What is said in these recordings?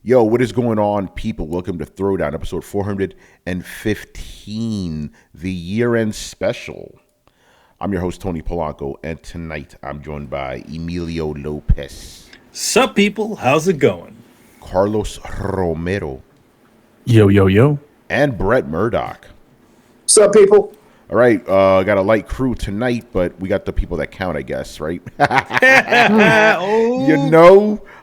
Yo, what is going on, people? Welcome to Throwdown, episode 415, the year-end special. I'm your host, Tony Polanco, and tonight I'm joined by Emilio Lopez. Sup, people? How's it going? Carlos Romero. Yo, yo, yo. And Brett Murdoch. Sup, people? All right, got a light crew tonight, but we got the people that count, I guess, right?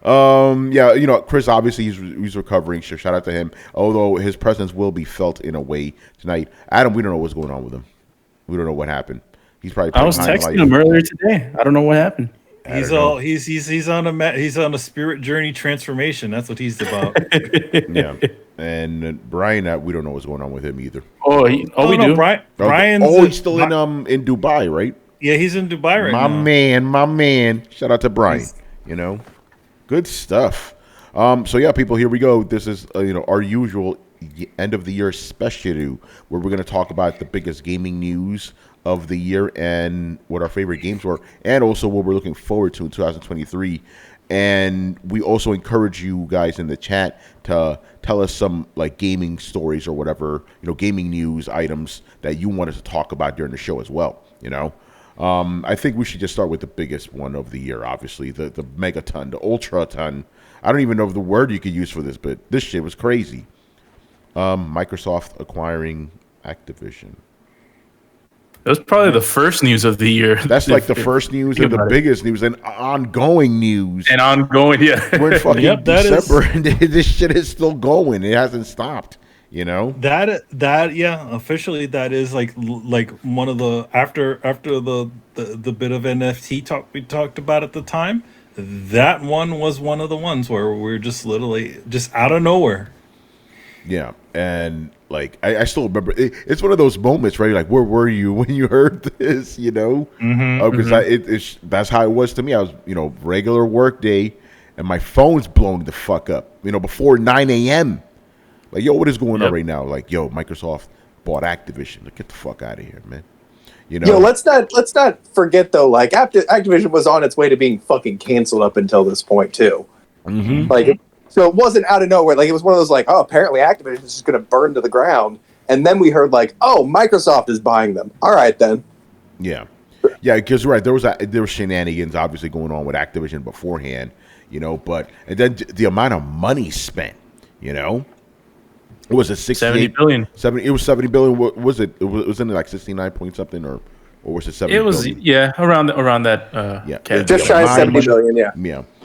Oh. Chris, obviously, he's recovering. So shout out to him. Although his presence will be felt in a way tonight. Adam, we don't know what's going on with him. We don't know what happened. He's probably. I was texting him earlier today. I don't know what happened. He's on a spirit journey transformation. That's what he's about. Yeah, and Brian, we don't know what's going on with him either. We do. Brian's he's still in Dubai, right? Yeah, he's in Dubai right now. My man. Shout out to Brian. Good stuff. So yeah, people, here we go. This is our usual end of the year special where we're going to talk about the biggest gaming news of the year and what our favorite games were, and also what we're looking forward to in 2023. And we also encourage you guys in the chat to tell us some gaming stories or whatever, gaming news items that you want us to talk about during the show as well. I think we should just start with the biggest one of the year, obviously, the megaton, the ultra ton. I don't even know the word you could use for this, but this shit was crazy. Microsoft acquiring Activision. That was probably the first news of the year. That's the first news and the biggest news and ongoing news. And ongoing, yeah. We're in fucking December and this shit is still going. It hasn't stopped, That officially that is like one of the after the bit of NFT talk we talked about at the time. That one was one of the ones where we're just literally just out of nowhere. Yeah, and I still remember it's one of those moments, right? Like, where were you when you heard this? Because that's how it was to me. I was, regular work day, and my phone's blowing the fuck up. Before 9 a.m. Like, yo, what is going on right now? Like, yo, Microsoft bought Activision. Like, get the fuck out of here, man. Yo, let's not forget though. Like, Activision was on its way to being fucking canceled up until this point too. Mm-hmm. So it wasn't out of nowhere. Like, it was one of those apparently Activision is just going to burn to the ground. And then we heard Microsoft is buying them. All right, then. Yeah, because right there was shenanigans obviously going on with Activision beforehand, and then the amount of money spent, it was a 70 billion. It was 70 billion. What was it? Wasn't it like 69 point something or was it 70? It was billion? around that. Just shy of 70 billion. Yeah.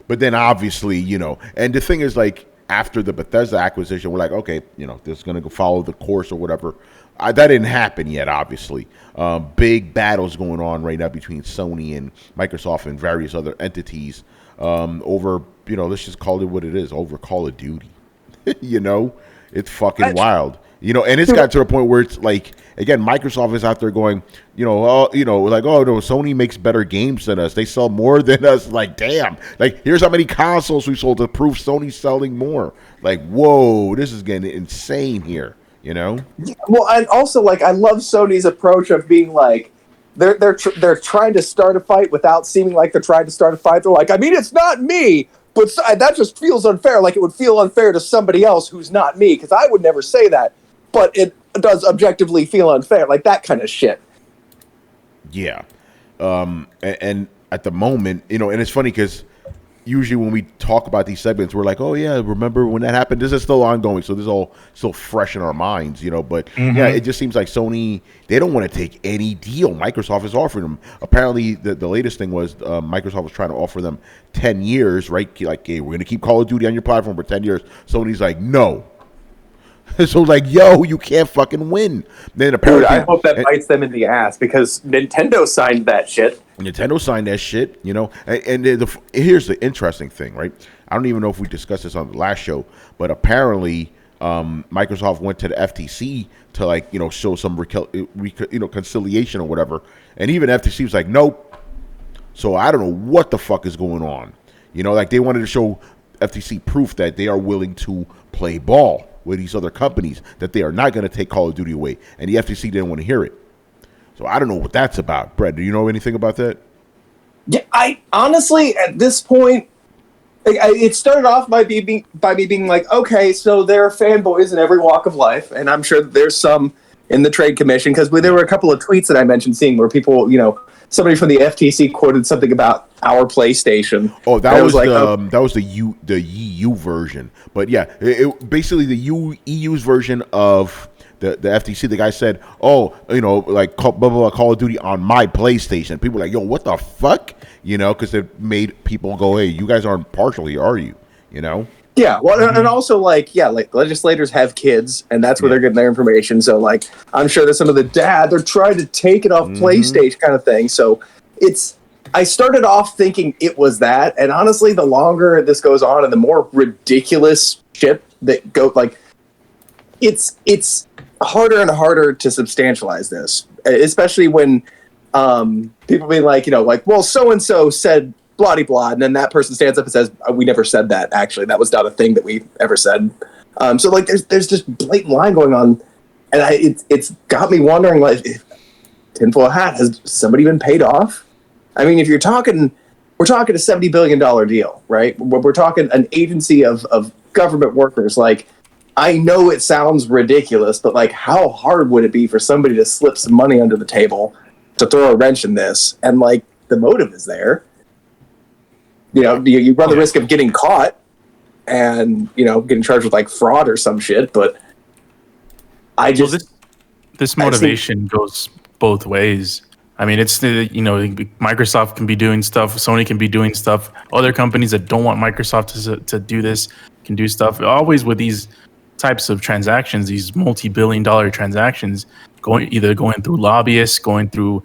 But then obviously, and the thing is, after the Bethesda acquisition, we're like, okay, this is going to go follow the course or whatever. That didn't happen yet, obviously. Big battles going on right now between Sony and Microsoft and various other entities over, let's just call it what it is, over Call of Duty. It's fucking wild. And it's got to a point where it's again, Microsoft is out there going, no, Sony makes better games than us. They sell more than us. Like, damn. Here's how many consoles we sold to prove Sony's selling more. Whoa, this is getting insane here, Well, and also, I love Sony's approach of being they're trying to start a fight without seeming like they're trying to start a fight. They're like, I mean, it's not me. But that just feels unfair. Like, it would feel unfair to somebody else who's not me, because I would never say that. But it does objectively feel unfair, like that kind of shit. Yeah. And at the moment, and it's funny because usually when we talk about these segments, we're like, oh, yeah, remember when that happened? This is still ongoing, so this is all still fresh in our minds, But, yeah, it just seems like Sony, they don't want to take any deal Microsoft is offering them. Apparently, the latest thing was Microsoft was trying to offer them 10 years, right? Like, hey, we're going to keep Call of Duty on your platform for 10 years. Sony's like, no. So yo, you can't fucking win. Then apparently, dude, I hope that bites them in the ass because Nintendo signed that shit. And here's the interesting thing, right? I don't even know if we discussed this on the last show, but apparently, Microsoft went to the FTC to show some conciliation or whatever, and even FTC was like, nope. So I don't know what the fuck is going on. They wanted to show FTC proof that they are willing to play ball with these other companies, that they are not going to take Call of Duty away, and the FTC didn't want to hear it. So I don't know what that's about. Brett, do you know anything about that? Yeah, I honestly, at this point, It started off by me being like, okay, so there are fanboys in every walk of life, and I'm sure that there's some in the Trade Commission, because there were a couple of tweets that I mentioned seeing where people, somebody from the FTC quoted something about our PlayStation. Oh, that was like, that was the EU version. But yeah, basically the EU's version of the FTC. The guy said, "Oh, like blah, blah, blah, Call of Duty on my PlayStation." People were like, "Yo, what the fuck?" Because it made people go, "Hey, you guys aren't partial here, are you?" Yeah, well, and also like legislators have kids, and that's where they're getting their information. So like, I'm sure that some of the they're trying to take it off PlayStation kind of thing. So I started off thinking it was that, and honestly, the longer this goes on, and the more ridiculous shit that it's harder and harder to substantialize this, especially when people being like, well, so and so said blah blah, and then that person stands up and says, "We never said that. Actually, that was not a thing that we ever said." So like, there's just blatant lying going on, and it's got me wondering, like, tinfoil hat, has somebody been paid off? I mean, if we're talking a $70 billion deal, right? We're talking an agency of government workers. Like, I know it sounds ridiculous, but like, how hard would it be for somebody to slip some money under the table to throw a wrench in this? And like, the motive is there. You run the risk of getting caught and, getting charged with like fraud or some shit. But this motivation goes both ways. I mean, it's Microsoft can be doing stuff, Sony can be doing stuff. Other companies that don't want Microsoft to do this can do stuff. Always with these types of transactions, these multi-billion-dollar transactions, going through lobbyists, going through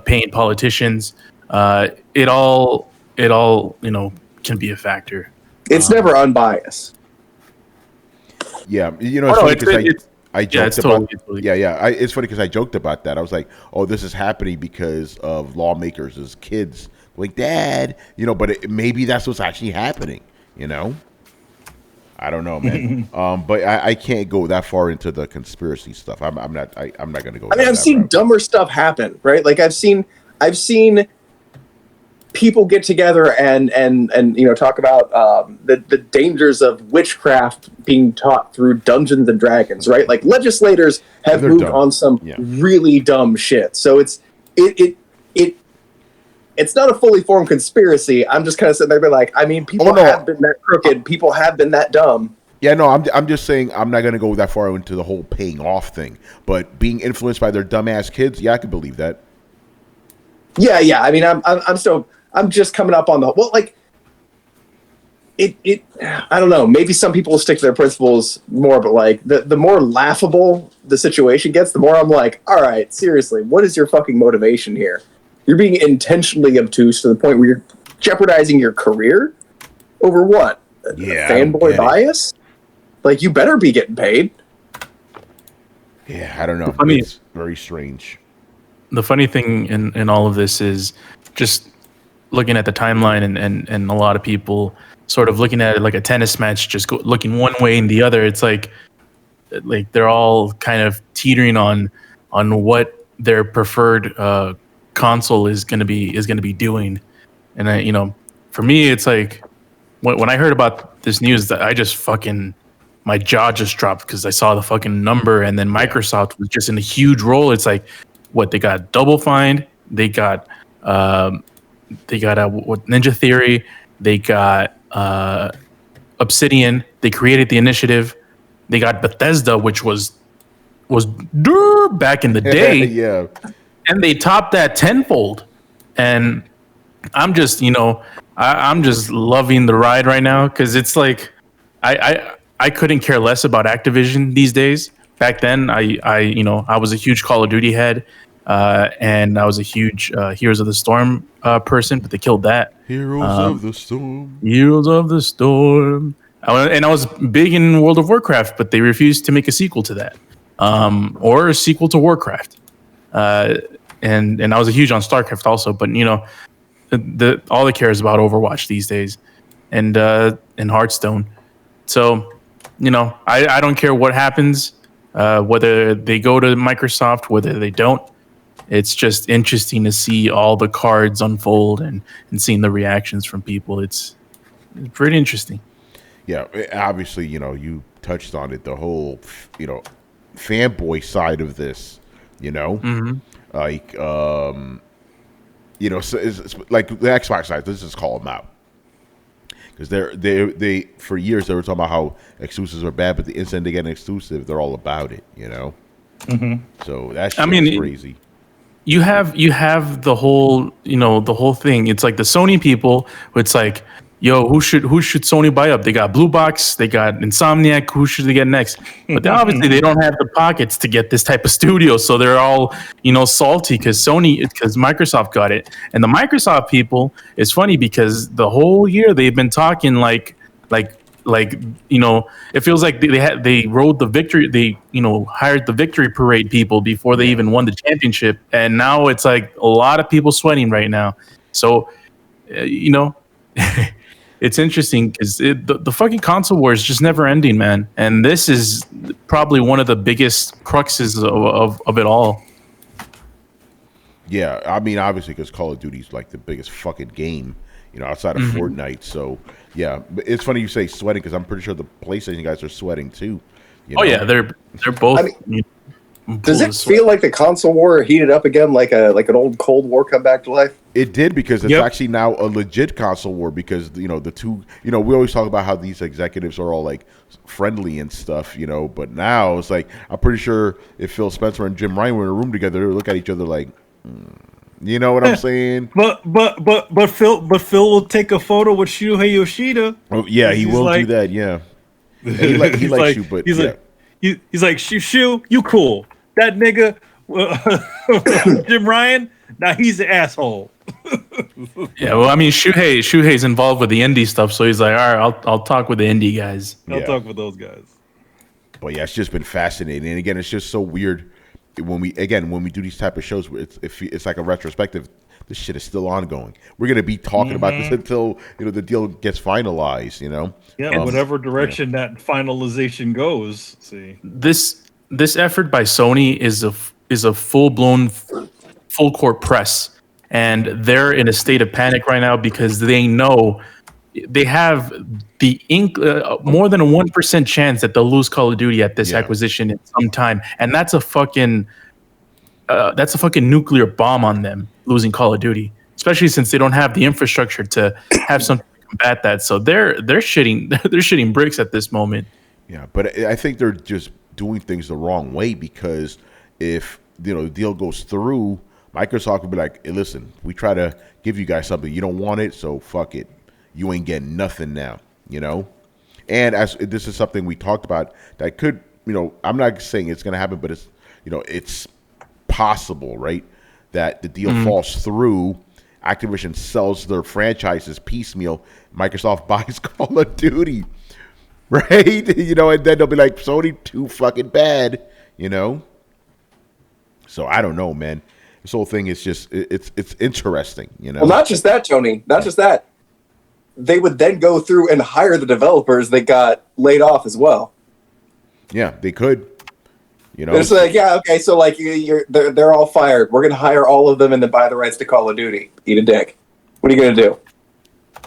paying politicians. It all can be a factor. It's never unbiased. Yeah, it's funny because I joked about totally. It's funny because I joked about that. I was like, "Oh, this is happening because of lawmakers as kids." Like, Dad, but maybe that's what's actually happening. I don't know, man. But I can't go that far into the conspiracy stuff. I'm not going to go. I mean, I've seen dumber stuff happen, right? Like, I've seen people get together and talk about the dangers of witchcraft being taught through Dungeons and Dragons, right? Like, legislators have moved on some really dumb shit. So it's not a fully formed conspiracy. I'm just kind of sitting there being like, I mean, people have been that crooked. People have been that dumb. Yeah, no, I'm just saying I'm not going to go that far into the whole paying off thing. But being influenced by their dumbass kids, I can believe that. Yeah. I mean, I'm just coming up on I don't know. Maybe some people will stick to their principles more, but like the more laughable the situation gets, the more I'm like, all right, seriously, what is your fucking motivation here? You're being intentionally obtuse to the point where you're jeopardizing your career over what? Fanboy bias? Like, you better be getting paid. Yeah, I don't know. It's very strange. The funny thing in all of this is just looking at the timeline and a lot of people sort of looking at it like a tennis match, just looking one way and the other. It's like they're all kind of teetering on what their preferred console is going to be doing. And for me, it's like when I heard about this news, that I just my jaw just dropped because I saw the fucking number, and then Microsoft was just in a huge role. It's like, what, they got Double Fine, they got Ninja Theory, they got Obsidian, they created the Initiative, they got Bethesda, which was back in the day, yeah, and they topped that tenfold. And I'm just I'm just loving the ride right now, because it's like I couldn't care less about Activision these days. Back then, I was a huge Call of Duty head, and I was a huge Heroes of the Storm person, but they killed that. Heroes of the Storm. Heroes of the Storm. And I was big in World of Warcraft, but they refused to make a sequel to that, or a sequel to Warcraft. And I was a huge on StarCraft also, but all they care is about Overwatch these days, and Hearthstone. So, I don't care what happens, whether they go to Microsoft, whether they don't. It's just interesting to see all the cards unfold and seeing the reactions from people. It's pretty interesting. Yeah, obviously, you touched on it. The whole, fanboy side of this. Mm-hmm. Like, so it's like the Xbox side. Let's just call them out because they for years they were talking about how exclusives are bad, but the instant they get an exclusive, they're all about it. So that's crazy. You have the whole the whole thing. It's like the Sony people. It's like, yo, who should Sony buy up? They got Blue Box, they got Insomniac. Who should they get next? But obviously they don't have the pockets to get this type of studio, so they're all salty because Microsoft got it. And the Microsoft people, it's funny because the whole year they've been talking like it feels like they rode the victory. They hired the victory parade people before they even won the championship, and now it's like a lot of people sweating right now. So it's interesting because the fucking console war is just never ending, man. And this is probably one of the biggest cruxes of it all. Yeah, I mean, obviously, because Call of Duty is like the biggest fucking game, outside of Fortnite. So, yeah, but it's funny you say sweating because I'm pretty sure the PlayStation guys are sweating too. Oh yeah, they're both. Does it feel like the console war heated up again, like an old Cold War come back to life? It did because it's actually now a legit console war because the two we always talk about how these executives are all like friendly and stuff, but now it's like I'm pretty sure if Phil Spencer and Jim Ryan were in a room together, they would look at each other like, you know what I'm saying? But Phil will take a photo with Shuhei Yoshida. Oh yeah, he will do that. Yeah, and he likes you, but he's like Shu, you cool. That nigga, Jim Ryan, now he's the asshole. Yeah, well, I mean, Shuhei's involved with the indie stuff, so he's like, all right, I'll talk with the indie guys. I'll talk with those guys. But yeah, it's just been fascinating, and again, it's just so weird when we do these type of shows. It's like a retrospective. This shit is still ongoing. We're gonna be talking about this until the deal gets finalized. Yeah, whatever direction that finalization goes. See, this effort by Sony is a full-blown full court press, and they're in a state of panic right now because they know they have the more than a 1% chance that they'll lose Call of Duty at this acquisition in some time, and that's a fucking nuclear bomb on them losing Call of Duty, especially since they don't have the infrastructure to have something to combat that. So they're shitting bricks at this moment. Yeah, but I think they're just doing things the wrong way because if the deal goes through, Microsoft will be like, hey, listen, we try to give you guys something, you don't want it, so fuck it, you ain't getting nothing now, and as this is something we talked about that could, I'm not saying it's going to happen, but it's it's possible, right, that the deal falls through, Activision sells their franchises piecemeal, Microsoft buys Call of Duty, right? And then they'll be like, Sony too fucking bad, So I don't know, man. This whole thing is just it's interesting, Well, not just that, Tony. Not just that. They would then go through and hire the developers that got laid off as well. Yeah, they could. It's like, yeah, okay, so like they're all fired. We're gonna hire all of them and then buy the rights to Call of Duty. Eat a dick. What are you gonna do?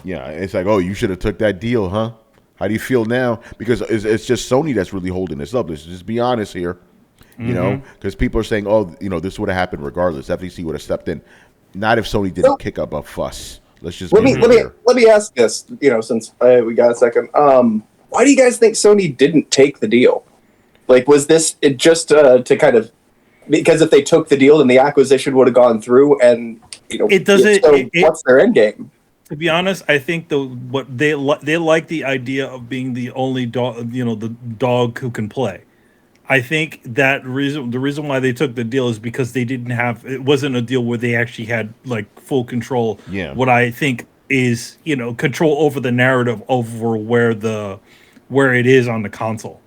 Yeah, it's like, oh, you should have took that deal, huh? How do you feel now? Because it's just Sony that's really holding this up. Let's just be honest here, because people are saying, oh, this would have happened regardless. FTC would have stepped in. Not if Sony didn't kick up a fuss. Let's just let me ask this. Since we got a second, why do you guys think Sony didn't take the deal? Like, was this just to kind of because if they took the deal, then the acquisition would have gone through, and it doesn't. What's their end game? To be honest, I think they like the idea of being the only dog, the dog who can play. I think the reason why they took the deal is because it wasn't a deal where they actually had like full control. Yeah. What I think is, control over the narrative over where it is on the console.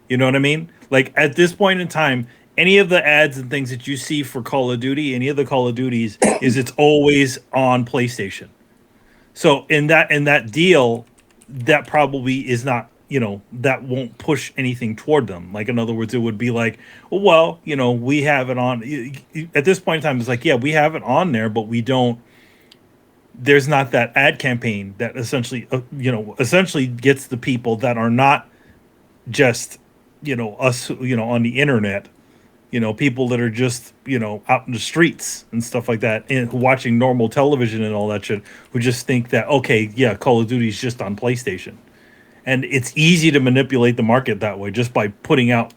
You know what I mean? Like at this point in time, any of the ads and things that you see for Call of Duty, any of the Call of Duties, it's always on PlayStation. So in that deal, that probably is not, that won't push anything toward them. Like, in other words, it would be like, well, we have it on. At this point in time, it's like, yeah, we have it on there, but we don't there's not that ad campaign that essentially essentially gets the people that are not just us on the internet, people that are just out in the streets and stuff like that, and watching normal television and all that shit, who just think that, okay, yeah, Call of Duty is just on PlayStation. And it's easy to manipulate the market that way, just by putting out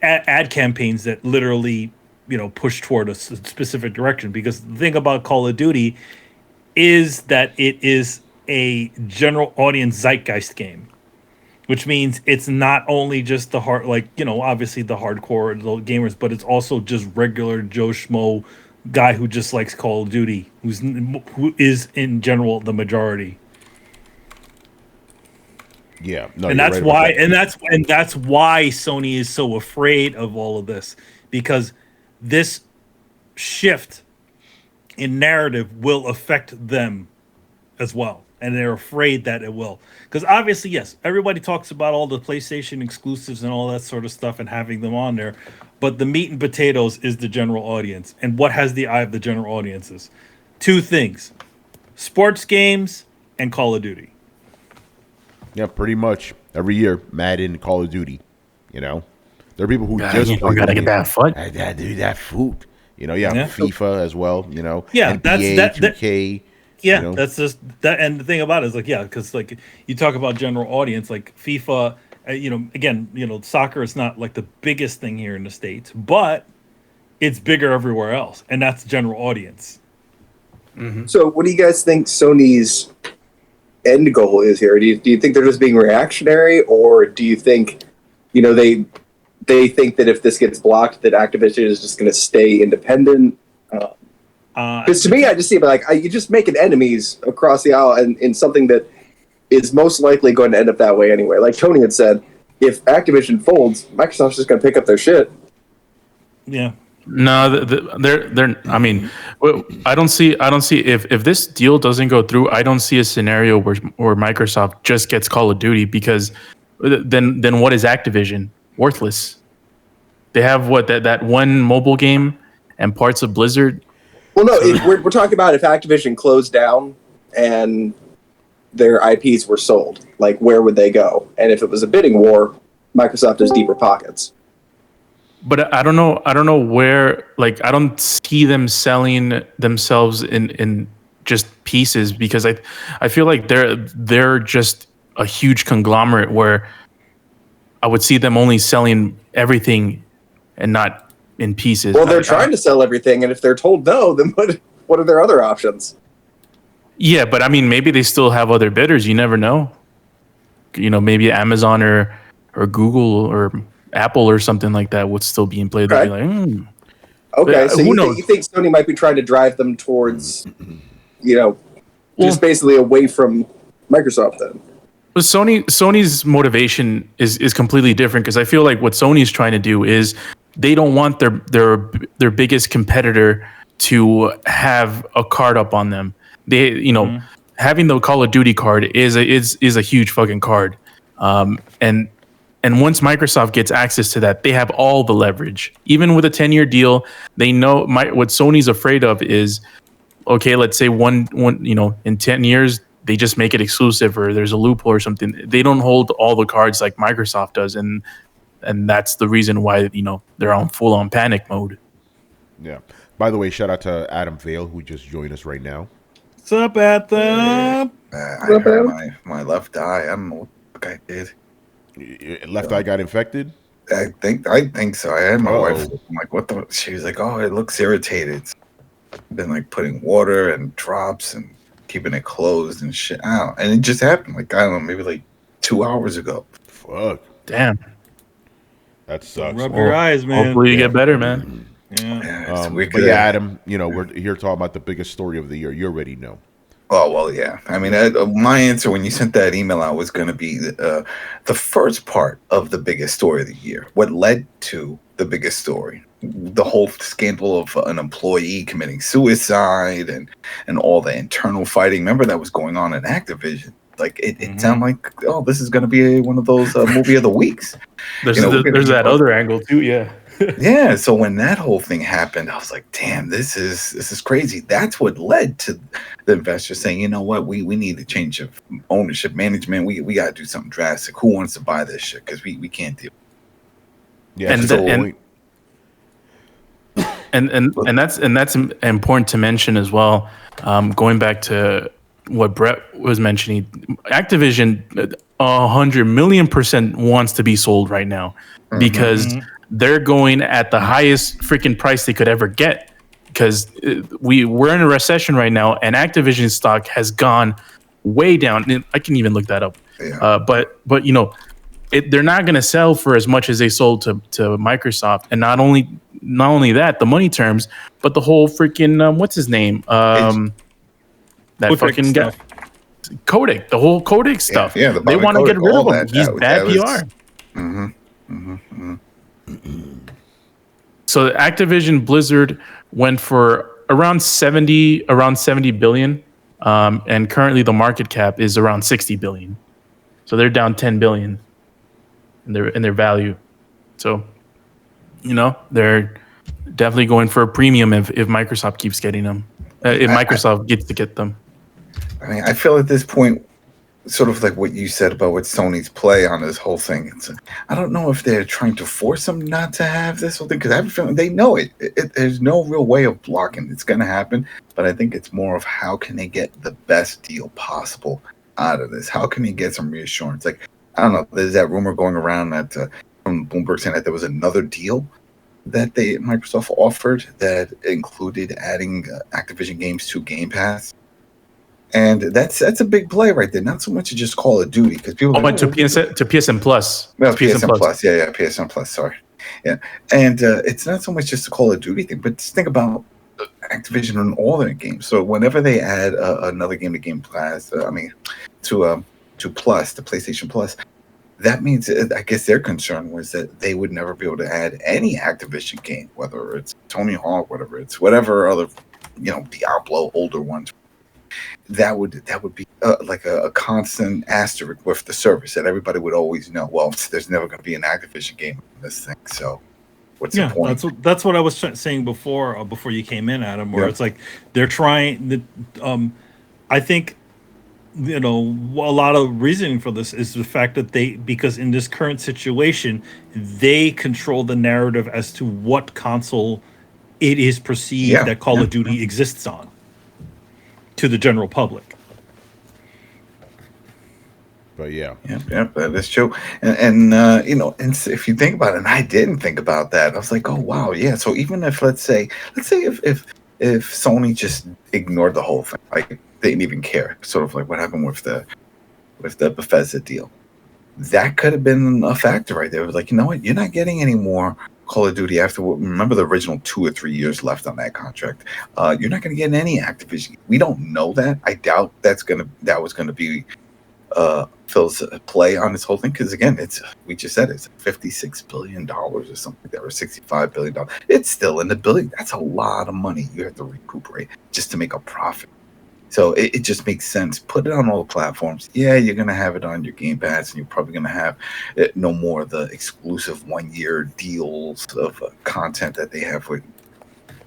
ad campaigns that literally push toward a specific direction. Because the thing about Call of Duty is that it is a general audience zeitgeist game, which means it's not only just the hard, obviously the hardcore the gamers, but it's also just regular Joe Schmo guy who just likes Call of Duty, who is in general the majority. Yeah, no, and that's why, and that's why Sony is so afraid of all of this, because this shift in narrative will affect them as well, and they're afraid that it will. Because obviously, yes, everybody talks about all the PlayStation exclusives and all that sort of stuff and having them on there, but the meat and potatoes is the general audience. And what has the eye of the general audiences? Two things: sports games and Call of Duty. Yeah, pretty much every year, Madden, Call of Duty. There are people who just gotta get that foot. I gotta do that foot. FIFA as well. Yeah, NBA, that's 2K. Yeah, that's just that. And the thing about it is, because you talk about general audience, like FIFA. Again, soccer is not like the biggest thing here in the States, but it's bigger everywhere else, and that's general audience. Mm-hmm. So, what do you guys think Sony's end goal is here? Do you think they're just being reactionary, or do you think, they think that if this gets blocked, that Activision is just going to stay independent? Because to me, I just see it like you just making enemies across the aisle, and in something that is most likely going to end up that way anyway. Like Tony had said, if Activision folds, Microsoft's just going to pick up their shit. Yeah. No, they're. I mean, I don't see if this deal doesn't go through, I don't see a scenario where Microsoft just gets Call of Duty, because then what is Activision? Worthless. They have that one mobile game and parts of Blizzard. Well, no, we're talking about if Activision closed down and their IPs were sold, like where would they go? And if it was a bidding war, Microsoft has deeper pockets. But I don't know where. Like, I don't see them selling themselves in just pieces, because I feel like they're just a huge conglomerate where I would see them only selling everything and not in pieces. Well, they're trying to sell everything, and if they're told no, then what are their other options? Yeah, but I mean, maybe they still have other bidders. You never know. Maybe Amazon or Google or Apple or something like that would still be in play. They'd be like, Okay, so you think Sony might be trying to drive them towards, just basically away from Microsoft then? But Sony's motivation is completely different, because I feel like what Sony's trying to do is they don't want their biggest competitor to have a card up on them. They having the Call of Duty card is a huge fucking card, and once Microsoft gets access to that, they have all the leverage. Even with a 10-year deal, they know what Sony's afraid of is, okay, let's say one in 10 years they just make it exclusive, or there's a loophole or something. They don't hold all the cards like Microsoft does, and that's the reason why they're on full on panic mode. Yeah. By the way, shout out to Adam Vale, who just joined us right now. What's up, Adam? I hurt my left eye. I don't know what the fuck I did. Your left eye got infected? I think so. I had my wife. I'm like, what the? She was like, oh, it looks irritated. I've been like putting water and drops and keeping it closed and shit out. And it just happened, like, I don't know, maybe like 2 hours ago. Fuck. Damn. That sucks. Rub your eyes, man. Hopefully you get better, man. Yeah. But yeah, Adam, we're here talking about the biggest story of the year. You already know. Oh, well, yeah. I mean, my answer when you sent that email out was going to be the first part of the biggest story of the year. What led to the biggest story? The whole scandal of an employee committing suicide and all the internal fighting. Remember that was going on in Activision. Like, it sounded like, oh, this is going to be one of those movie of the weeks. There's that other angle, too, yeah. Yeah, so when that whole thing happened, I was like, "Damn, this is crazy." That's what led to the investors saying, "You know what? We need a change of ownership, management. We got to do something drastic. Who wants to buy this shit? Because we can't deal." Yeah, And that's the and- point. And that's important to mention as well. Going back to what Brett was mentioning, Activision 100,000,000% wants to be sold right now because they're going at the highest freaking price they could ever get. Because we're in a recession right now, and Activision stock has gone way down. And I can even look that up. Yeah. But you know, they're not going to sell for as much as they sold to Microsoft. And not only that, the money terms, but the whole freaking what's his name? That Kotick fucking stuff. guy, Kotick, the whole Kotick stuff. Yeah, the they want to Kotick, get rid of all him. that. He's That bad was- PR. So Activision Blizzard went for around 70 billion, and currently the market cap is around 60 billion. So they're down 10 billion in their value. So, you know, they're definitely going for a premium if Microsoft keeps getting them. If Microsoft gets to get them. I mean, I feel at this point, sort of like what you said about what Sony's play on this whole thing. I don't know if they're trying to force them not to have this whole thing, because I have a feeling they know it. There's no real way of blocking it. It's going to happen, but I think it's more of how can they get the best deal possible out of this? How can they get some reassurance? Like, I don't know, there's that rumor going around that from Bloomberg saying that there was another deal that Microsoft offered that included adding Activision games to Game Pass. And that's a big play right there. Not so much to just Call of Duty, because people. But to PSN Plus. No, PSN Plus. Yeah, PSN Plus. Sorry. Yeah, and it's not so much just a Call of Duty thing, but just think about Activision and all their games. So whenever they add another game to Game Pass, to Plus, the PlayStation Plus, that means I guess their concern was that they would never be able to add any Activision game, whether it's Tony Hawk, whatever other, Diablo, older ones. That would be like a constant asterisk with the service that everybody would always know. Well, there's never going to be an Activision game in this thing, so what's the point? That's what I was saying before you came in, Adam. Where it's like they're trying. I think a lot of reasoning for this is the fact that because in this current situation, they control the narrative as to what console it is perceived that Call of Duty exists on to the general public. But yeah, that is true. And if you think about it, and I didn't think about that, I was like, oh wow, yeah. So even if let's say if Sony just ignored the whole thing, like they didn't even care, sort of like what happened with the Bethesda deal, that could have been a factor right there. It was like, you know what, you're not getting any more Call of Duty after remember the original 2 or 3 years left on that contract. You're not going to get any Activision. We don't know that. I doubt that was going to be Phil's play on this whole thing, because again, we just said it's $56 billion or something like that, or $65 billion. It's still in the billion. That's a lot of money you have to recuperate just to make a profit. So it just makes sense. Put it on all the platforms. Yeah, you're going to have it on your Game Pass, and you're probably going to have no more of the exclusive 1-year deals of content that they have with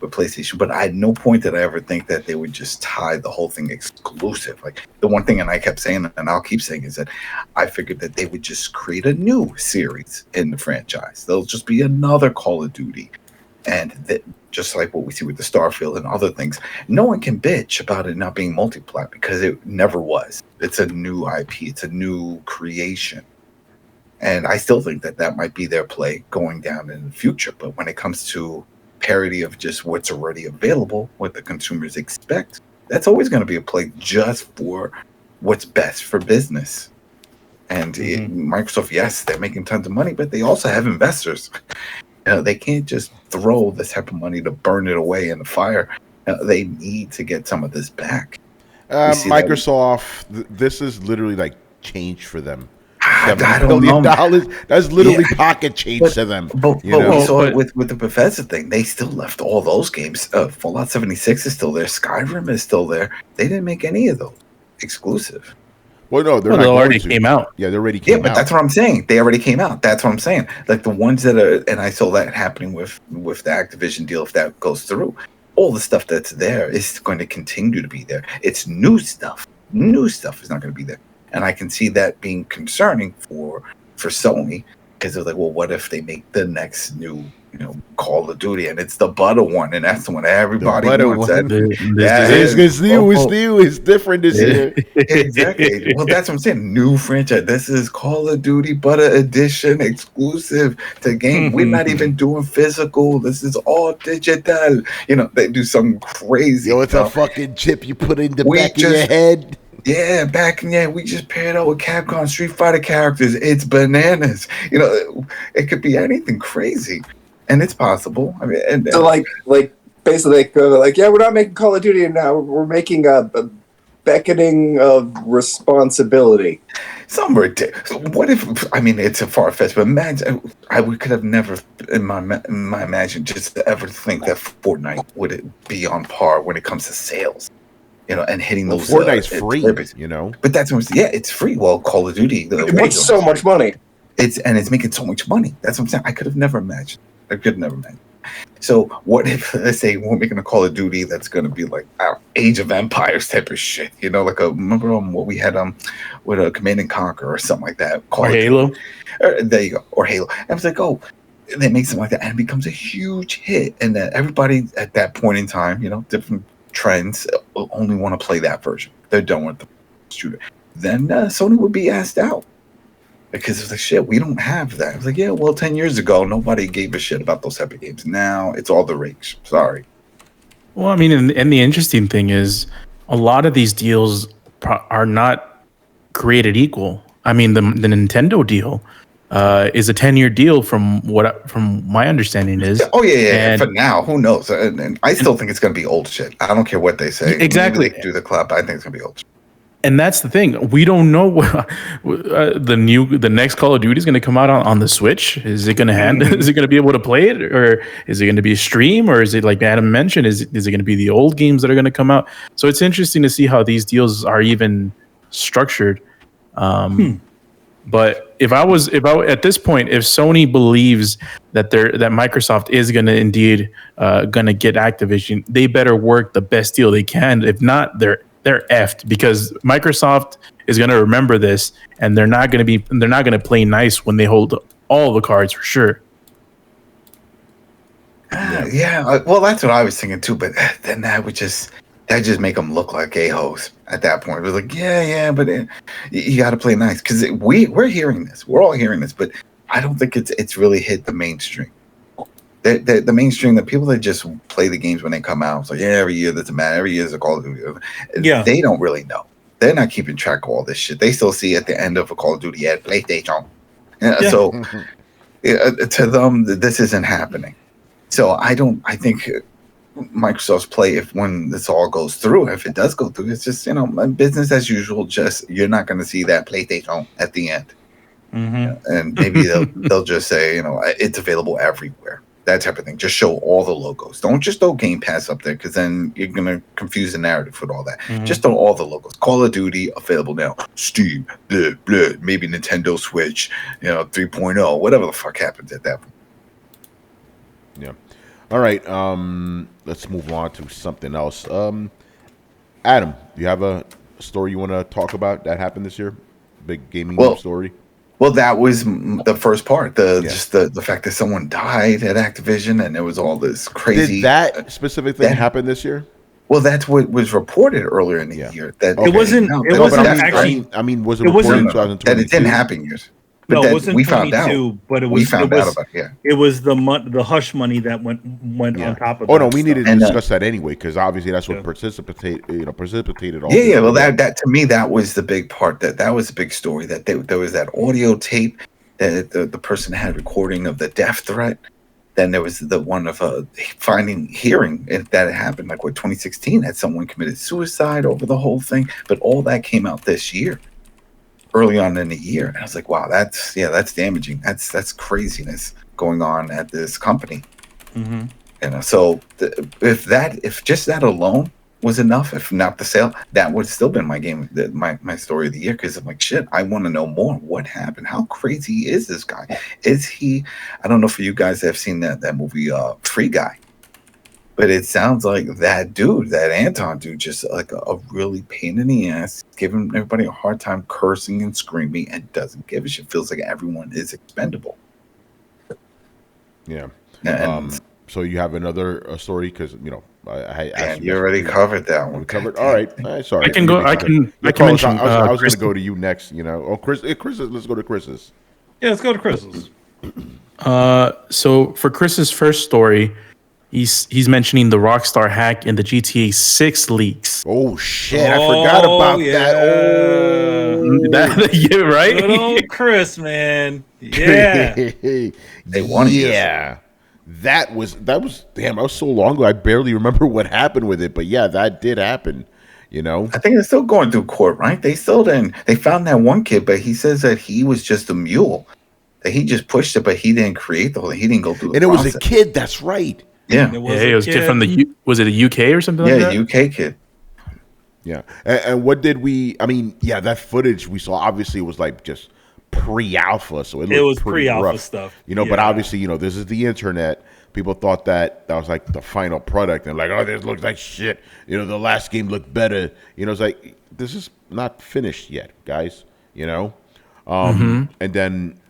PlayStation. But at no point did I ever think that they would just tie the whole thing exclusive. Like the one thing, and I kept saying, and I'll keep saying, is that I figured that they would just create a new series in the franchise. There'll just be another Call of Duty. And that, just like what we see with the Starfield and other things, no one can bitch about it not being multi-plat, because it never was. It's a new IP. It's a new creation. And I still think that might be their play going down in the future. But when it comes to parity of just what's already available, what the consumers expect, that's always going to be a play just for what's best for business. And Microsoft, yes, they're making tons of money, but they also have investors. They can't just throw this type of money to burn it away in the fire. They need to get some of this back. Microsoft, this is literally like change for them. I don't know. That's literally pocket change to them. But we saw it with the Bethesda thing. They still left all those games. Fallout 76 is still there. Skyrim is still there. They didn't make any of those exclusive. Well, no, they're Well, not they going already to. came out. Yeah, they already Yeah, came but out. that's what I'm saying. They already came out. That's what I'm saying. Like the ones that are, and I saw that happening with the Activision deal. If that goes through, all the stuff that's there is going to continue to be there. It's new stuff. New stuff is not going to be there, and I can see that being concerning for Sony, because they're like, well, what if they make the next new, Call of Duty, and it's the butter one, and that's the one everybody butter wants. one. Yeah, It's new. It's different this year. Exactly. Well, that's what I'm saying. New franchise. This is Call of Duty Butter Edition, exclusive to game. We're not even doing physical. This is all digital. They do something crazy. Yo, it's a fucking chip you put in the We back of your just- head. Yeah, we just paired up with Capcom Street Fighter characters. It's bananas. It could be anything crazy, and it's possible. I mean, and So like basically like, yeah, we're not making Call of Duty now. We're making a beckoning of responsibility. some ridiculous. What if? I mean, it's a far fetched, but imagine we could have never in my imagine just to ever think that Fortnite would be on par when it comes to sales. And hitting Well, those. Fortnite's free, targets. But that's what it's free. Well, Call of Duty, It makes so much money. It's making so much money. That's what I'm saying. I could have never imagined. So what if, let's say, we're making a Call of Duty that's going to be like Age of Empires type of shit? Remember what we had with a Command and Conquer or something like that. Or Halo. There you go. Or Halo. I was like, oh, they make something like that, and it becomes a huge hit, and then everybody at that point in time, different trends only want to play that version. They're done with the shooter. Then Sony would be asked out because it's like, shit, we don't have that. I was like, yeah, well, 10 years ago, nobody gave a shit about those type of games. Now it's all the rage. Sorry. Well, I mean, and the interesting thing is, a lot of these deals are not created equal. I mean, the Nintendo deal is a 10-year deal from my understanding is. Oh yeah. And for now, who knows? And I still think it's going to be old shit. I don't care what they say. Exactly. Maybe they can do the club. I think it's going to be old shit. And that's the thing. We don't know what the next Call of Duty is going to come out on the Switch. Is it going to Is it going to be able to play it, or is it going to be a stream, or is it like Adam mentioned? Is it going to be the old games that are going to come out? So it's interesting to see how these deals are even structured. But if I at this point, if Sony believes that Microsoft is going to indeed going to get Activision, they better work the best deal they can. If not, they're effed, because Microsoft is going to remember this, and they're not going to play nice when they hold all the cards for sure. Yeah. Well, that's what I was thinking too. But then that just make them look like a-hoes at that point. It was like, yeah, but you got to play nice, because we're hearing this. We're all hearing this, but I don't think it's really hit the mainstream. The mainstream, the people that just play the games when they come out, it's like, yeah, every year there's a man, every year there's a Call of Duty. Yeah. They don't really know. They're not keeping track of all this shit. They still see at the end of a Call of Duty at PlayStation. Yeah. So to them, this isn't happening. So I think Microsoft's play, when this all goes through, if it does go through, it's just, business as usual. Just, you're not going to see that PlayStation at the end. Mm-hmm. And maybe they'll just say, it's available everywhere. That type of thing. Just show all the logos. Don't just throw Game Pass up there, because then you're going to confuse the narrative with all that. Mm-hmm. Just throw all the logos. Call of Duty available now. Steam, maybe Nintendo Switch, 3.0, whatever the fuck happens at that point. Yeah. All right. Let's move on to something else. Adam, do you have a story you want to talk about that happened this year? Big gaming news story? Well, that was the first part. Just the fact that someone died at Activision, and there was all this crazy. Did that specific thing happen this year? Well, that's what was reported earlier in the year. That It wasn't. It wasn't actually. I mean, was it It reported in wasn't- 2022? that it didn't happen years. But No, that it wasn't we found 22, out. but it was. We found it out was, about it. Yeah. It was the hush money that went on top of. Oh that no, we stuff. needed to And, discuss that anyway, because obviously that's what Yeah. precipitated all. Yeah, this. yeah. Well, that to me, that was the big part. That was the big story. That there was that audio tape that the person had recording of the death threat. Then there was the one of hearing if that had happened, like 2016, had someone committed suicide over the whole thing. But all that came out this year, early on in the year, and I was like, wow, that's damaging. That's craziness going on at this company. Mhm. So if just that alone was enough. If not the sale, that would still been my game, my story of the year. Because I'm like, shit, I want to know more. What happened? How crazy is this guy? Is he? I don't know for you guys that have seen that movie, Free Guy, but it sounds like that dude, that Anton dude, just like a really pain in the ass, giving everybody a hard time, cursing and screaming, and doesn't give a shit. Feels like everyone is expendable. Yeah. And So you have another story because I asked you already covered that one. We covered. All right. Sorry. I can go. I can Carlos, mention. I was going Chris. to go to you next. Oh, Chris. Let's go to Chris's. Yeah, let's go to Chris's. So for Chris's first story, he's mentioning the Rockstar hack in the GTA 6 leaks. Oh shit! I forgot about that. Oh, Yeah, right. Good old Chris, man. Yeah. They wanted you. Yeah. That was damn. That was so long ago. I barely remember what happened with it. But yeah, that did happen. I think it's still going through court, right? They still didn't. They found that one kid, but he says that he was just a mule. That he just pushed it, but he didn't create the whole. He didn't go through the And it process. was a kid. That's right. Yeah. It was a kid from the was it a UK or something like that? UK kid. Yeah. And what did we? I mean, yeah, that footage we saw obviously was like just pre-alpha, so it was pretty pre-alpha rough. stuff. But obviously, this is the internet. People thought that was like the final product, and like, oh, this looks like shit. The last game looked better. It's like this is not finished yet, guys. And then,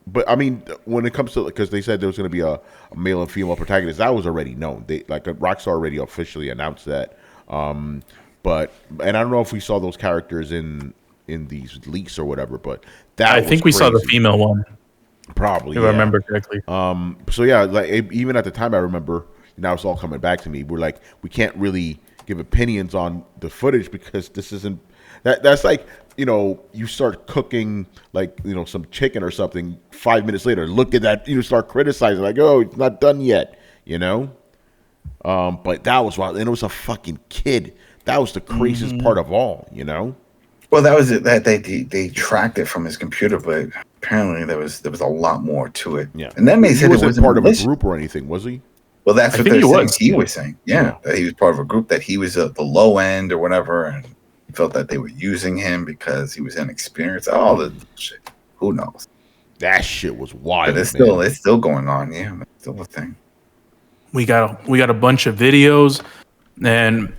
but I mean, when it comes to because they said there was going to be a male and female protagonist, that was already known. They Rockstar already officially announced that. But I don't know if we saw those characters in these leaks or whatever, but I think we saw the female one. Probably, if I remember correctly. So yeah, like even at the time, I remember now it's all coming back to me. We're like, we can't really give opinions on the footage because this isn't that's like you start cooking like some chicken or something. 5 minutes later, look at that, start criticizing like, oh, it's not done yet. But that was wild, and it was a fucking kid. That was the craziest part of all. Well, that was it. That they tracked it from his computer, but apparently there was a lot more to it. Yeah, and that made sense. He wasn't part of a group or anything, was he? Well, that's I what think they're he saying. was. He was saying, that he was part of a group, that he was at the low end or whatever, and he felt that they were using him because he was inexperienced. All the shit. Who knows? That shit was wild. But it's still going on. Yeah, it's still a thing. We got a bunch of videos, and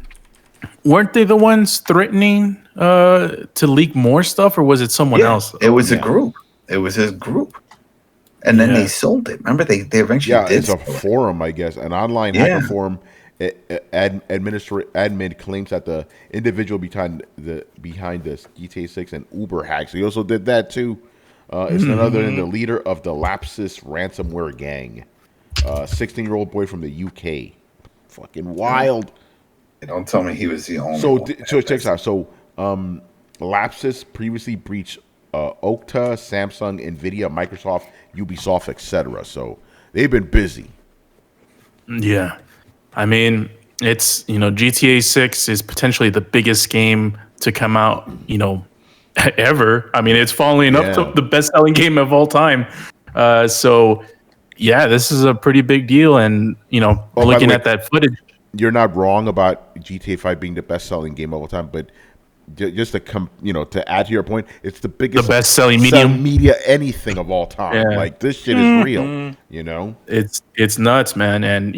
weren't they the ones threatening to leak more stuff, or was it someone else? It was a group. It was his group. And then they sold it. Remember, they eventually did. It's a forum, I guess, an online hacker forum. Admin claims that the individual behind the GTA 6 and Uber hack. So he also did that too. It's none other than the leader of the Lapsus ransomware gang, 16-year-old boy from the UK. Fucking wild. Don't tell me he was the only. So check this out. So Lapsus previously breached Okta, Samsung, Nvidia, Microsoft, Ubisoft, etc. So they've been busy. Yeah, I mean, it's GTA 6 is potentially the biggest game to come out ever. I mean, it's following up to the best-selling game of all time. So yeah, this is a pretty big deal, and looking at that footage. You're not wrong about GTA 5 being the best-selling game of all time, but just to add to your point, it's the biggest, the best-selling media anything of all time. Yeah. Like this shit is real. It's nuts, man, and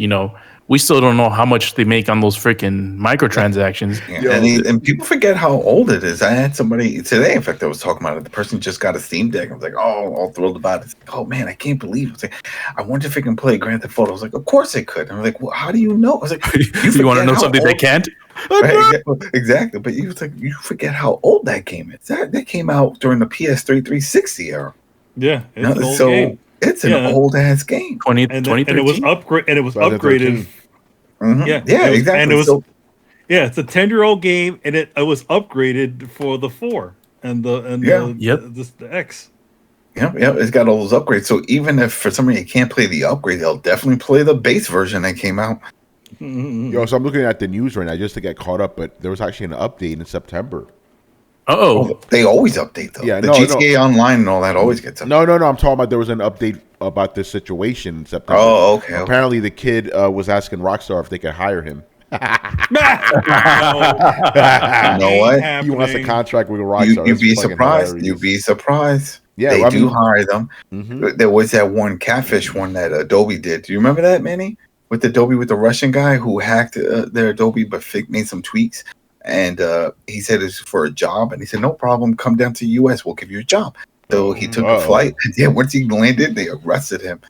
we still don't know how much they make on those freaking microtransactions. Yeah. And people forget how old it is. I had somebody today, in fact, that was talking about it. The person just got a Steam Deck. I was like, oh, all thrilled about it. It's like, oh man, I can't believe it. It's like, I wonder if it can play Grand Theft Auto. I was like, of course it could. And I'm like, well, how do you know? I was like, you want to know something they can't? Right, exactly. But you forget how old that game is. That came out during the PS3 360 era. Yeah, it's an old so game. It's an old ass game. 2013. And it was upgraded. Mm-hmm. Yeah, exactly. And it was it's a 10-year-old game, and it was upgraded for the 4 and the X. Yep. It's got all those upgrades. So even if for some reason you can't play the upgrade, they'll definitely play the base version that came out. Yo, so I'm looking at the news right now just to get caught up, but there was actually an update in September. They always update though. Yeah, the GTA Online and all that always gets updated. No. I'm talking about there was an update about this situation in September. Oh, okay. Apparently, the kid was asking Rockstar if they could hire him. You know what? He wants a contract with Rockstar. You'd That's be fucking surprised. hilarious. You'd be surprised. Yeah, They I do mean- hire them. Mhm. There was that one catfish one that Adobe did. Do you remember that, Manny? With Adobe, with the Russian guy who hacked their Adobe but made some tweaks. And he said it's for a job. And he said, no problem. Come down to the U.S. We'll give you a job. So he took a flight. Yeah, once he landed, they arrested him.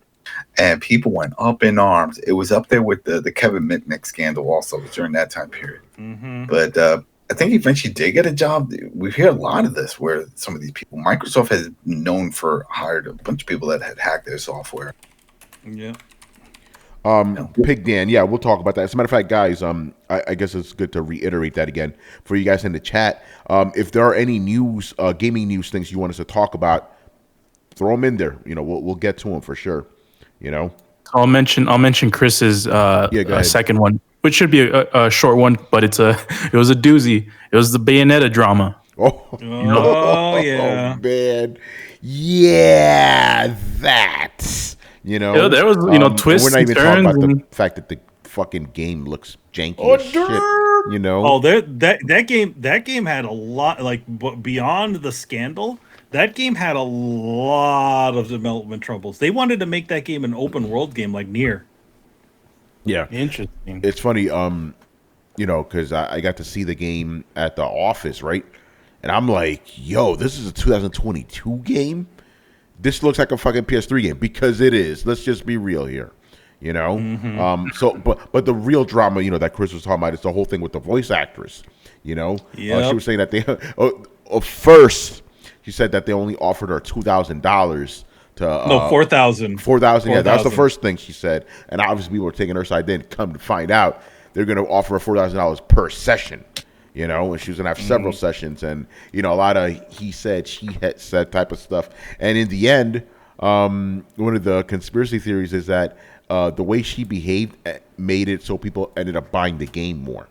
And people went up in arms. It was up there with the Kevin Mitnick scandal also during that time period. Mm-hmm. But I think eventually did get a job. We hear a lot of this where some of these people, Microsoft has known for hired a bunch of people that had hacked their software. Yeah. Pig Dan, yeah, we'll talk about that. As a matter of fact, guys, I guess it's good to reiterate that again for you guys in the chat. If there are any news, gaming news things you want us to talk about, throw them in there. You know, we'll get to them for sure. You know, I'll mention Chris's go ahead. second one, which should be a short one, but it was a doozy. It was the Bayonetta drama. Oh yeah, man, yeah, that. You know, Yeah, there was twists We're not even and talking about turns the fact that the fucking game looks janky as shit. You know, Oh, that game had a lot, like, beyond the scandal. That game had a lot of development troubles. They wanted to make that game an open world game like Nier. yeah. Interesting. It's funny, you know, because I got to see the game at the office, right? And I'm like, yo, this is a 2022 game? This looks like a fucking PS3 game, because it is. Let's just be real here, you know? But the real drama, you know, that Chris was talking about is the whole thing with the voice actress, you know? Yep. She was saying that they, first, she said that they only offered her $2,000 to... No, 4,000. 4,000, yeah, that was the 4,000. first thing she said. And obviously people were taking her side. Then come to find out, they're going to offer her $4,000 per session, you know, and she was going to have several sessions. And, you know, a lot of he said, she had said type of stuff. And in the end, one of the conspiracy theories is that the way she behaved made it so people ended up buying the game more,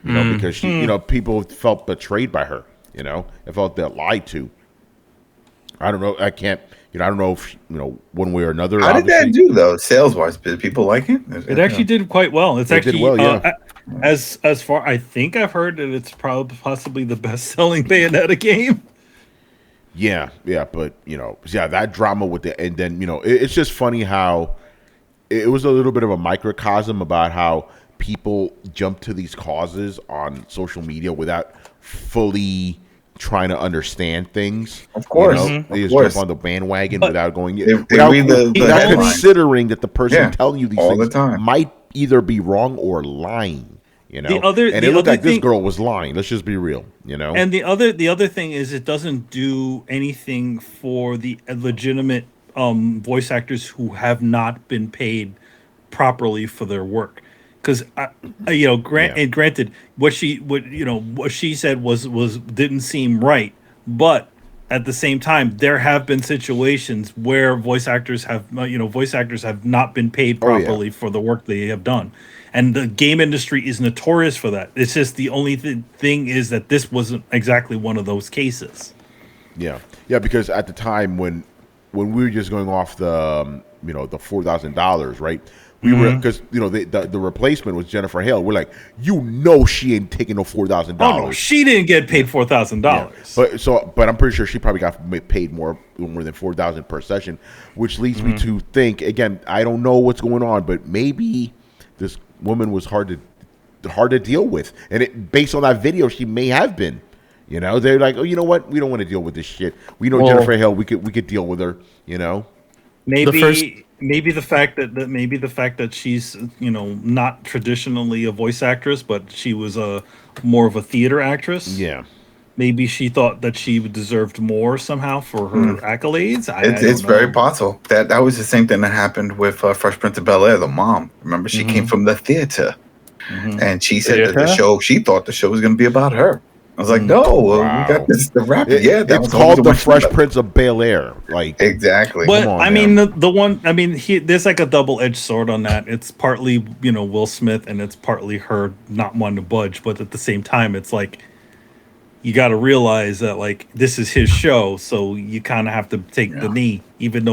you know, because she, you know, people felt betrayed by her, you know, and felt they're lied to. I don't know. I can't. You know, I don't know if, you know, one way or another. How did that do though, sales wise? Did people like it? It actually did quite well. It's It actually did well, yeah. as far, I think I've heard that it's probably possibly the best selling Bayonetta game. Yeah, but you know, yeah, that drama with the, and then, you know, it's just funny how it was a little bit of a microcosm about how people jump to these causes on social media without fully trying to understand things. Of course, you know? They just jump on the bandwagon without going, They without, read the without headline. considering that the person telling you these all things the time. might either be wrong or lying. You know, and it the looked other like this thing- girl was lying. Let's just be real. You know, And the other thing is, it doesn't do anything for the legitimate voice actors who have not been paid properly for their work. Because you know, granted, what she said was didn't seem right, but at the same time, there have been situations where voice actors have not been paid properly for the work they have done. And the game industry is notorious for that. It's just the only thing is that this wasn't exactly one of those cases. Yeah, because at the time when we were just going off the the $4,000, right? We were, because you know the replacement was Jennifer Hale. We're like, you know, she ain't taking no $4,000. Oh no, she didn't get paid $4,000. But I'm pretty sure she probably got paid more than $4,000 per session, which leads me to think again. I don't know what's going on, but maybe this woman was hard to deal with, and based on that video, she may have been. You know, they're like, oh, you know what? We don't want to deal with this shit. We know Jennifer Hale. We could deal with her. You know, Maybe the fact that she's, you know, not traditionally a voice actress, but she was more of a theater actress. Yeah. Maybe she thought that she deserved more somehow for her accolades. It's very possible. That was the same thing that happened with Fresh Prince of Bel-Air, the mom. Remember, she came from the theater. And she said that she thought the show was going to be about her. I was like, no, we got this. The rap. It's called The Fresh Prince of Bel-Air. Like, exactly. But Come on, I mean, the one. I mean, there's like a double-edged sword on that. It's partly, you know, Will Smith, and it's partly her not wanting to budge. But at the same time, it's like you got to realize that like this is his show, so you kind of have to take the knee, even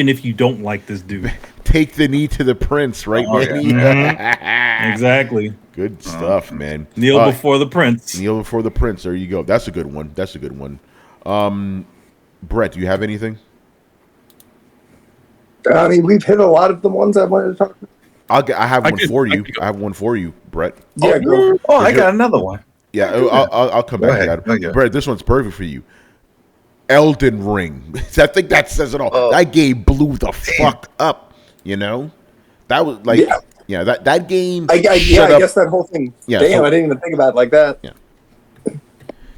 if you don't like this dude. take the knee to the prince, right, man? Mm-hmm. Exactly. Good stuff, man. Kneel before the prince. Kneel before the prince. There you go. That's a good one. Brett, do you have anything? I mean, we've hit a lot of the ones I wanted to talk about. I have one for you. I have one for you, Brett. Yeah, go. Oh, I got another one. Yeah, I'll come back to that. Okay. Brett, this one's perfect for you. Elden Ring. I think that says it all. That game blew the fuck up. You know, that was like, that game. I guess that whole thing. Yeah, damn, I didn't even think about it like that. Yeah.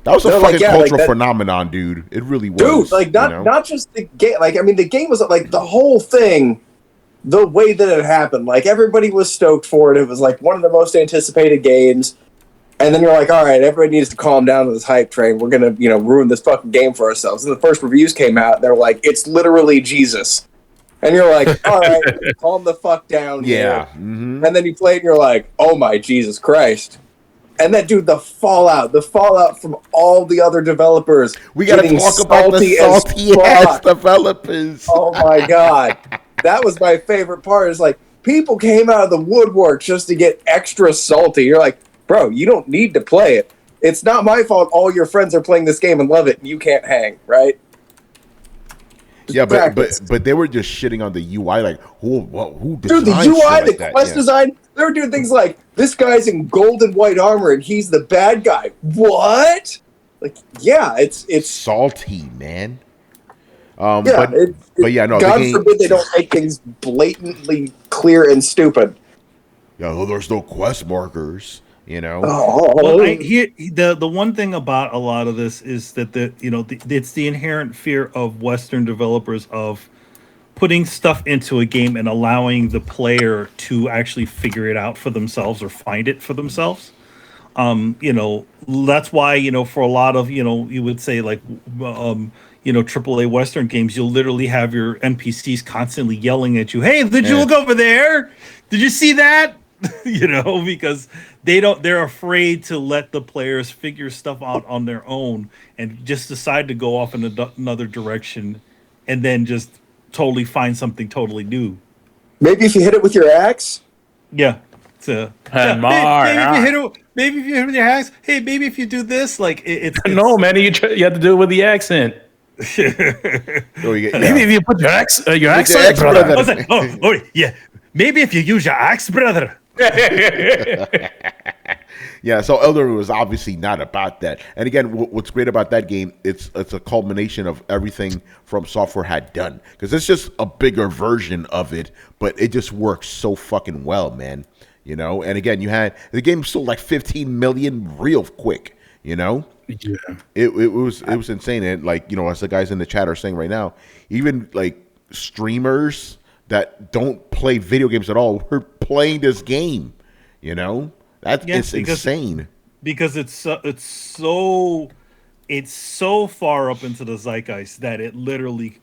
That was a fucking cultural phenomenon, dude. It really was. Dude, like not just the game. Like, I mean, the game was like the whole thing. The way that it happened, like everybody was stoked for it. It was like one of the most anticipated games. And then you're like, all right, everybody needs to calm down to this hype train. We're gonna, ruin this fucking game for ourselves. And the first reviews came out, and they're like, it's literally Jesus. And you're like, all right, calm the fuck down. Yeah. Mm-hmm. And then you play it, and you're like, oh my Jesus Christ. And then, dude, the fallout from all the other developers. We got to talk about the salty ass developers. Oh my God. That was my favorite part. Is like, people came out of the woodwork just to get extra salty. You're like, bro, you don't need to play it. It's not my fault all your friends are playing this game and love it and you can't hang, right? Yeah, but they were just shitting on the UI, like who designed the UI, like the quest design. They were doing things like this guy's in gold and white armor and he's the bad guy. What? Like, yeah, it's salty, man. God forbid they don't make things blatantly clear and stupid. Yeah, there's no quest markers. Well, the one thing about a lot of this is that it's the inherent fear of Western developers of putting stuff into a game and allowing the player to actually figure it out for themselves or find it for themselves. That's why for a lot of you would say like AAA Western games, you'll literally have your NPCs constantly yelling at you, "Hey, did you look over there? Did you see that?" Because they're afraid to let the players figure stuff out on their own and just decide to go off in another direction and then just totally find something totally new. Maybe if you hit it with your axe. Yeah. Maybe if you hit it with your axe. Hey, maybe if you do this, like it's no, man. You have to do it with the accent. Maybe if you put your axe brother. Yeah. Maybe if you use your axe, brother. Yeah, so Elden Ring was obviously not about that. And again, what's great about that game, it's a culmination of everything From Software had done. Because it's just a bigger version of it, but it just works so fucking well, man. And again, the game sold like 15 million real quick, Yeah. It was insane. And like, as the guys in the chat are saying right now, even like streamers that don't play video games at all, we're playing this game. It's insane. Because it's so far up into the zeitgeist that it literally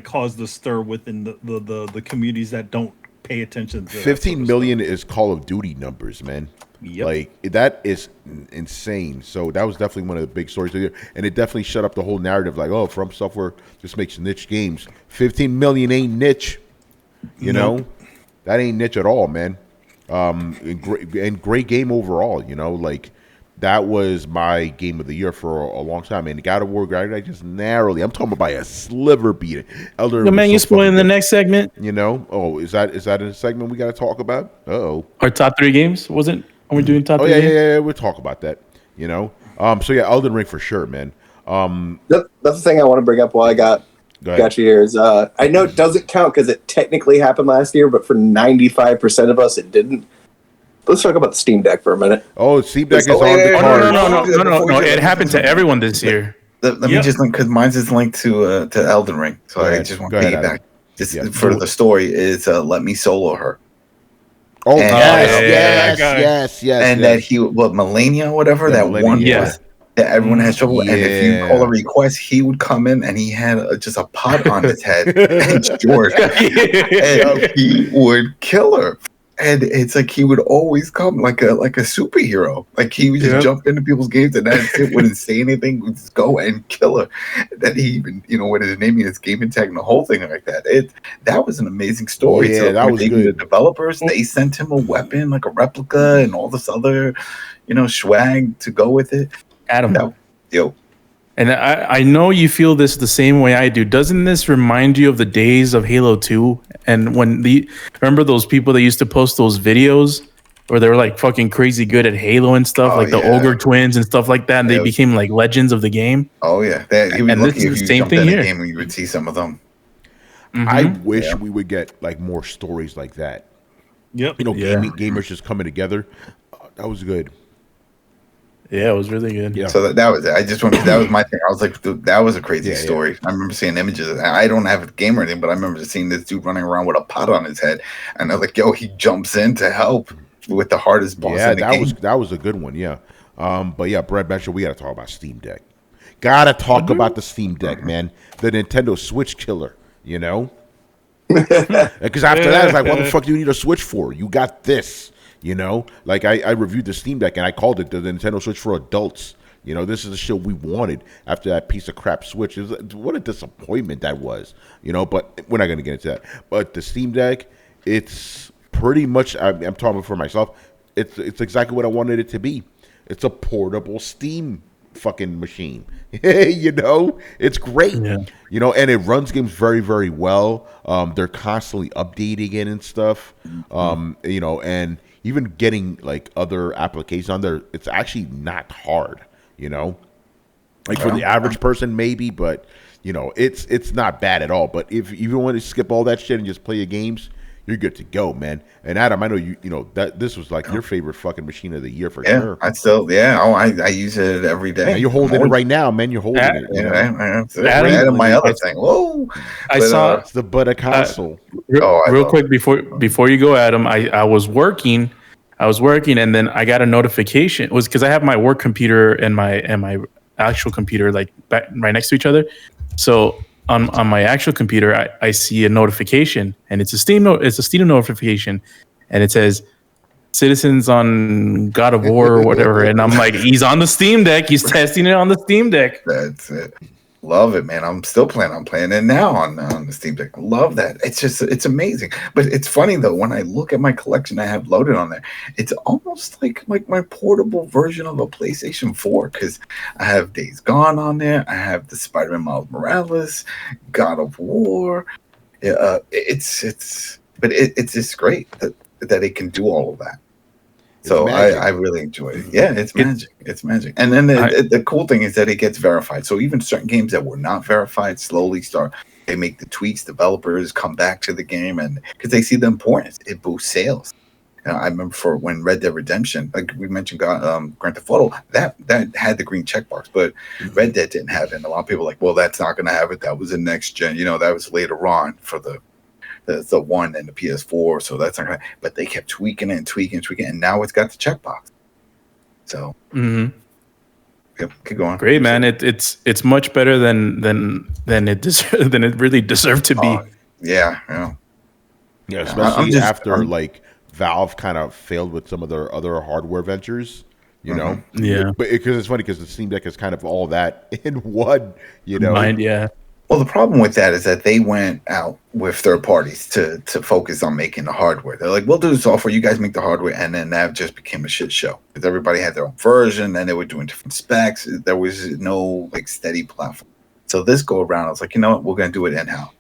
caused the stir within the communities that don't pay attention to 15 million is Call of Duty numbers, man. Yep. Like, that is insane. So that was definitely one of the big stories of the year. And it definitely shut up the whole narrative like, oh, From Software just makes niche games. 15 million ain't niche. Nope. That ain't niche at all, man. And great game overall, like that was my game of the year for a long time. And God of War, I just narrowly, I'm talking about by a sliver beat it. Elder man, you're spoiling the next segment. Oh, is that a segment we got to talk about? Our top 3 games, wasn't? Are we doing top 3 games? Yeah, we'll talk about that. So yeah, Elden Ring for sure, man. That's the thing I want to bring up while I got you here is I know it doesn't count because it technically happened last year, but for 95% of us, it didn't. Let's talk about the Steam Deck for a minute. Oh, Steam Deck is on the card. No. It happened to everyone this year. Let me just link, because mine's is linked to Elden Ring, so I just want to piggyback. Just for the story is Let Me Solo Her. Oh, yes. And that Melania or whatever, that one was that everyone has trouble. And if you call a request, he would come in and he had just a pot on his head and George, and he would kill her. And it's like he would always come like a superhero. Like he would just jump into people's games and that's it. Wouldn't say anything. Would just go and kill her. That he even, what his name is, gaming tag and the whole thing like that. That was an amazing story. Yeah, so that was good. The developers, they sent him a weapon, like a replica, and all this other, swag to go with it. Adam, yo. And I know you feel this the same way I do. Doesn't this remind you of the days of Halo 2? And remember those people that used to post those videos where they were like fucking crazy good at Halo and stuff, like the Ogre Twins and stuff like that, and they became like legends of the game. Oh yeah, he was lucky if you jumped in a game and you would see some of them. Mm-hmm. I wish we would get like more stories like that. Yep. Gamers just coming together. That was good. Yeah, it was really good. Yeah. So that was it. I just wanted, that was my thing. I was like, dude, that was a crazy story. I remember seeing images. I don't have a game or anything, but I remember just seeing this dude running around with a pot on his head. And I was like, yo, he jumps in to help with the hardest boss in the game. That was a good one, yeah. But yeah, Brad mentioned we got to talk about Steam Deck. Gotta talk about the Steam Deck, man. The Nintendo Switch killer, Because after that, it's like, what the fuck do you need a Switch for? You got this. Like I reviewed the Steam Deck and I called it the Nintendo Switch for adults. This is the shit we wanted after that piece of crap Switch. What a disappointment that was. But we're not going to get into that. But the Steam Deck, it's pretty much, I'm talking for myself, it's exactly what I wanted it to be. It's a portable Steam fucking machine. It's great. Yeah. And it runs games very, very well. They're constantly updating it and stuff. And even getting like other applications on there, it's actually not hard, like for the average person maybe, but it's not bad at all. But if you want to skip all that shit and just play your games, you're good to go, man. And Adam, I know that this was like your favorite fucking machine of the year for sure. I use it every day. And you're holding it right now, man. You're holding it. Adam, my other thing. Whoa! I saw it's the butt of console. Real quick before you go, Adam, I was working, and then I got a notification. It was because I have my work computer and my actual computer like right next to each other. So on my actual computer, I see a notification, and it's a Steam notification, and it says Citizens on God of War or whatever, and I'm like, he's on the Steam Deck. He's testing it on the Steam Deck. That's it. Love it, man. I'm still playing. I'm playing it now on the Steam Deck. Love that. It's amazing. But it's funny though, when I look at my collection I have loaded on there, it's almost like my portable version of a PlayStation 4 because I have Days Gone on there. I have the Spider-Man Miles Morales, God of War. It's just great that it can do all of that. So I really enjoy it. Yeah, it's magic. It's magic. And then the cool thing is that it gets verified. So even certain games that were not verified slowly they make the tweaks. Developers come back to the game and because they see the importance. It boosts sales. I remember for when Red Dead Redemption, like we mentioned, Grand Theft Auto, that had the green checkbox, but Red Dead didn't have it. And a lot of people are like, well, that's not going to have it. That was a next gen. That was later on for the one and the PS4, so that's not gonna. But they kept tweaking it and tweaking, and now it's got the checkbox. So, keep going. Great, man. It's much better than it really deserved to be. Yeah. Especially after like Valve kind of failed with some of their other hardware ventures. Yeah, but because it's funny because the Steam Deck is kind of all that in one. Yeah. Well, the problem with that is that they went out with third parties to focus on making the hardware. They're like, we'll do the software, you guys make the hardware, and then that just became a shit show because everybody had their own version, and they were doing different specs. There was no like steady platform. So this go around, I was like, you know what, we're gonna do it in-house.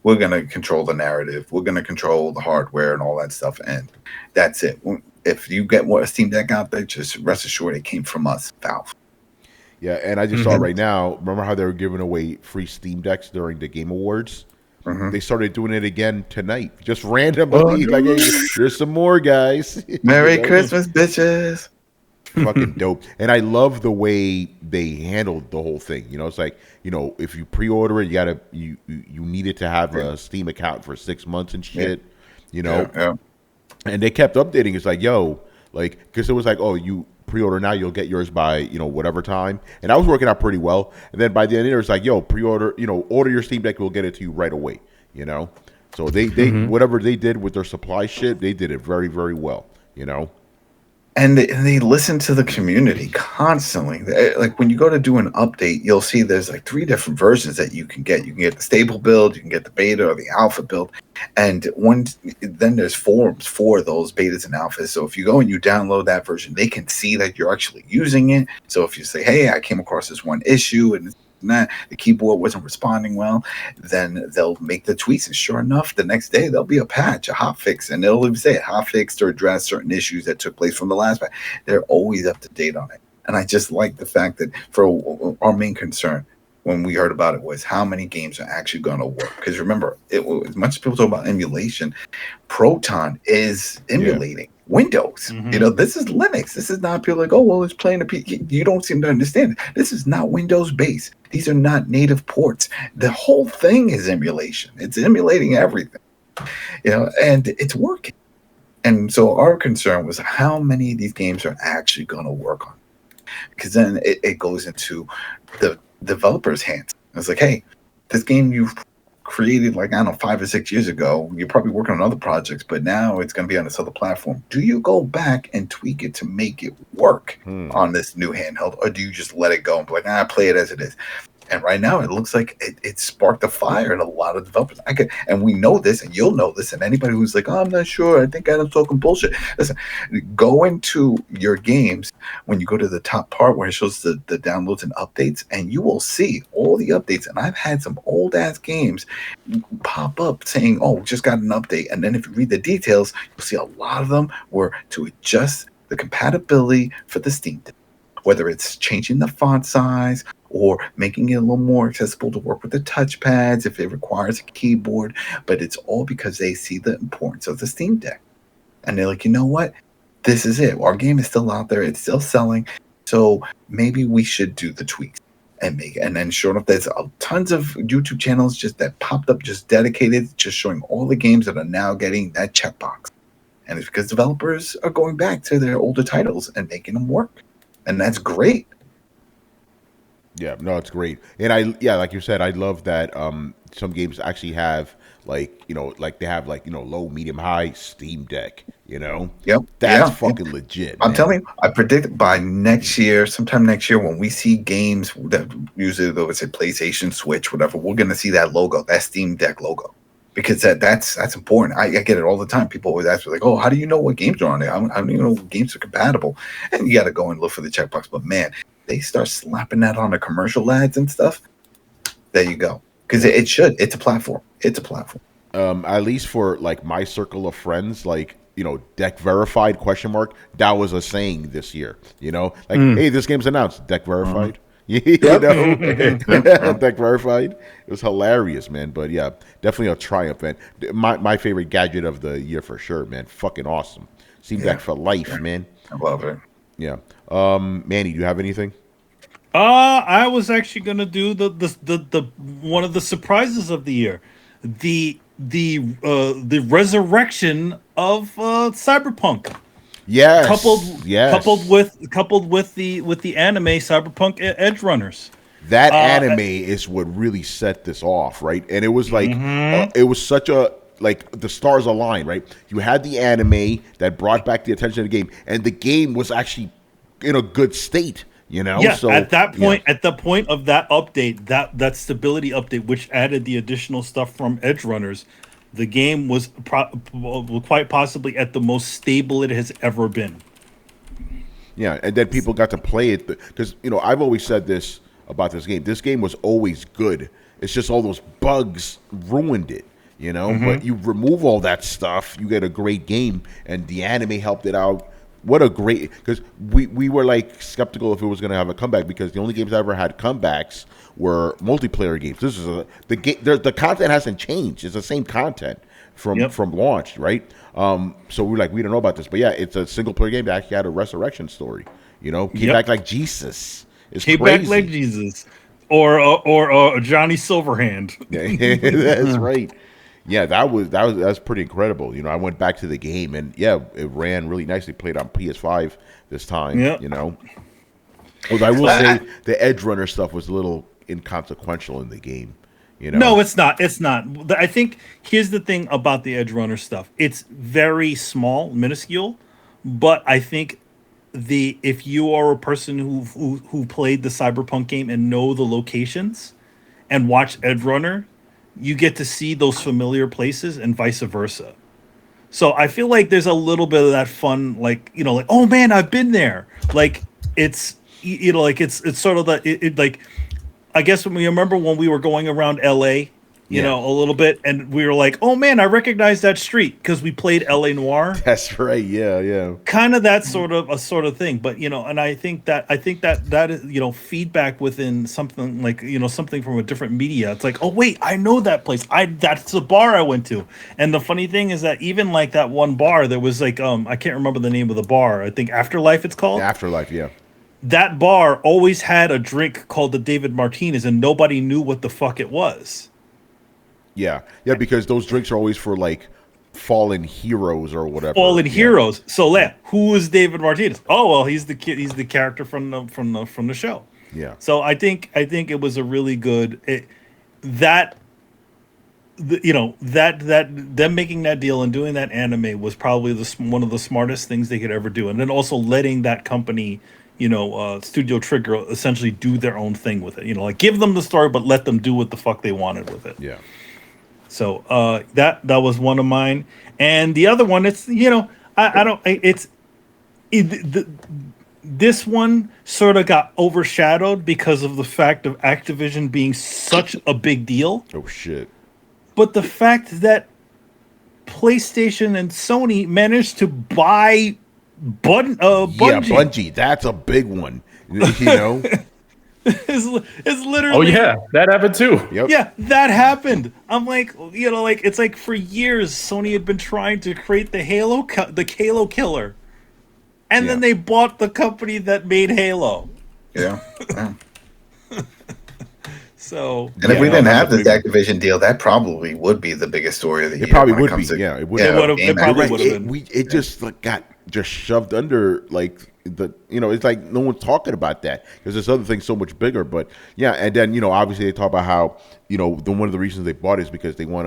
We're gonna control the narrative. We're gonna control the hardware and all that stuff, and that's it. If you get a Steam Deck out there, just rest assured it came from us, Valve. Yeah, and I just saw right now, remember how they were giving away free Steam Decks during the Game Awards? They started doing it again tonight. Just randomly. Like, hey, there's some more, guys. Merry Christmas, bitches. Fucking dope. And I love the way they handled the whole thing. It's like, if you pre-order it, you needed to have a Steam account for 6 months and shit, Yeah. And they kept updating. It's like, because it was like, oh, you pre-order now, you'll get yours by whatever time, and I was working out pretty well. And then by the end of it was like, yo, pre-order, order your Steam Deck, we'll get it to you right away. So they whatever they did with their supply shit, they did it very, very well. You know. And they listen to the community constantly. Like when you go to do an update, you'll see there's like 3 different versions that you can get. You can get the stable build, you can get the beta or the alpha build, and then there's forums for those betas and alphas. So if you go and you download that version, they can see that you're actually using it. So if you say, "Hey, I came across this one issue and the keyboard wasn't responding well," then they'll make the tweets, and sure enough, the next day there'll be a patch, a hotfix, and it'll even say hotfix to address certain issues that took place from the last patch. They're always up to date on it, and I just like the fact that for our main concern when we heard about it was how many games are actually going to work. Because remember, as much as people talk about emulation, Proton is emulating Windows. This is Linux. This is not people like, oh, well, it's playing a PC. You don't seem to understand it. This is not Windows based. These are not native ports. The whole thing is emulation. It's emulating everything, and it's working. And so our concern was how many of these games are actually going to work on, because then it goes into the developer's hands. It's like, hey, this game you've created like, I don't know, 5 or 6 years ago, you're probably working on other projects, but now it's going to be on this other platform. Do you go back and tweak it to make it work on this new handheld, or do you just let it go and be like, play it as it is? And right now, it looks like it sparked a fire in a lot of developers. And we know this, and you'll know this. And anybody who's like, "Oh, I'm not sure. I think I'm talking bullshit." Listen, go into your games when you go to the top part where it shows the downloads and updates, and you will see all the updates. And I've had some old ass games pop up saying, "Oh, just got an update." And then if you read the details, you'll see a lot of them were to adjust the compatibility for the Steam Deck, whether it's changing the font size or making it a little more accessible to work with the touchpads if it requires a keyboard. But it's all because they see the importance of the Steam Deck. And they're like, you know what? This is it. Our game is still out there. It's still selling. So maybe we should do the tweaks and make it. And then sure enough, there's tons of YouTube channels just that popped up, just dedicated, just showing all the games that are now getting that checkbox. And it's because developers are going back to their older titles and making them work. And that's great. Yeah, no, it's great. And like you said, I love that some games actually have they have low, medium, high Steam Deck, Yep. That's fucking legit. I'm man. telling you, I predict by sometime next year, when we see games that usually though it's a PlayStation, Switch, whatever, we're going to see that logo, that Steam Deck logo. Because that's important. I get it all the time. People always ask me, like, "Oh, how do you know what games are on there? I don't even know what games are compatible." And you got to go and look for the checkbox. But man, they start slapping that on the commercial ads and stuff. There you go. Because it should. It's a platform. It's a platform. At least for like my circle of friends, deck verified ? That was a saying this year. Hey, this game's announced. Deck verified. Deck verified. It was hilarious, man. But yeah, definitely a triumph, man. My favorite gadget of the year for sure, man. Fucking awesome. Steam Deck for life, man. I love it. Yeah. Manny, do you have anything? I was actually gonna do the one of the surprises of the year, the resurrection of Cyberpunk. Yes. Coupled with the anime Cyberpunk Edge Runners. That anime is what really set this off, right? And it was like it was such a the stars aligned, right? You had the anime that brought back the attention of the game, and the game was actually in a good state. Yeah, so, at that point, at the point of that update, that stability update, which added the additional stuff from Edge Runners, the game was quite possibly at the most stable it has ever been. Yeah, and then people got to play it because I've always said this about this game. This game was always good. It's just all those bugs ruined it. But you remove all that stuff, you get a great game, and the anime helped it out. What a great, because we were skeptical if it was going to have a comeback, because the only games that ever had comebacks were multiplayer games. This is the content hasn't changed. It's the same content from launch, right? So we don't know about this, but yeah, it's a single player game that actually had a resurrection story. Came back like Jesus. It's crazy. Back like Jesus, or Johnny Silverhand. That's right. Yeah, that's pretty incredible. I went back to the game, and yeah, it ran really nicely. Played on PS5 this time. Yeah. Although I will say the Edge Runner stuff was a little inconsequential in the game. You know? No, it's not. It's not. I think here's the thing about the Edge Runner stuff. It's very small, minuscule, but I think if you are a person who played the Cyberpunk game and know the locations and watch Edge Runner, you get to see those familiar places and vice versa. So I feel like there's a little bit of that fun, like, you know, like, oh man, I've been there. Like it's, you know, like it's sort of like, I guess when we remember when we were going around LA, you know, a little bit, and we were like, oh man, I recognize that street because we played LA Noire. That's right. Yeah. Kind of that sort of thing. But, you know, and I think that is, you know, feedback within something like, you know, something from a different media. It's like, oh wait, I know that place. That's the bar I went to. And the funny thing is that even like that one bar, there was like, I can't remember the name of the bar. I think Afterlife it's called. Afterlife, yeah. That bar always had a drink called the David Martinez, and nobody knew what the fuck it was. Yeah, because those drinks are always for like fallen heroes or whatever. Fallen heroes. So, who is David Martinez? Oh well, he's the kid. He's the character from the show. Yeah. So I think it was a really good them making that deal and doing that anime was probably one of the smartest things they could ever do, and then also letting that company, you know, Studio Trigger essentially do their own thing with it. You know, like give them the story, but let them do what the fuck they wanted with it. Yeah. So that was one of mine, and the other one, it's, you know, this one sort of got overshadowed because of the fact of Activision being such a big deal. Oh shit! But the fact that PlayStation and Sony managed to buy Bungie. Yeah, Bungie. That's a big one. You know. It's literally. Oh yeah, that happened too. Yep. Yeah, that happened. I'm like, you know, like it's like for years Sony had been trying to create the Halo killer, and then they bought the company that made Halo. Yeah. So, and if we didn't have this Activision deal, that probably would be the biggest story of the year. It probably would be. Yeah, it would. It probably would have been. It just like got just shoved under like the, you know, it's like no one's talking about that because this other thing's so much bigger. But yeah, and then, you know, obviously they talk about how, you know, one of the reasons they bought it is because they want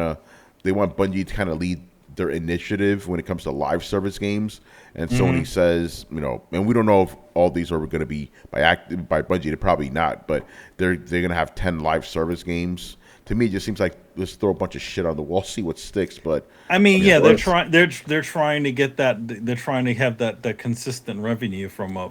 Bungie to kind of lead their initiative when it comes to live service games. And Sony says, you know, and we don't know if all these are going to be by Bungie. They're probably not, but they're going to have 10 live service games. To me, it just seems like let's throw a bunch of shit on the wall, see what sticks. But I mean, yeah, they're trying to get that. They're trying to have that consistent revenue from a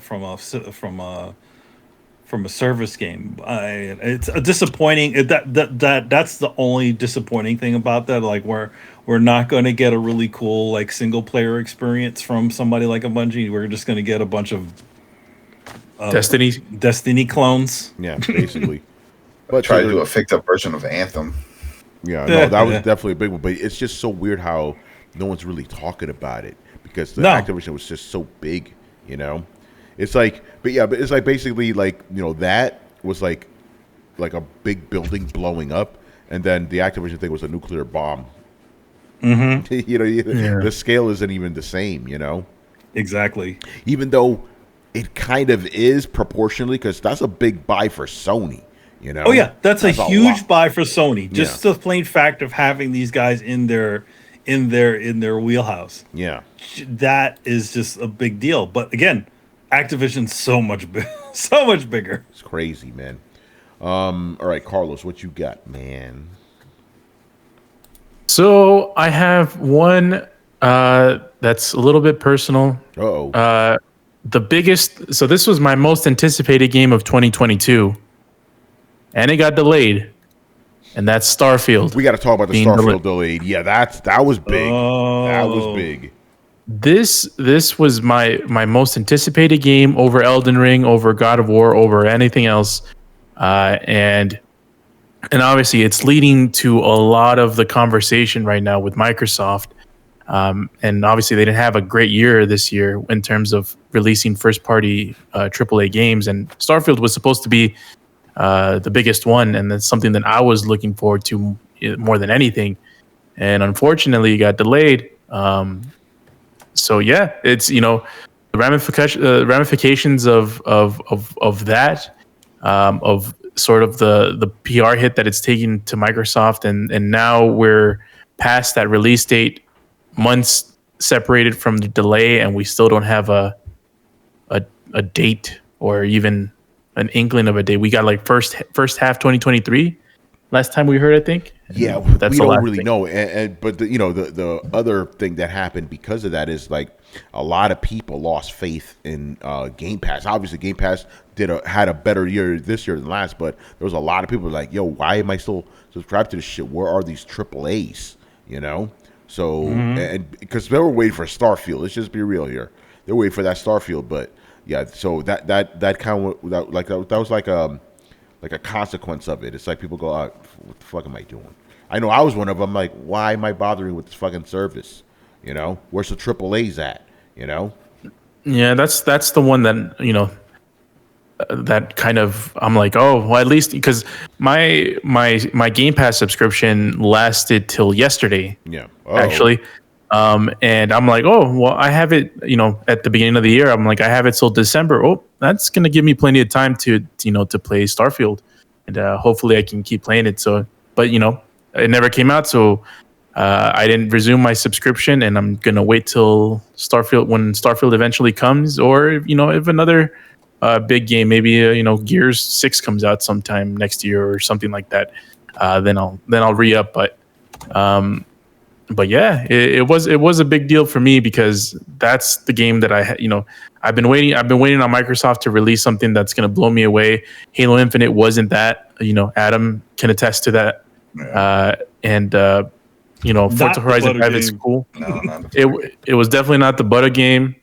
service game. It's a disappointing. That's the only disappointing thing about that. Like we're not going to get a really cool like single player experience from somebody like a Bungie. We're just going to get a bunch of Destiny clones. Yeah, basically. But try to do a fixed up version of Anthem. Yeah, no, that was definitely a big one. But it's just so weird how no one's really talking about it because the Activision was just so big, you know. It's like, but it's like basically like, you know, that was like a big building blowing up, and then the Activision thing was a nuclear bomb. Mm-hmm. You know, the scale isn't even the same, you know. Exactly. Even though it kind of is proportionally, because that's a big buy for Sony. You know? Oh yeah, that's a huge buy for Sony. Just the plain fact of having these guys in their wheelhouse. Yeah, that is just a big deal. But again, Activision's so much bigger. It's crazy, man. All right, Carlos, what you got, man? So I have one that's a little bit personal. The biggest. So this was my most anticipated game of 2022. And it got delayed, and that's Starfield. We got to talk about the Starfield delayed. Yeah, that was big. That was big. This was my most anticipated game over Elden Ring, over God of War, over anything else, and obviously it's leading to a lot of the conversation right now with Microsoft. And obviously they didn't have a great year this year in terms of releasing first-party AAA games, and Starfield was supposed to be the biggest one, and that's something that I was looking forward to more than anything. And unfortunately, it got delayed. So yeah, it's, you know, the ramifications of that, of sort of the PR hit that it's taken to Microsoft, and now we're past that release date, months separated from the delay, and we still don't have a date or even an inkling of a date. We got like first half 2023 last time we heard, I think. Yeah, That's we the don't last really thing. know. But the other thing that happened because of that is like a lot of people lost faith in Game Pass. Obviously, Game Pass had a better year this year than last, but there was a lot of people like, yo, why am I still subscribed to this shit? Where are these AAAs? You know? So, and because they were waiting for Starfield. Let's just be real here. They're waiting for that Starfield, but yeah, so that kind of that was like a consequence of it. It's like people go, oh, what the fuck am I doing? I know I was one of them. Like, why am I bothering with this fucking service? You know, where's the AAAs at? You know? Yeah, that's the one that, you know, that kind of, I'm like, oh, well, at least because my Game Pass subscription lasted till yesterday. Yeah. Actually. And I'm like, oh, well, I have it, you know, at the beginning of the year. I'm like, I have it till December. Oh, that's going to give me plenty of time to play Starfield. And hopefully I can keep playing it. So, but, you know, it never came out. So I didn't resume my subscription, and I'm going to wait till when Starfield eventually comes, or, you know, if another big game, maybe, you know, Gears 6 comes out sometime next year or something like that. Then I'll re-up. But yeah, it was a big deal for me because that's the game that I've been waiting on Microsoft to release something that's going to blow me away. Halo Infinite wasn't that, you know, Adam can attest to that. You know, Forza Horizon 5 is cool. No, It was definitely not the butter game.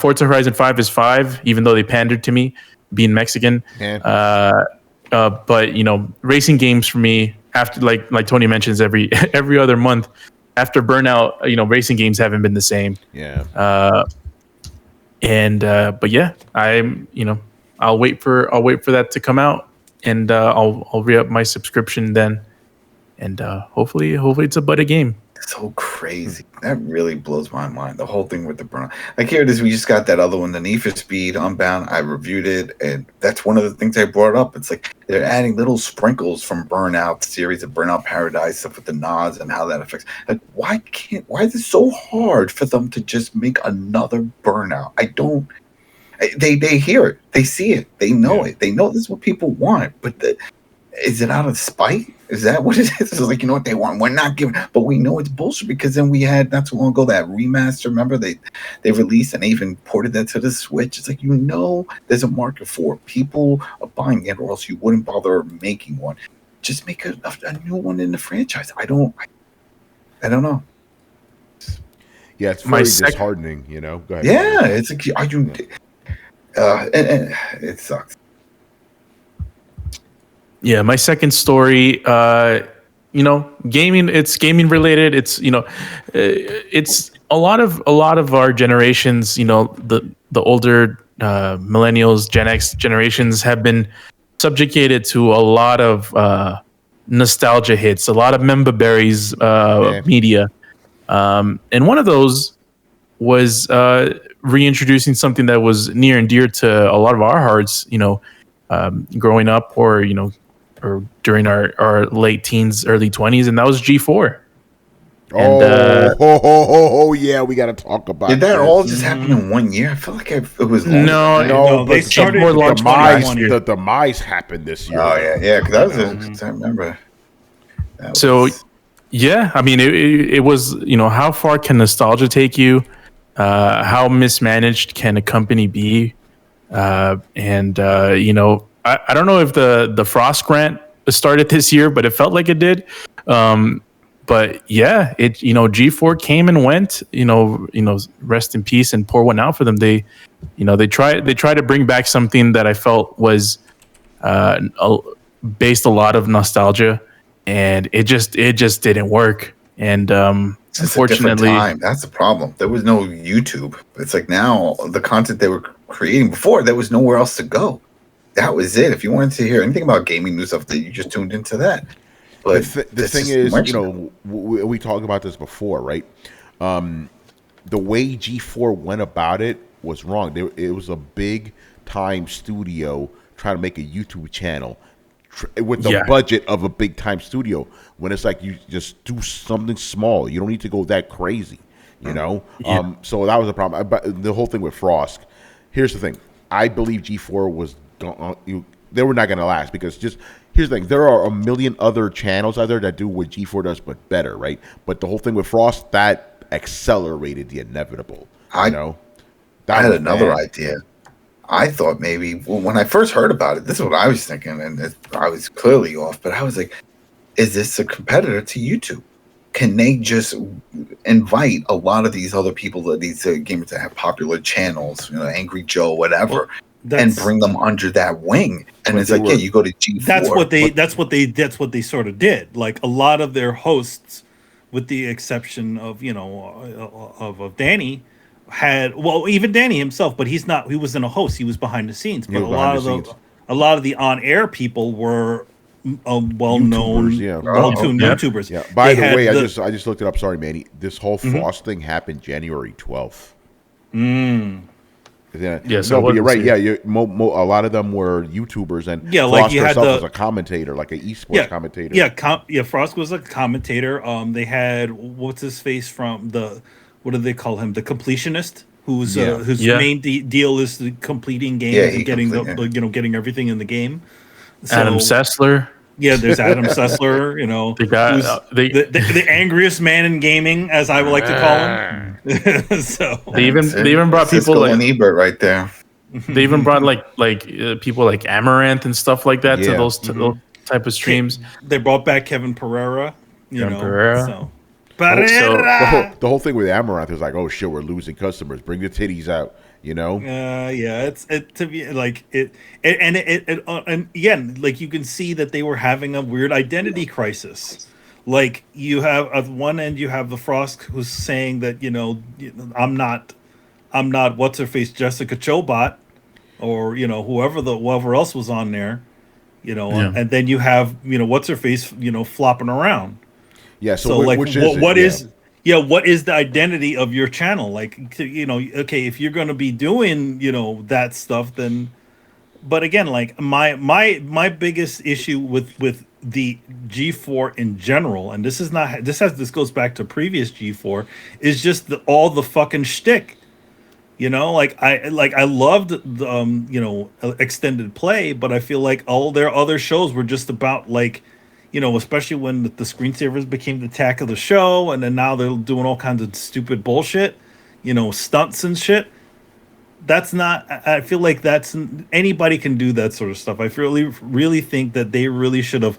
Forza Horizon 5 is 5, even though they pandered to me being Mexican. Yeah. But, you know, racing games for me, after like Tony mentions every other month, after Burnout, you know, racing games haven't been the same. Yeah. But yeah, I'll wait for that to come out, and I'll re-up my subscription then, and hopefully it's a better game. So crazy. That really blows my mind. The whole thing with the burnout. Like, here it is. We just got that other one, the Need for Speed Unbound. I reviewed it, and that's one of the things I brought up. It's like they're adding little sprinkles from Burnout series of Burnout Paradise stuff with the nods and how that affects. Like, why is it so hard for them to just make another Burnout? They hear it, they see it, they know it, they know this is what people want, but is it out of spite? Is that what it is? It's like, you know what they want? We're not giving, but we know it's bullshit because then we had not too long ago that remaster. Remember they released and they even ported that to the Switch. It's like, you know, there's a market for it. People are buying it, or else you wouldn't bother making one. Just make a new one in the franchise. I don't know. Yeah, it's very disheartening. You know. Go ahead. Yeah, it's like, and it sucks. Yeah, my second story, you know, it's gaming related. It's, you know, it's a lot of our generations, you know, the older millennials, Gen X generations have been subjugated to a lot of nostalgia hits, a lot of member berries media. And one of those was reintroducing something that was near and dear to a lot of our hearts, you know, growing up, or, you know, or during our late teens, early 20s, and that was G4. Yeah, we got to talk about. Did that all just happen in 1 year? I feel like it was no. They started the demise happened this year. Oh yeah, because that was I remember. Yeah, I mean, it was, you know, how far can nostalgia take you? How mismanaged can a company be? You know, I don't know if the Frost grant started this year, but it felt like it did. But yeah, it, you know, G4 came and went, you know, rest in peace and pour one out for them. They try to bring back something that I felt was based a lot of nostalgia, and it just didn't work. And unfortunately, that's the problem. There was no YouTube. It's like now the content they were creating before, there was nowhere else to go. That was it. If you wanted to hear anything about gaming news stuff, that you just tuned into that. But the thing is, you know, we talked about this before, right? The way G4 went about it was wrong. It was a big time studio trying to make a YouTube channel, with the budget of a big time studio. When it's like you just do something small, you don't need to go that crazy, you know. So that was a problem. But the whole thing with Frost. Here's the thing. I believe G4 was they were not going to last because here's the thing. There are a million other channels out there that do what G4 does, but better, right? But the whole thing with Frost, that accelerated the inevitable. I had another idea. I thought maybe when I first heard about it, this is what I was thinking, and I was clearly off, but I was like, is this a competitor to YouTube? Can they just invite a lot of these other people, these gamers that have popular channels, Angry Joe, whatever, and bring them under that wing? And it's like, you go to G4. That's what they sort of did. Like a lot of their hosts, with the exception of of Danny, even Danny himself, but he wasn't a host, he was behind the scenes. But a lot of the on-air people were well-known, well-tuned YouTubers. Yeah. By the way, I just looked it up. Sorry, Manny. This whole Frost thing happened January 12th. Yeah, so but you're right. Yeah, a lot of them were YouTubers, and Frost like you herself had was a commentator, like an esports commentator. Yeah, Frost was a commentator. They had what's his face from what do they call him? The completionist, whose main deal is completing games and getting getting everything in the game. So, Adam Sessler. Yeah, there's Adam Sessler. The angriest man in gaming, as I would like to call him. So they even brought people like Ebert right there. They even brought people like Amaranth and stuff like that to those type of streams. They brought back Kevin Pereira. So. The whole thing with Amaranth is like, oh shit, we're losing customers. Bring the titties out. It's to be like it and again, like you can see that they were having a weird identity crisis. Like you have at one end you have the Frost who's saying that I'm not what's her face Jessica Chobot or whoever else was on there, and then you have what's her face flopping around. Yeah. So what is the identity of your channel? Like, okay, if you're going to be doing, that stuff, then, but again, like my biggest issue with the G4 in general, and this goes back to previous G4, is just all the fucking shtick. I loved the, extended play, but I feel like all their other shows were just about like, especially when the screensavers became the tack of the show, and then now they're doing all kinds of stupid bullshit, stunts and shit. That's not. I feel like anybody can do that sort of stuff. I really think that they really should have,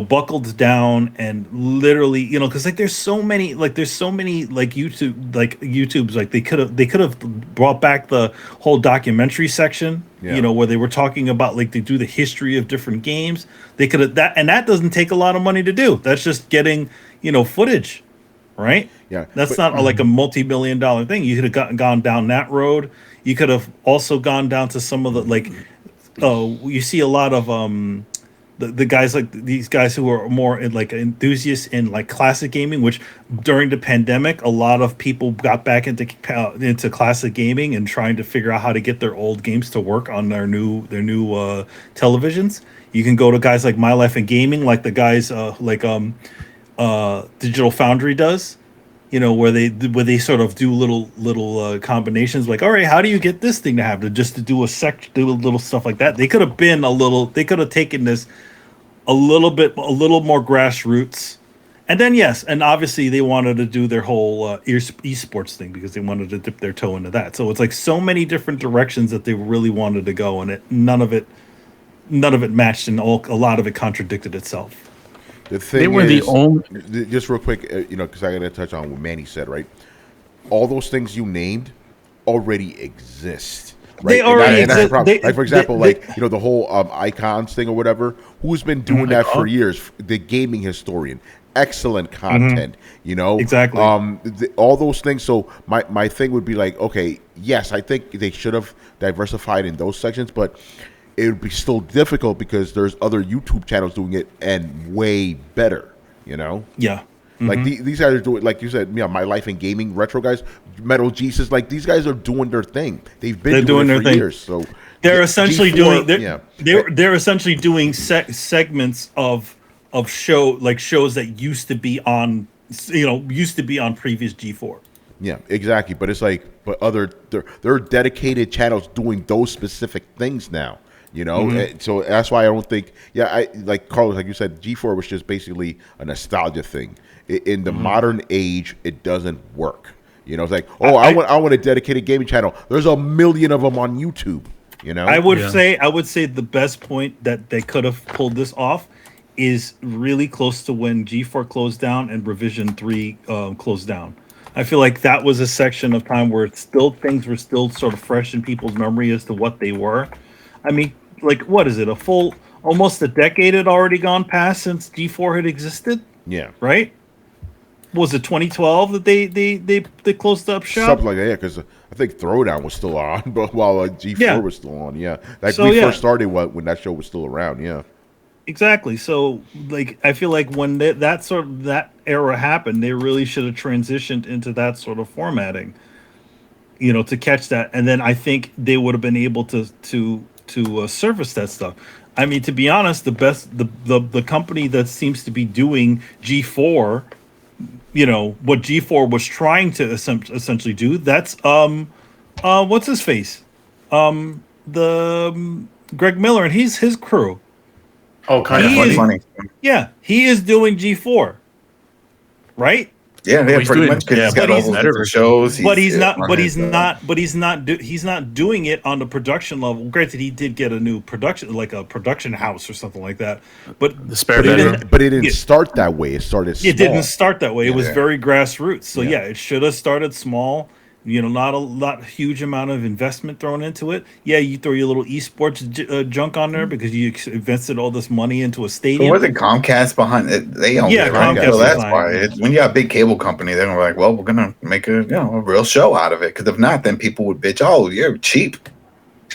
buckled down and literally, because there's so many YouTube's like they could have brought back the whole documentary section, where they were talking about like they do the history of different games. They could have that doesn't take a lot of money to do. That's just getting footage, right? Yeah, that's not like a multi-million-dollar thing. You could have gone down that road. You could have also gone down to some of the you see a lot of the guys like these guys who are more enthusiasts in like classic gaming, which during the pandemic a lot of people got back into classic gaming and trying to figure out how to get their old games to work on their new televisions. You can go to guys like My Life in Gaming, like the guys Digital Foundry does, where they sort of do little combinations, like, all right, how do you get this thing to happen? Just to do a little stuff like that. They could have taken this a little more grassroots. And then, yes, and obviously they wanted to do their whole esports thing because they wanted to dip their toe into that. So it's like so many different directions that they really wanted to go, and none of it matched, and a lot of it contradicted itself. The thing they were the only. Just real quick, because I got to touch on what Manny said. Right, all those things you named already exist. Right? They already exist. For example, the whole icons thing or whatever. Who's been doing that for years? The gaming historian. Excellent content. Exactly. All those things. So my thing would be like, okay, yes, I think they should have diversified in those sections, but it would be still difficult because there's other YouTube channels doing it and way better, Yeah. Like these guys are doing, like you said, My Life in Gaming, retro guys, Metal Jesus, like these guys are doing their thing. They've been doing it for years. So they're essentially G4, they're essentially doing segments of shows that used to be on previous G4. Yeah, exactly. But it's like, there are dedicated channels doing those specific things now. And so that's why I don't think. Yeah, I like Carlos, like you said, G4 was just basically a nostalgia thing. In the modern age, it doesn't work. It's like, I want a dedicated gaming channel. There's a million of them on YouTube. I would say the best point that they could have pulled this off is really close to when G4 closed down and Revision 3 closed down. I feel like that was a section of time where things were still sort of fresh in people's memory as to what they were. I mean, like, what is it? Almost a decade had already gone past since G4 had existed. Yeah. Right? Was it 2012 that they closed up shop? Something like that, yeah, because I think Throwdown was still on, but while G4 was still on, yeah. Like, first started when that show was still around, yeah. Exactly. So, like, I feel like when that era happened, they really should have transitioned into that sort of formatting, to catch that. And then I think they would have been able to service that stuff. I mean, to be honest, the company that seems to be doing G4, what G4 was trying to essentially do, that's what's his face, the Greg Miller and his crew. Oh, kind of funny. Yeah, he is doing G4, right? Yeah, pretty much. He's got all those shows. He's not doing it on the production level. Granted, he did get a new production, like a production house or something like that. But the spare bedroom. But it didn't start that way. It started small. It didn't start that way. It was very grassroots. So it should have started small. Not a huge amount of investment thrown into it. Yeah, you throw your little esports junk on there because you invested all this money into a stadium. But wasn't Comcast behind it? They own it, right? Comcast. So that's why. When you have a big cable company, they're gonna be like, well, we're gonna make a real show out of it. Because if not, then people would bitch, oh, you're cheap.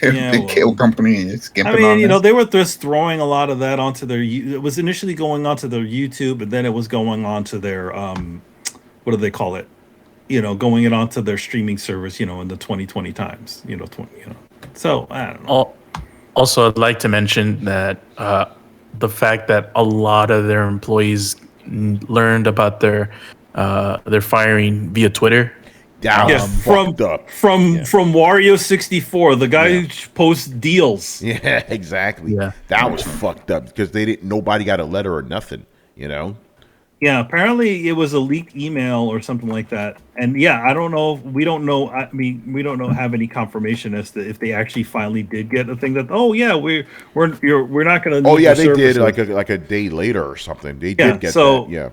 You're a big cable company and you're skimping on this. They were just throwing a lot of that onto their. It was initially going onto their YouTube, and then it was going onto their what do they call it? Going it onto their streaming service, in the 2020 times, So I don't know. Also, I'd like to mention that the fact that a lot of their employees learned about their firing via Twitter. From Wario 64, the guy who posts deals. Yeah, exactly. Yeah. That was fucked up because nobody got a letter or nothing, Yeah, apparently it was a leaked email or something like that. And I don't know. We don't know. I mean, we don't have any confirmation as to if they actually finally did get a thing that. Oh yeah, we're not going to. Oh yeah, they did like a day later or something. They did get that. Yeah.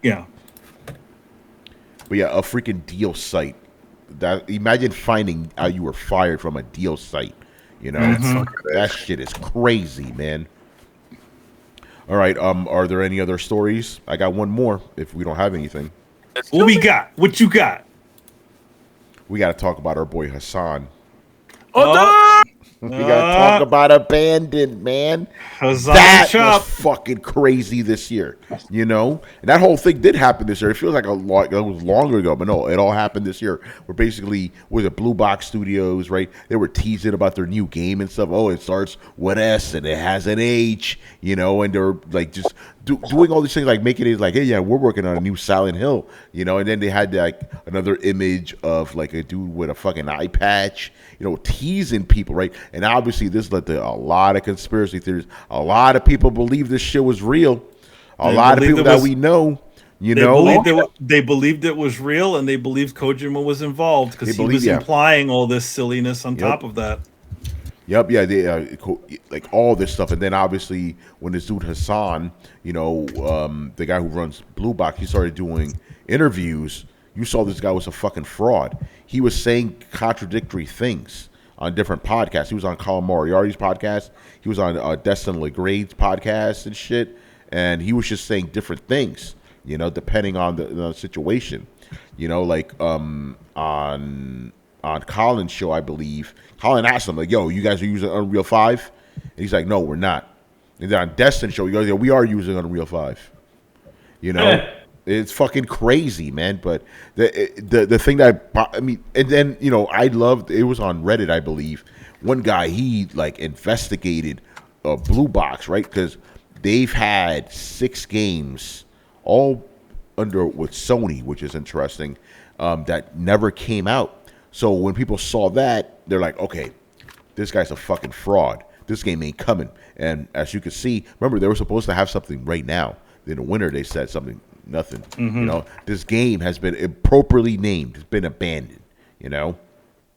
Yeah. But yeah, a freaking deal site. That imagine finding out you were fired from a deal site. That shit is crazy, man. All right. Are there any other stories? I got one more. If we don't have anything, what we got? What you got? We got to talk about our boy Hassan. We got to talk about Abandoned, man. Hassan that was fucking crazy this year, And that whole thing did happen this year. It feels like it was longer ago, but no, it all happened this year. Where basically, was it Blue Box Studios, right? They were teasing about their new game and stuff. Oh, it starts with S and it has an H, and they're like just doing all these things, like making it like, hey, yeah, we're working on a new Silent Hill, and then they had like another image of like a dude with a fucking eye patch, teasing people, right? And obviously this led to a lot of conspiracy theories. A lot of people believe this shit was real. A lot of people that we know, they believed it was real, and they believed Kojima was involved because he was implying all this silliness on top of that. Yep, yeah, they like all this stuff, and then obviously when this dude Hassan, the guy who runs Blue Box, he started doing interviews. You saw this guy was a fucking fraud. He was saying contradictory things on different podcasts. He was on Colin Moriarty's podcast. He was on Destin LeGrade's podcast and shit, and he was just saying different things, depending on the situation. Like on Colin's show, I believe, Colin asked him, like, yo, you guys are using Unreal 5? And he's like, no, we're not. And then on Destin's show, he goes, yeah, we are using Unreal 5. It's fucking crazy, man. But the thing that I mean, and then I loved it was on Reddit, I believe. One guy he like investigated Blue Box, right? Because they've had 6 games all under with Sony, which is interesting, that never came out. So when people saw that, they're like, okay, this guy's a fucking fraud. This game ain't coming. And as you can see, remember, they were supposed to have something right now. In the winter, they said something, nothing. This game has been improperly named. It's been abandoned,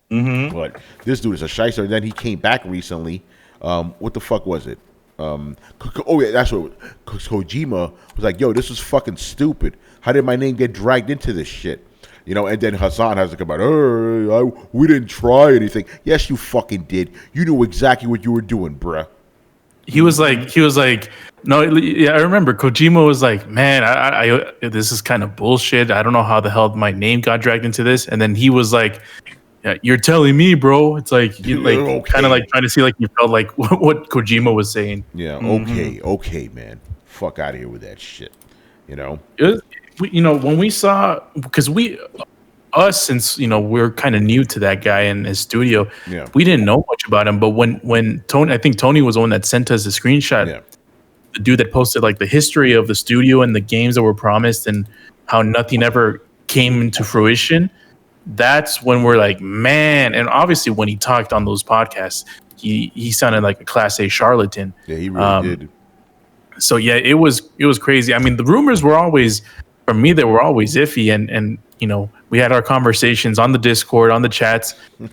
But this dude is a shyster. And then he came back recently. What the fuck was it? Oh, yeah, that's what Kojima was like, yo, this is fucking stupid. How did my name get dragged into this shit? And then Hassan has to come out, we didn't try anything. Yes, you fucking did. You knew exactly what you were doing, bruh. He was like, no, yeah, I remember Kojima was like, man, I this is kind of bullshit. I don't know how the hell my name got dragged into this. And then he was like, yeah, you're telling me, bro. It's like, okay. Kind of like trying to see like you felt like what Kojima was saying. Yeah, okay, man. Fuck out of here with that shit. When we saw, because since we're kind of new to that guy and his studio, we didn't know much about him. But when Tony, I think Tony was the one that sent us a screenshot. Yeah. The dude that posted like the history of the studio and the games that were promised and how nothing ever came into fruition. That's when we're like, man. And obviously, when he talked on those podcasts, he sounded like a Class A charlatan. Yeah, he really did. So yeah, it was crazy. I mean, the rumors were always, for me, they were always iffy, and we had our conversations on the Discord, on the chats. A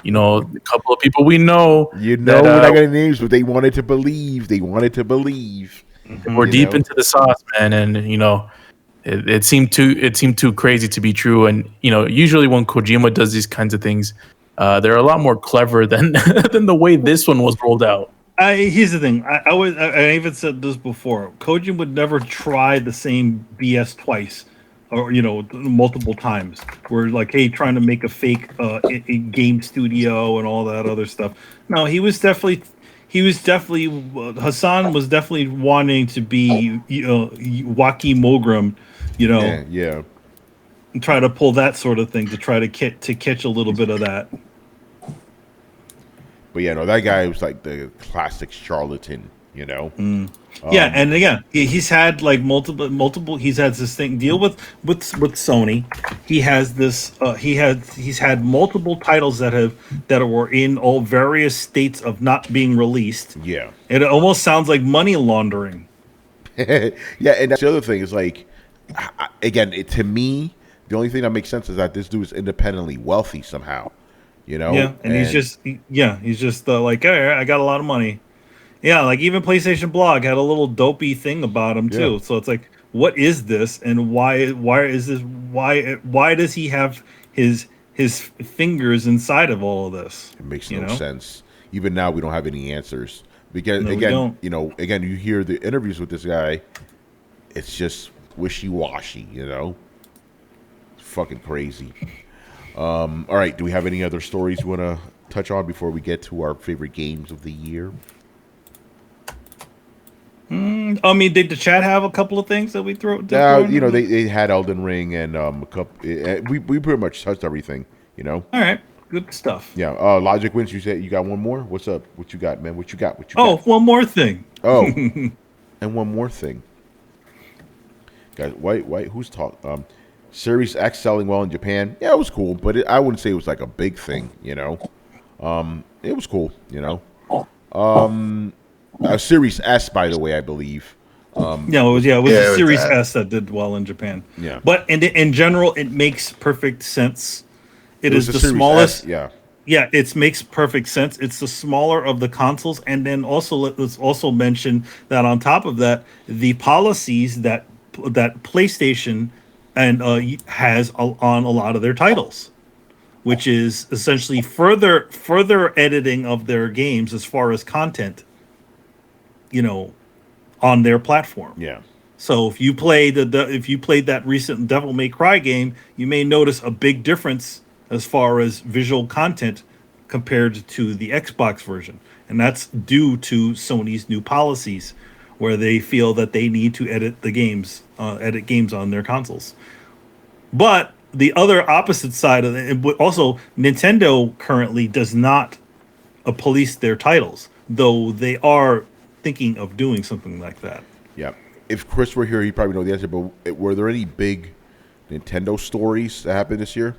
couple of people we know. We're not gonna names, but they wanted to believe. We're deep into the sauce, man, and it seemed too crazy to be true. And usually when Kojima does these kinds of things, they're a lot more clever than than the way this one was rolled out. Here's the thing. I even said this before. Kojima would never try the same BS twice, or multiple times. We're like, hey, trying to make a fake game studio and all that other stuff. No, he was definitely Hassan was definitely wanting to be Joachim Mogrim, yeah, and try to pull that sort of thing to try to catch a little bit of that. But yeah, no, that guy was like the classic charlatan, Yeah, and again, he's had like multiple. He's had this thing deal with Sony. He has this. He's had multiple titles that were in all various states of not being released. Yeah, it almost sounds like money laundering. Yeah, and that's the other thing is like, again, to me, the only thing that makes sense is that this dude is independently wealthy somehow. Yeah, and he's just like, hey, I got a lot of money. Yeah, like even PlayStation Blog had a little dopey thing about him too. So it's like, what is this, and why is this? Why does he have his fingers inside of all of this? It makes no sense. Even now, we don't have any answers because again, you hear the interviews with this guy, it's just wishy-washy. It's fucking crazy. All right, do we have any other stories you want to touch on before we get to our favorite games of the year? I mean, did the chat have a couple of things that we throw? They had Elden Ring and a couple. We pretty much touched everything. All right, good stuff. Yeah. Logic Wins. You said you got one more. What's up? What you got, man? What you got? One more thing. Oh, and one more thing. Guys, white. Who's talking? Series X selling well in Japan. Yeah, it was cool, but I wouldn't say it was like a big thing. It was cool. Series S, by the way, I believe. It was the Series S that did well in Japan. Yeah, but in general, it makes perfect sense. It is the smallest. S, it makes perfect sense. It's the smaller of the consoles, and then also let's also mention that on top of that, the policies that PlayStation and has on a lot of their titles, which is essentially further editing of their games as far as content. On their platform. Yeah. So if you played that recent Devil May Cry game, you may notice a big difference as far as visual content compared to the Xbox version, and that's due to Sony's new policies where they feel that they need to edit games on their consoles. But the other opposite side of it, also Nintendo currently does not police their titles, though they are thinking of doing something like that. Yeah. If Chris were here, he'd probably know the answer. But were there any big Nintendo stories that happened this year?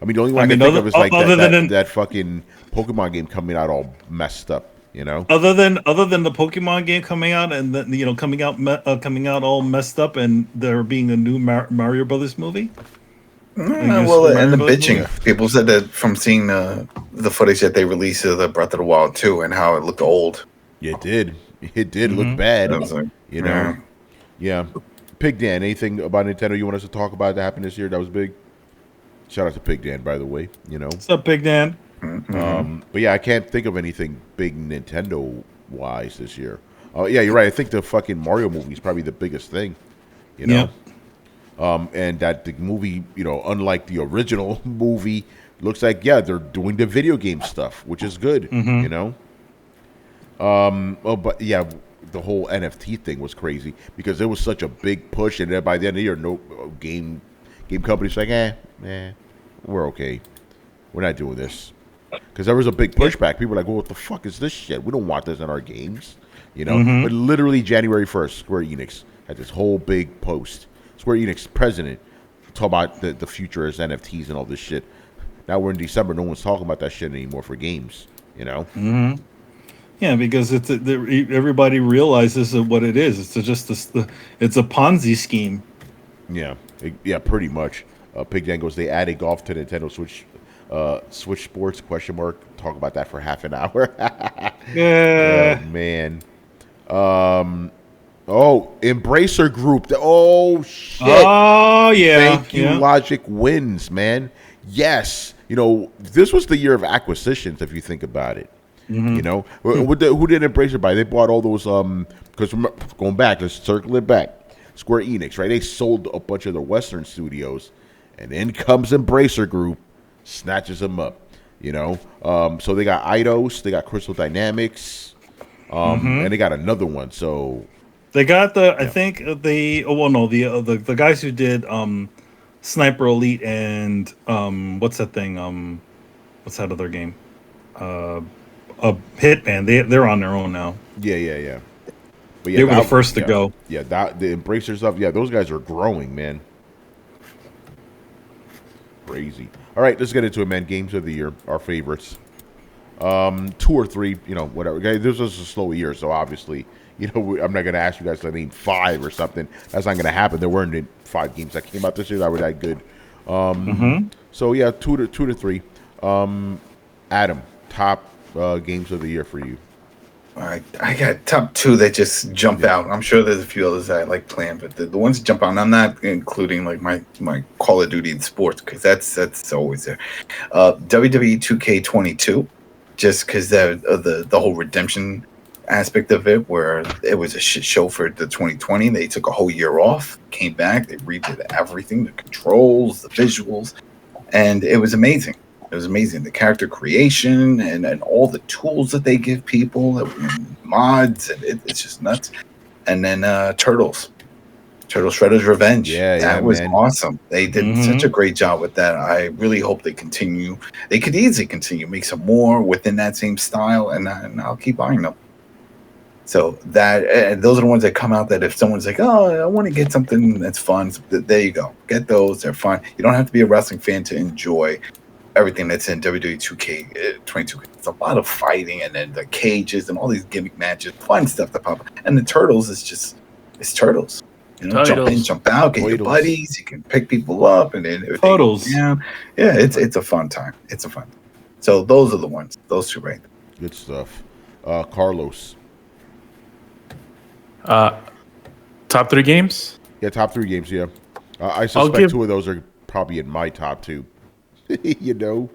I mean, the only one I can think of is like that fucking Pokemon game coming out all messed up. You know, other than the Pokemon game coming out and coming out all messed up, and there being a new Mario Brothers movie. Well, and the bitching. People said that from seeing the footage that they released of the Breath of the Wild 2 and how it looked old. Yeah, it did. It did look bad. Like, you know. Yeah. Pig Dan, anything about Nintendo you want us to talk about that happened this year that was big? Shout out to Pig Dan, by the way. You know. What's up, Pig Dan? But yeah, I can't think of anything big Nintendo wise this year. Oh yeah, you're right. I think the fucking Mario movie is probably the biggest thing. You know. Yeah. And that the movie, you know, unlike the original movie, looks like they're doing the video game stuff, which is good. You know. But yeah, the whole NFT thing was crazy because there was such a big push, and then by the end of the year, no game companies like, we're okay, we're not doing this, because there was a big pushback. People were like, well, what the fuck is this shit? We don't want this in our games, you know. But literally January 1st, Square Enix had this whole big post. Square Enix president talk about the future as NFTs and all this shit. Now we're in December, no one's talking about that shit anymore for games, you know. Yeah, because everybody realizes what it is. It's just it's a Ponzi scheme. Yeah, pretty much. Pig Dan goes, they added golf to Nintendo Switch Sports ? Talk about that for half an hour. Yeah. Oh, man. Embracer Group. Oh shit. Oh yeah. Thank you, Logic Wins, man. Yes. You know, this was the year of acquisitions, if you think about it. You know, who did Embracer buy? They bought all those. Because going back, let's circle it back. Square Enix, right? They sold a bunch of their Western studios, and then comes Embracer Group, snatches them up. You know, so they got Eidos, they got Crystal Dynamics, and they got another one. So they got I think the guys who did Sniper Elite and what's that thing? What's that other game? Hitman. They're on their own now. Yeah. But they were the first to go. Yeah, the Embracer stuff. Yeah, those guys are growing, man. Crazy. All right, let's get into it, man. Games of the year, our favorites. 2 or 3, you know, whatever. This was a slow year, so obviously, you know, I'm not gonna ask you guys to name 5 or something. That's not gonna happen. There weren't 5 games that came out this year that were that good. So yeah, 2 to 3. Adam, top games of the year for you. All right, I got top 2 that just jump out. I'm sure there's a few others that I like playing, but the ones that jump out, and I'm not including like my Call of Duty and sports, because that's always there. WWE 2K22, just because the whole redemption aspect of it, where it was a shit show for the 2020. They took a whole year off, came back, they redid everything, the controls, the visuals, and it was amazing. It was amazing. The character creation and all the tools that they give people, and mods, and it's just nuts. And then Turtles Shredder's Revenge. That was awesome. They did such a great job with that. I really hope they continue. They could easily continue, make some more within that same style, and I'll keep buying them. So those are the ones that come out that if someone's like, oh, I want to get something that's fun, there you go. Get those. They're fun. You don't have to be a wrestling fan to enjoy everything that's in WWE 2K22. It's a lot of fighting, and then the cages and all these gimmick matches, fun stuff to pop up. And the Turtles it's Turtles. You know, jump in, jump out, get your buddies. You can pick people up, and then Turtles. Yeah, it's a fun time. It's a fun. So those are the ones. Those 2 right there. Good stuff. Carlos. Top 3 games? Yeah, top 3 games. Yeah, I suspect 2 of those are probably in my top 2. You know.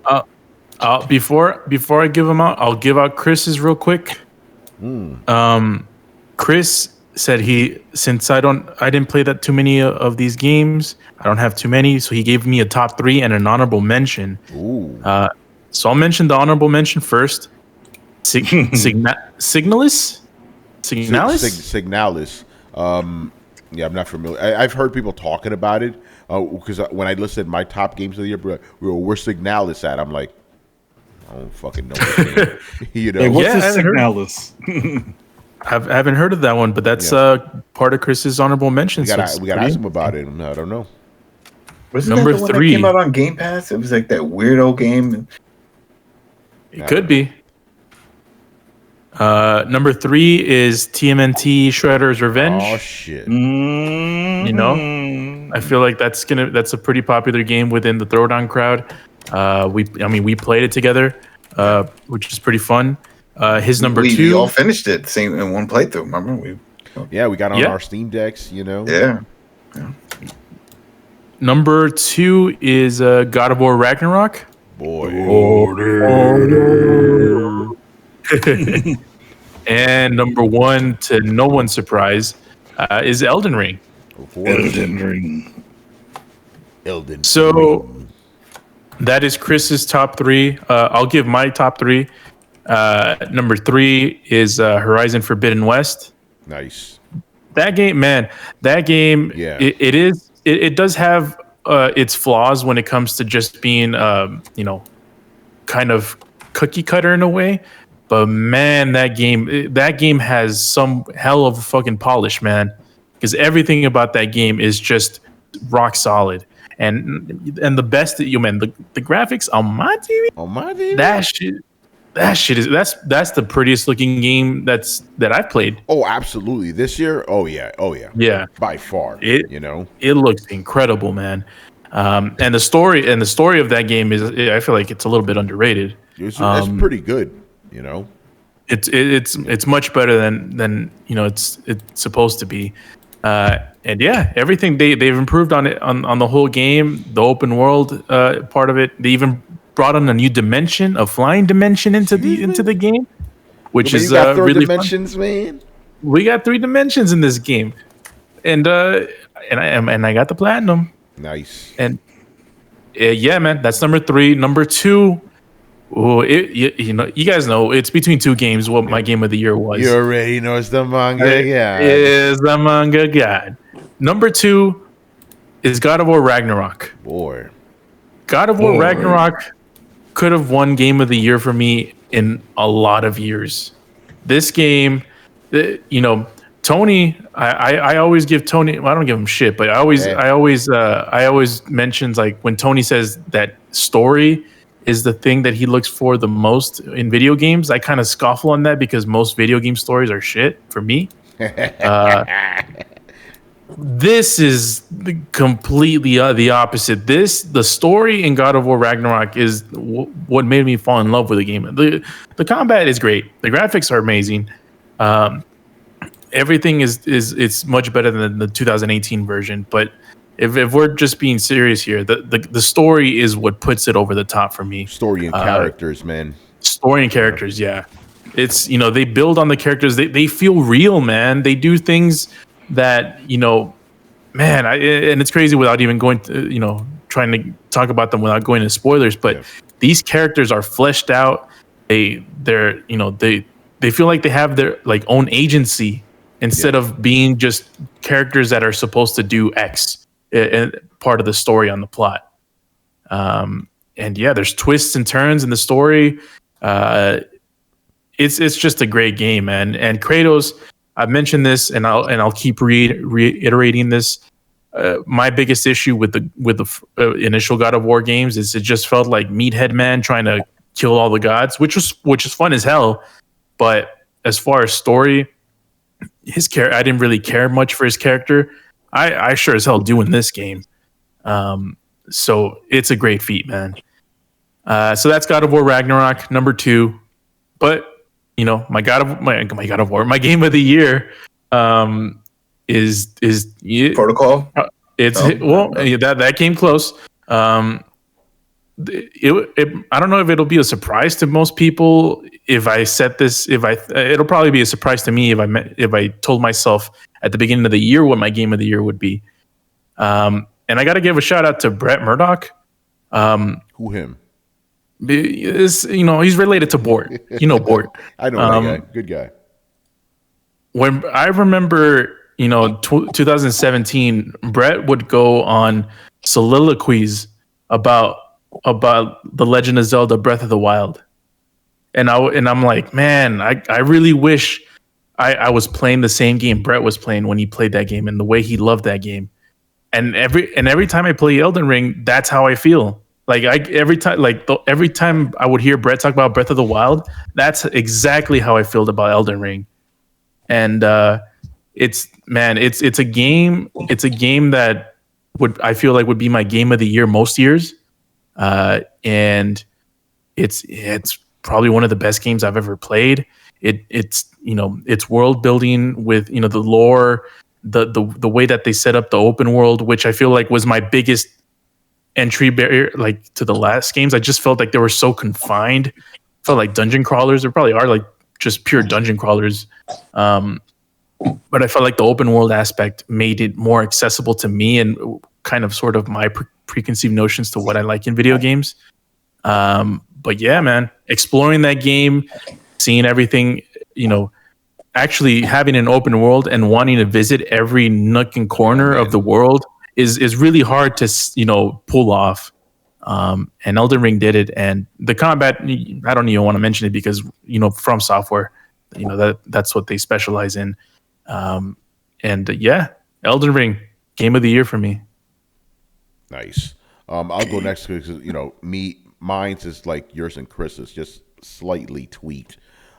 Before I give them out, I'll give out Chris's real quick. Chris said since I didn't play that too many of these games, I don't have too many, so he gave me a top 3 and an honorable mention. Ooh. So I'll mention the honorable mention first. Signalis. Signalis? Signalis. Yeah, I'm not familiar. I've heard people talking about it because when I listed my top games of the year, where's Signalis at? I'm like, I don't fucking know. You know, Hey, what's Yeah, the I haven't heard- Signalis? I haven't heard of that one, but that's part of Chris's honorable mention. we so gotta it's we gotta pretty- ask him about it. I don't know. Wasn't Number that the one 3. that came out on Game Pass? It was like that weirdo game. It could be. Number 3 is TMNT Shredder's Revenge. Oh shit! You know, I feel like that's a pretty popular game within the Throwdown crowd. We played it together, which is pretty fun. His number we 2. all finished it same in one playthrough. Remember we? We got on Yeah. our Steam decks. You know. Yeah. Number 2 is God of War Ragnarok. Boy. And number 1, to no one's surprise, is Elden Ring. Of course. Elden Ring. Elden. So Ring. that is Chris's top 3. I'll give my top 3. Number 3 is Horizon Forbidden West. Nice. That game, man, Yeah. it does have its flaws when it comes to just being, kind of cookie cutter in a way. But man, that game has some hell of a fucking polish, man. Because everything about that game is just rock solid. And the best that the graphics on my TV, On my TV. that shit is that's the prettiest looking game that I've played. Oh, absolutely. This year. Oh yeah. Yeah. By far. It- You know. It looks incredible, man. And the story of that game is, I feel like it's a little bit underrated. It's pretty good. You know. It's much better than it's supposed to be. And yeah, everything they've improved on it, on the whole game, the open world part of it. They even brought on a new dimension, a flying dimension into the game, which But is you got third really fun. dimensions, man. We got 3 dimensions in this game, and I got the platinum. Nice. And yeah, man, that's number 3. Number 2, you guys know it's between 2 games. What my game of the year was. You already know it's the manga. Yeah. Is the manga god. Number 2 is God of War Ragnarok. Boy. God of War Ragnarok could have won Game of the Year for me in a lot of years. This game, Tony, I always give Tony. Well, I don't give him shit, but I always mentions, like, when Tony says that story is the thing that he looks for the most in video games. I kind of scoffle on that because most video game stories are shit for me. This is completely the opposite. The story in God of War Ragnarok is what made me fall in love with the game. The combat is great. The graphics are amazing. Everything is much better than the 2018 version. But if we're just being serious here, the story is what puts it over the top for me. Story and characters, man. Story and characters, yeah. It's, they build on the characters. They feel real, man. They do things that, man, and it's crazy without even going to, trying to talk about them without going into spoilers, but these characters are fleshed out. They feel like they have their, like, own agency instead of being just characters that are supposed to do X and part of the story on the plot. And yeah, there's twists and turns in the story. It's just a great game, man. And Kratos, I've mentioned this, and I'll keep reiterating this. My biggest issue with the initial God of War games is it just felt like Meathead Man trying to kill all the gods, which is fun as hell. But as far as story, I didn't really care much for his character. I sure as hell do in this game. So it's a great feat, man. So that's God of War Ragnarok, number 2. But my God of War, my game of the year, is Protocol. That came close. I don't know if it'll be a surprise to most people if I set this. It'll probably be a surprise to me if I told myself at the beginning of the year what my game of the year would be. And I got to give a shout out to Brett Murdoch. Who him? He's related to Bort. Bort. I know that guy. Good guy. when I remember, 2017, Brett would go on soliloquies about the Legend of Zelda: Breath of the Wild, and I'm like, man, I really wish I was playing the same game Brett was playing when he played that game, and the way he loved that game. And every time I play Elden Ring, that's how I feel. Like every time I would hear Brett talk about Breath of the Wild, that's exactly how I feel about Elden Ring. And it's a game that I feel like would be my game of the year most years. And it's probably one of the best games I've ever played. It's world building with the lore, the way that they set up the open world, which I feel like was my biggest entry barrier, like to the last games. I just felt like they were so confined. Felt like dungeon crawlers. There probably are like just pure dungeon crawlers. But I felt like the open world aspect made it more accessible to me and kind of sort of my preconceived notions to what I like in video games. But yeah, man, exploring that game, seeing everything, actually having an open world and wanting to visit every nook and corner of the world is really hard to, pull off. And Elden Ring did it. And the combat, I don't even want to mention it because, From Software, that's what they specialize in. Yeah, Elden Ring, game of the year for me. Nice. I'll go next because mine's is like yours and Chris's, just slightly tweaked.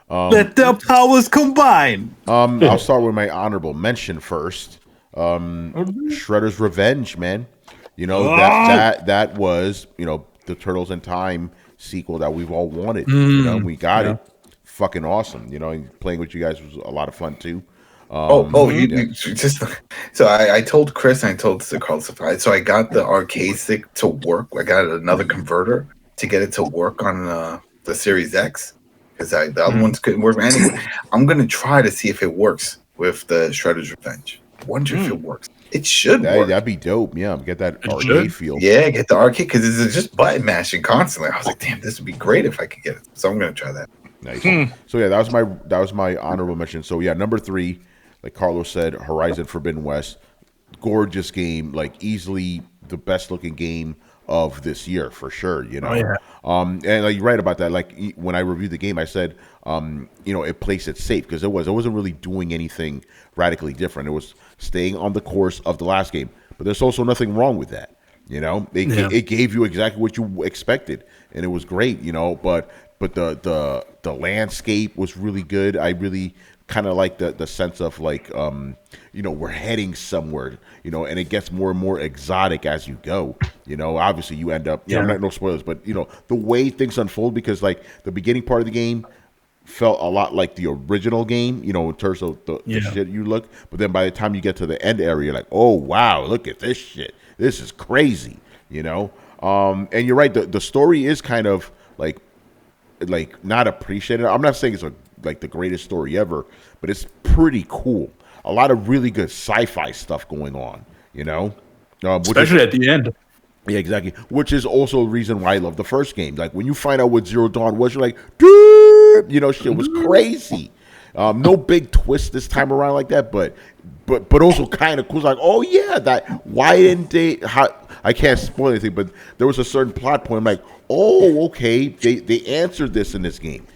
Let the powers combine. I'll start with my honorable mention first. Shredder's Revenge, man. That was the Turtles in Time sequel that we've all wanted. We got it. Fucking awesome. Playing with you guys was a lot of fun too. You just so I told Chris and I told Carlos, so I got the arcade stick to work. I got another converter to get it to work on the Series X because the other ones couldn't work. Anyway, I'm gonna try to see if it works with the Shredder's Revenge. Wonder if it works. It should work. That'd be dope. Yeah, get that arcade feel. Yeah, get the arcade because it's just button mashing constantly. I was like, damn, this would be great if I could get it. So I'm gonna try that. Nice. So yeah, that was my honorable mention. So yeah, number 3, like Carlos said, Horizon Forbidden West, gorgeous game, like easily the best looking game of this year for sure. And like you're right about that. Like when I reviewed the game, I said, it plays it safe because it wasn't really doing anything radically different. It was staying on the course of the last game, but there's also nothing wrong with that. It gave you exactly what you expected, and it was great. But the landscape was really good. I really kind of like the sense of like we're heading somewhere, and it gets more and more exotic as you go. Obviously you end up no spoilers, but the way things unfold, because like the beginning part of the game felt a lot like the original game, in terms of the shit you look, but then by the time you get to the end area, you're like, oh wow, look at this shit, this is crazy. And you're right, the story is kind of like not appreciated. I'm not saying it's like the greatest story ever, but it's pretty cool. A lot of really good sci-fi stuff going on, especially at the end. Yeah, exactly. Which is also a reason why I love the first game. Like when you find out what Zero Dawn was, you're like, dude, shit was crazy. No big twist this time around like that, but also kind of cool. It's like, oh yeah, that why didn't they? I can't spoil anything, but there was a certain plot point. I'm like, oh, okay, they answered this in this game.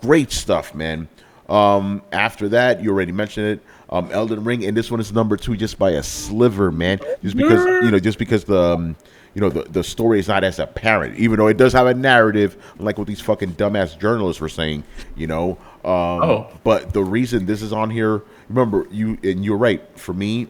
Great stuff, man. After that, you already mentioned it, Elden Ring, and this one is number 2 just by a sliver, man. Just because the story is not as apparent, even though it does have a narrative, like what these fucking dumbass journalists were saying. But the reason this is on here, remember, you're right. For me,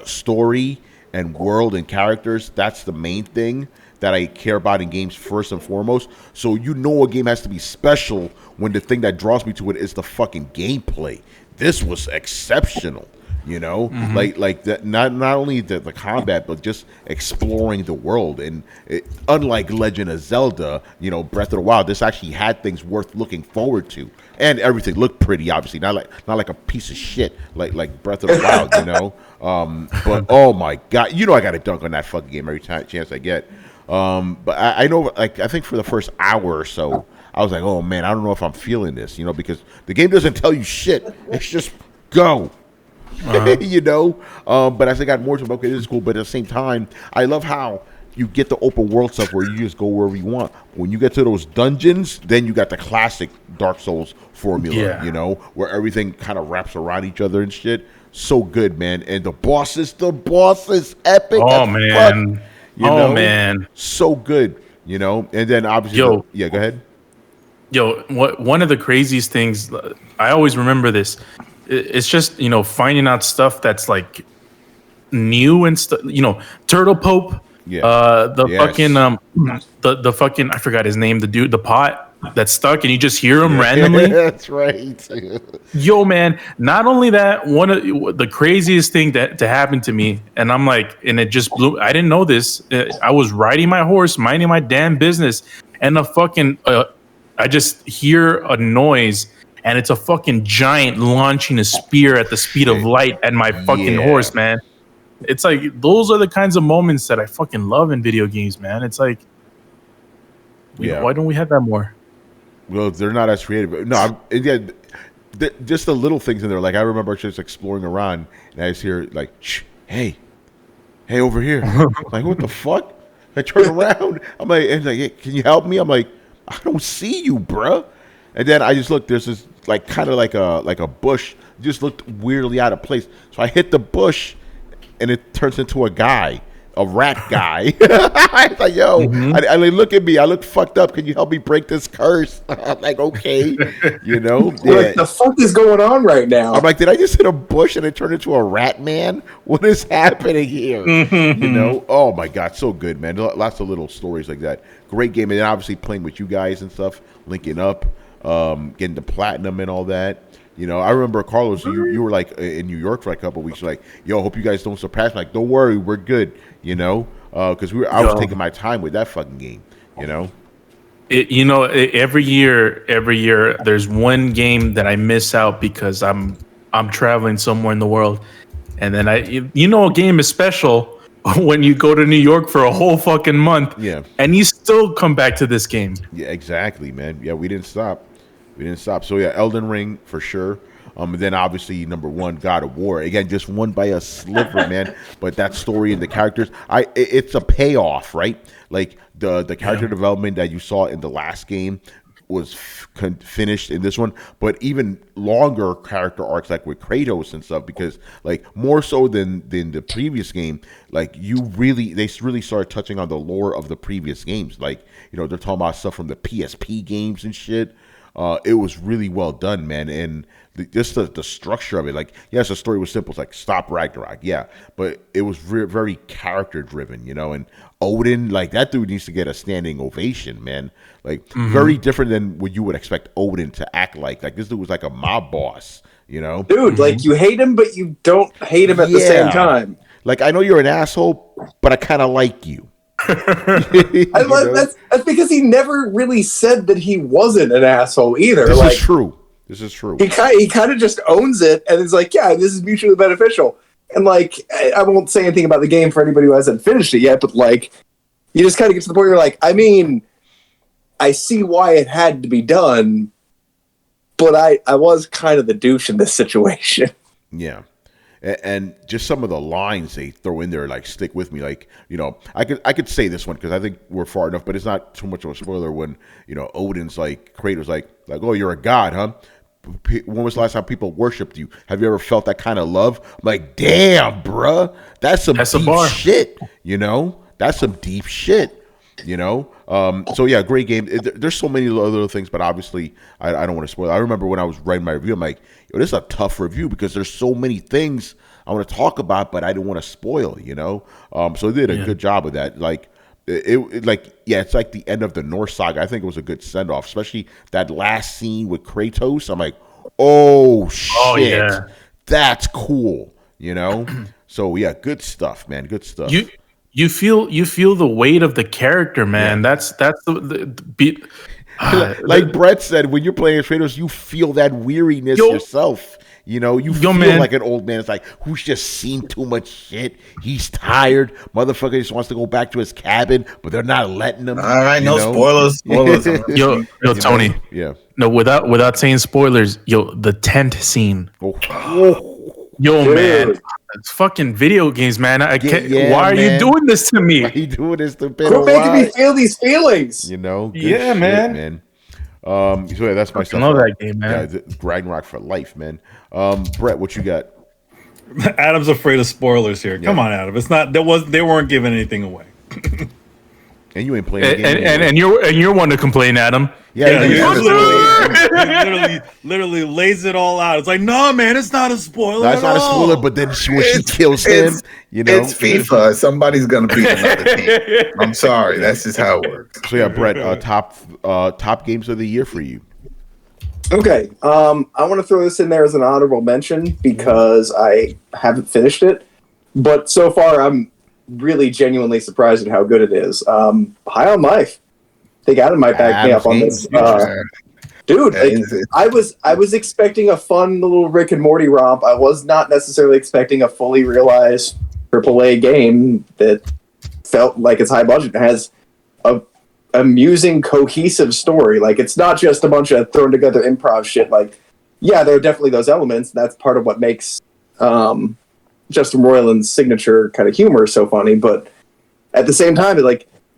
story and world and characters, that's the main thing that I care about in games first and foremost. So a game has to be special when the thing that draws me to it is the fucking gameplay. This was exceptional, like that. Not only the combat, but just exploring the world. And unlike Legend of Zelda, Breath of the Wild, this actually had things worth looking forward to, and everything looked pretty. Obviously, not like a piece of shit like Breath of the Wild, But oh my god, I got to dunk on that fucking game every chance I get. But I know, like, I think for the first hour or so, I was like, oh man, I don't know if I'm feeling this, because the game doesn't tell you shit. It's just go. But as I got more to it, okay, this is cool. But at the same time, I love how you get the open world stuff where you just go wherever you want. When you get to those dungeons, then you got the classic Dark Souls formula, where everything kind of wraps around each other and shit. So good, man. And the boss is epic. Oh man. Man. So good, And then obviously, go ahead. One of the craziest things, I always remember this. It's just, finding out stuff that's like new and stuff, Turtle Pope. Yeah. Fucking the fucking, I forgot his name, the dude, the pot that's stuck, and you just hear him randomly. That's right. Yo, man, not only that, one of the craziest thing to happen to me, and I'm like, and it just blew, I didn't know this. I was riding my horse, minding my damn business, and the fucking I just hear a noise, and it's a fucking giant launching a spear at the speed of light at my fucking horse, man. It's like, those are the kinds of moments that I fucking love in video games, man. It's like, why don't we have that more? Well, they're not as creative. No, just the little things in there. Like, I remember just exploring around, and I just hear, like, shh, hey, over here. Like, what the fuck? I turn around. I'm like, hey, can you help me? I'm like, I don't see you, bruh. And then I just look, there's this, like, kind of like a bush, just looked weirdly out of place. So I hit the bush, and it turns into a rat guy. I was like, yo, I look at me. I look fucked up. Can you help me break this curse? I'm like, okay. Like, the fuck is going on right now? I'm like, did I just hit a bush and it turned into a rat man? What is happening here? Oh my God, so good, man. Lots of little stories like that. Great game. And then obviously playing with you guys and stuff, linking up, getting the platinum and all that. I remember, Carlos, you were like in New York for like a couple of weeks. You're like, yo, hope you guys don't surpass me. Like, don't worry, we're good. Because I was taking my time with that fucking game. Every year, there's one game that I miss out because I'm traveling somewhere in the world, and then a game is special when you go to New York for a whole fucking month. Yeah, and you still come back to this game. Yeah, exactly, man. Yeah, we didn't stop. So yeah, Elden Ring for sure. And then obviously number one, God of War. Again, just won by a sliver, man. But that story and the characters, it's a payoff, right? Like the character development that you saw in the last game was finished in this one, but even longer character arcs, like with Kratos and stuff, because like more so than the previous game, like they really started touching on the lore of the previous games. Like, they're talking about stuff from the PSP games and shit. It was really well done, man, and just the structure of it. Like, yes, the story was simple. It's like, stop Ragnarok, yeah, but it was very character driven, And Odin, like, that dude needs to get a standing ovation, man. Like, very different than what you would expect Odin to act like. Like, this dude was like a mob boss, Dude, like, you hate him, but you don't hate him at the same time. Like, I know you're an asshole, but I kind of like you. That's because he never really said that he wasn't an asshole either. This is true. He kind of just owns it, and it's like, yeah, this is mutually beneficial. And like, I won't say anything about the game for anybody who hasn't finished it yet, but like, you just kind of get to the point where you're like, I mean, I see why it had to be done, but I was kind of the douche in this situation. Yeah. And just some of the lines they throw in there, like, stick with me. Like, I could say this one because I think we're far enough, but it's not too much of a spoiler when, Odin's like, Kratos like, oh, you're a god, huh? When was the last time people worshipped you? Have you ever felt that kind of love? I'm like, damn, bruh. That's some deep shit, That's some deep shit, So, yeah, great game. There's so many other things, but obviously I don't want to spoil it. I remember when I was writing my review, I'm like, yo, this is a tough review because there's so many things I want to talk about, but I didn't want to spoil, So they did a good job of that. Like, it's like the end of the Norse saga. I think it was a good send-off, especially that last scene with Kratos. I'm like, oh, shit. That's cool, So, yeah, good stuff, man. Good stuff. You feel the weight of the character, man. Yeah. That's the beat. Like Brett said, when you're playing Kratos, you feel that weariness yourself. You know, you Yo, feel man. like an old man. It's like, who's just seen too much shit. He's tired. Motherfucker just wants to go back to his cabin, but they're not letting him. All right, you no know? spoilers. Spoilers. Yo, You Tony. know? Yeah. No, without saying spoilers. Yo, the tent scene. Oh. Yo, Dude. man. It's fucking video games, man. I can't. yeah, why are man. you doing this to me? Why you doing this to Ben? Quit making me feel these feelings. You know? Good Yeah, shit, man. So yeah, that's my I stuff. love that game, man. Yeah, Ragnarok for life, man. Brett, what you got? Adam's afraid of spoilers here. Come on, Adam. It's not. They weren't giving anything away. And you ain't playing the game. And you're one to complain, Adam. Yeah, you he know, literally lays it all out. It's like, no, man, it's not a spoiler. that's not a spoiler, but then when she kills him, you know. It's FIFA. Somebody's gonna beat another team. I'm sorry. That's just how it works. So yeah, Brett, top games of the year for you. Okay, I want to throw this in there as an honorable mention because I haven't finished it, but so far I'm really genuinely surprised at how good it is. High on Life. I think Adam might back me up on this. Dude, I was expecting a fun little Rick and Morty romp. I was not necessarily expecting a fully realized AAA game that felt like it's high budget. It has a amusing, cohesive story. Like, it's not just a bunch of thrown together improv shit. Like, yeah, there are definitely those elements. That's part of what makes Justin Roiland's signature kind of humor so funny. But at the same time,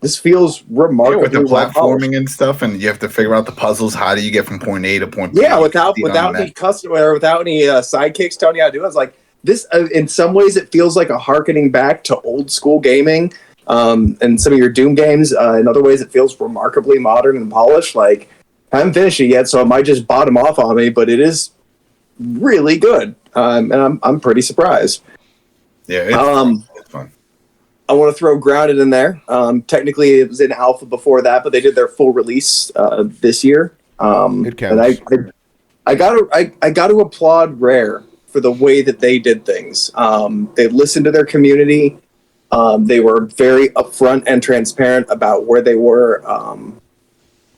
this feels remarkably with the well polished. platforming and stuff, and you have to figure out the puzzles. How do you get from point A to point B? Yeah, without any custom or without any sidekicks telling you how to do it. I was like, this. In some ways, it feels like a harkening back to old school gaming, and some of your Doom games. In other ways, it feels remarkably modern and polished. Like, I haven't finished it yet, so it might just bottom off on me, but it is really good, and I'm pretty surprised. Yeah, it's fun. I want to throw Grounded in there. Technically, it was in alpha before that, but they did their full release this year. It counts. And I got to applaud Rare for the way that they did things. They listened to their community. They were very upfront and transparent about where they were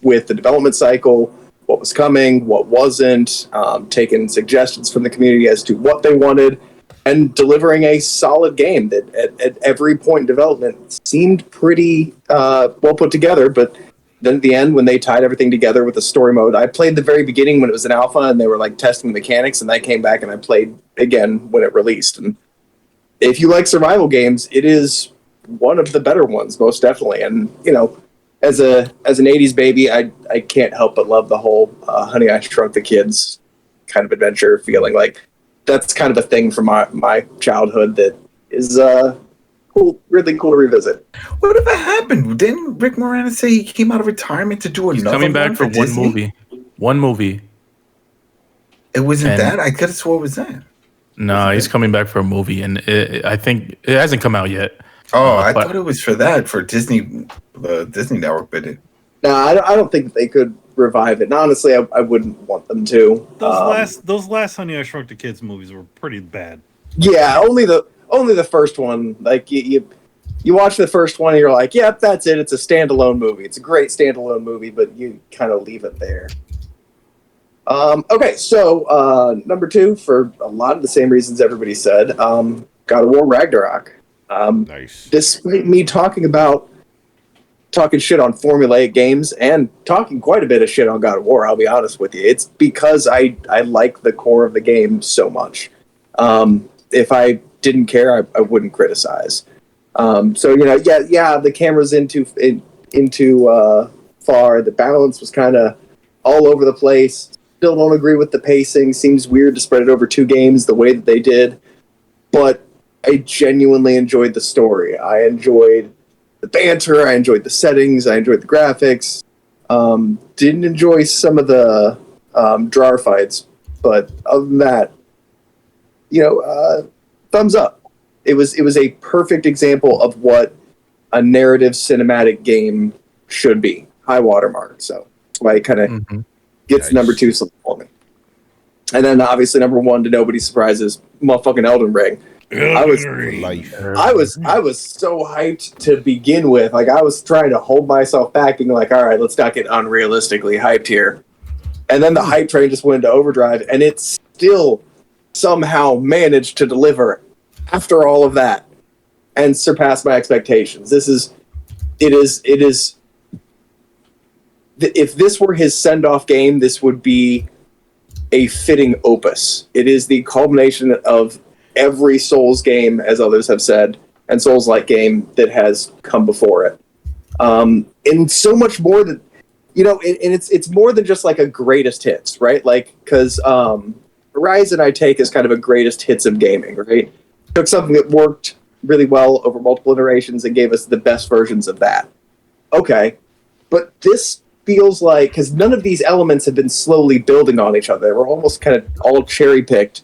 with the development cycle, what was coming, what wasn't, taking suggestions from the community as to what they wanted, and delivering a solid game that at every point in development seemed pretty well put together. But then at the end, when they tied everything together with the story mode, I played the very beginning when it was in alpha and they were like testing the mechanics, and I came back and I played again when it released. And if you like survival games, it is one of the better ones, most definitely. And, you know, as an 80s baby, I can't help but love the whole Honey, I Shrunk the Kids kind of adventure feeling. Like, that's kind of a thing from my childhood that is cool, really cool to revisit. Whatever happened? Didn't Rick Moranis say he came out of retirement to do He's another coming back one for one Disney? movie. One movie. It wasn't And- that? I could have swore it was that. No, he's coming back for a movie, and I think it hasn't come out yet. Oh, I but- thought it was for that, for Disney, the Disney Network, but it. No, I don't think they could revive it. And honestly, I wouldn't want them to. Those last Honey I Shrunk the Kids movies were pretty bad. Yeah, only the first one. Like you watch the first one and you're like, yep, that's it. It's a standalone movie. It's a great standalone movie, but you kind of leave it there. Okay, so number 2, for a lot of the same reasons everybody said, God of War Ragnarok. Nice. Despite me talking shit on formulaic games and talking quite a bit of shit on God of War, I'll be honest with you, it's because I like the core of the game so much. If I didn't care, I wouldn't criticize. So, you know, yeah, the camera's into far. The balance was kind of all over the place. Still don't agree with the pacing. Seems weird to spread it over 2 games the way that they did. But I genuinely enjoyed the story. I enjoyed the banter. I enjoyed the settings. I enjoyed the graphics. Didn't enjoy some of the drawer fights. But other than that, you know, thumbs up. It was a perfect example of what a narrative cinematic game should be. High watermark. So that's why it kind of gets Nice. number 2 slot for me. And then obviously number 1, to nobody's surprises, motherfucking Elden Ring. I was Life. I was so hyped to begin with. Like, I was trying to hold myself back, being like, all right, let's not get unrealistically hyped here. And then the hype train just went into overdrive, and it still somehow managed to deliver after all of that and surpass my expectations. It is. If this were his send-off game, this would be a fitting opus. It is the culmination of every Souls game, as others have said, and Souls-like game that has come before it. And so much more that, and it's more than just like a greatest hits, right? Like, because Horizon I take as kind of a greatest hits of gaming, right? Took something that worked really well over multiple iterations and gave us the best versions of that. Okay, but this feels like, because none of these elements have been slowly building on each other. We're almost kind of all cherry-picked.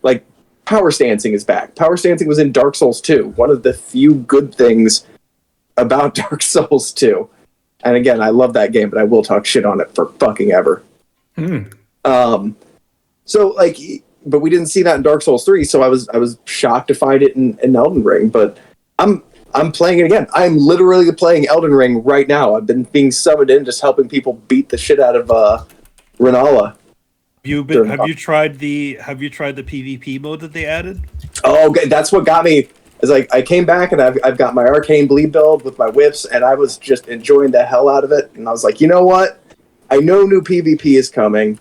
Like, power stancing is back. Power stancing was in Dark Souls 2. One of the few good things about Dark Souls 2. And again, I love that game, but I will talk shit on it for fucking ever. So, like, but we didn't see that in Dark Souls 3, so I was shocked to find it in Elden Ring. But I'm playing it again. I'm literally playing Elden Ring right now. I've been being summoned in, just helping people beat the shit out of Renala. Have you tried the PvP mode that they added? Oh, okay. That's what got me. Is like I came back and I've got my Arcane Bleed build with my whips, and I was just enjoying the hell out of it. And I was like, you know what? I know new PvP is coming,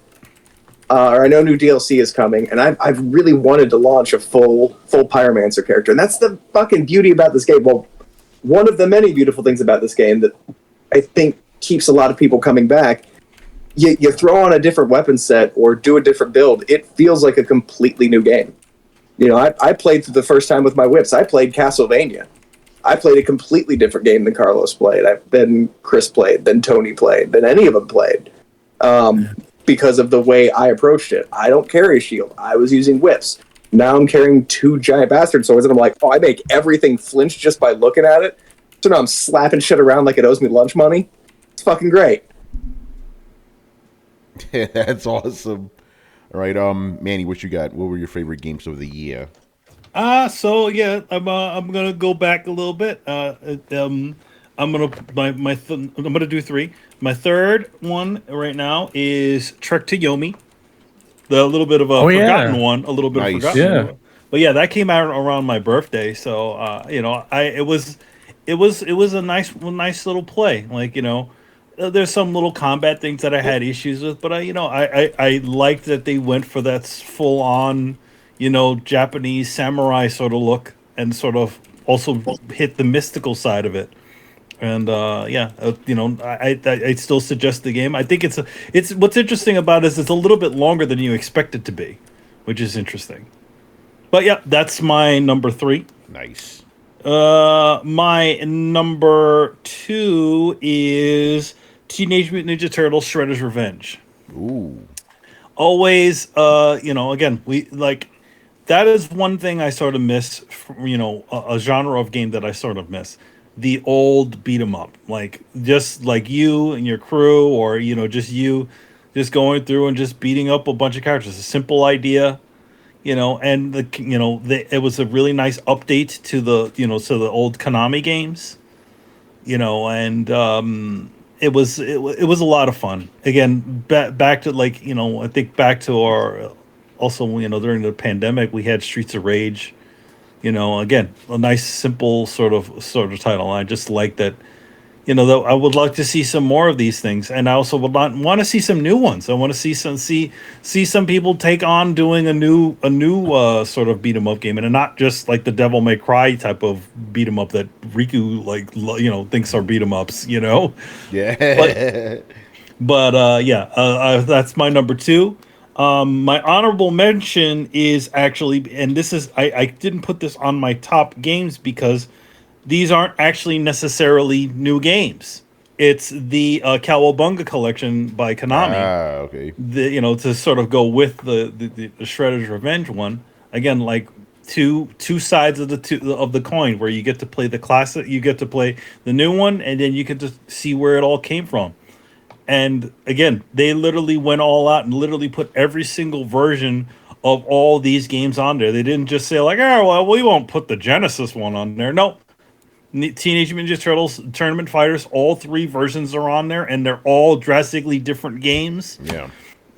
or I know new DLC is coming, and I've really wanted to launch a full Pyromancer character, and that's the fucking beauty about this game. Well, one of the many beautiful things about this game that I think keeps a lot of people coming back. You throw on a different weapon set or do a different build, it feels like a completely new game. I played through the first time with my whips. I played Castlevania. I played a completely different game than Carlos played, than Chris played, than Tony played, than any of them played. Because of the way I approached it. I don't carry a shield. I was using whips. Now I'm carrying 2 giant bastard swords, and I'm like, I make everything flinch just by looking at it. So now I'm slapping shit around like it owes me lunch money. It's fucking great. Yeah, that's awesome. All right, Manny, what you got? What were your favorite games of the year? So yeah, I'm gonna go back a little bit. I'm gonna do 3. My third one right now is Trek to Yomi, the little bit of a forgotten one, a little bit of forgotten one. But yeah, that came out around my birthday, so it was a nice little play. Like, there's some little combat things that I had issues with, but I liked that they went for that full on, Japanese samurai sort of look, and sort of also hit the mystical side of it. And I still suggest the game. I think it's what's interesting about it is it's a little bit longer than you expect it to be, which is interesting. But yeah, that's my number 3. Nice. My number 2 is Teenage Mutant Ninja Turtles: Shredder's Revenge. Ooh. Always, again, we like that is one thing I sort of miss. A genre of game that I sort of miss. The old beat 'em up, like just like you and your crew, or just going through and just beating up a bunch of characters. A simple idea, and it was a really nice update to the old Konami games, and it was a lot of fun. Again, back to I think back to our also during the pandemic we had Streets of Rage. Again, a nice, simple sort of title. I just like that. Though I would like to see some more of these things, and I also would want to see some new ones. I want to see some people take on doing a new sort of beat 'em up game, and not just like the Devil May Cry type of beat 'em up that Riku thinks are beat 'em ups. Yeah. But that's my number 2. My honorable mention is actually, and this is, I didn't put this on my top games because these aren't actually necessarily new games. It's the Cowabunga collection by Konami. Okay. To sort of go with the Shredder's Revenge one. Again, like two sides of the coin, where you get to play the classic, you get to play the new one, and then you get to see where it all came from. And again, they literally went all out and literally put every single version of all these games on there. They didn't just say like, oh, well, we won't put the Genesis one on there. No. Teenage Mutant Ninja Turtles Tournament Fighters, all 3 versions are on there, and they're all drastically different games. Yeah.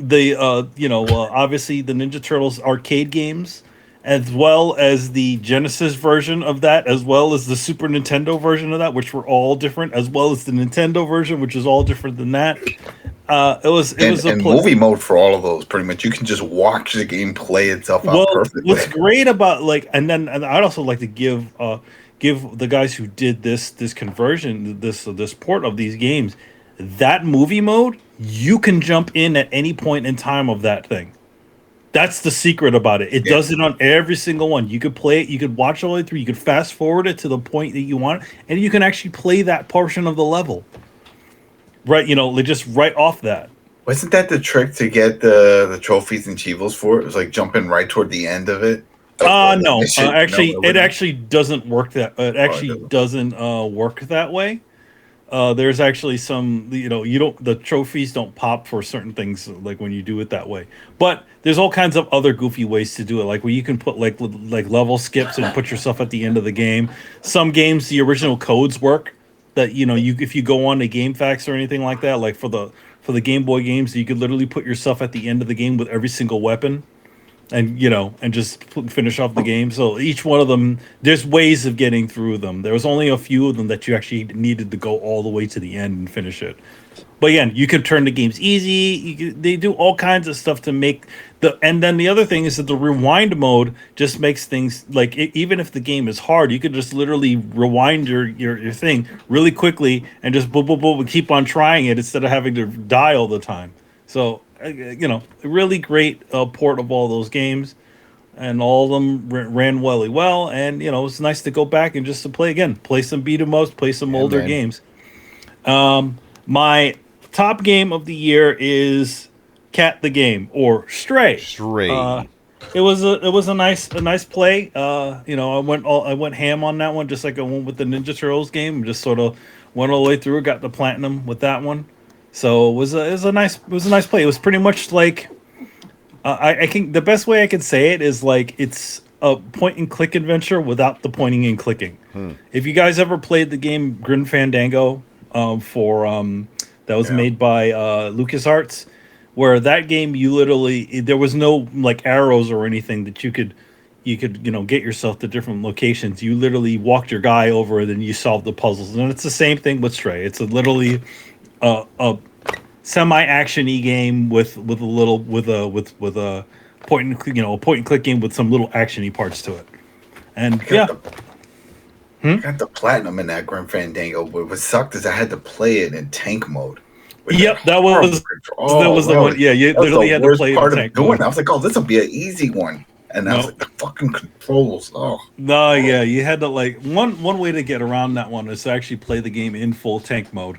obviously the Ninja Turtles arcade games, as well as the Genesis version of that, as well as the Super Nintendo version of that, which were all different, as well as the Nintendo version, which is all different than that. It was movie mode for all of those. Pretty much, you can just watch the game play itself out perfectly. What's great about and I'd also like to give the guys who did this conversion, this port of these games, that movie mode, you can jump in at any point in time of that thing. That's the secret about it. It does it on every single one. You could play it, you could watch all the way through, you could fast forward it to the point that you want, and you can actually play that portion of the level. Right, just right off that. Wasn't that the trick to get the trophies and chivos for it? It was like jumping right toward the end of it. No. It actually doesn't work that. It actually doesn't work that way. There's actually some, the trophies don't pop for certain things like when you do it that way. But there's all kinds of other goofy ways to do it, like where you can put like level skips and put yourself at the end of the game. Some games, the original codes work. That if you go on to GameFAQs or anything like that, like for the Game Boy games, you could literally put yourself at the end of the game with every single weapon, and just finish off the game. So each one of them, there's ways of getting through them. There was only a few of them that you actually needed to go all the way to the end and finish it. But again, you can turn the games easy. They do all kinds of stuff to make and then the other thing is that the rewind mode just makes things like even if the game is hard, you could just literally rewind your thing really quickly and just boom, boom, boom, keep on trying it instead of having to die all the time. So, a really great port of all those games, and all of them ran really well. And, it's nice to go back and just to play again, play some beat 'em ups, play some older games. My top game of the year is Cat the Game, or Stray. It was a nice play. I went ham on that one, just like I went with the Ninja Turtles game. Just sort of went all the way through, got the platinum with that one. So it was a nice play. It was pretty much like I think the best way I could say it is like it's a point and click adventure without the pointing and clicking. If you guys ever played the game Grim Fandango, that was made by LucasArts, where that game there was no like arrows or anything that you could get yourself to different locations. You literally walked your guy over and then you solved the puzzles. And it's the same thing with Stray. It's literally a semi-action-y game with a point and click game with some little action-y parts to it. And I got the platinum in that Grim Fandango, but what sucked is I had to play it in tank mode. Yep, that was the one. Yeah, you literally had to play it in tank mode. I was like, this will be an easy one. And I was like, the fucking controls. Oh. No, yeah, you had to one way to get around that one is to actually play the game in full tank mode.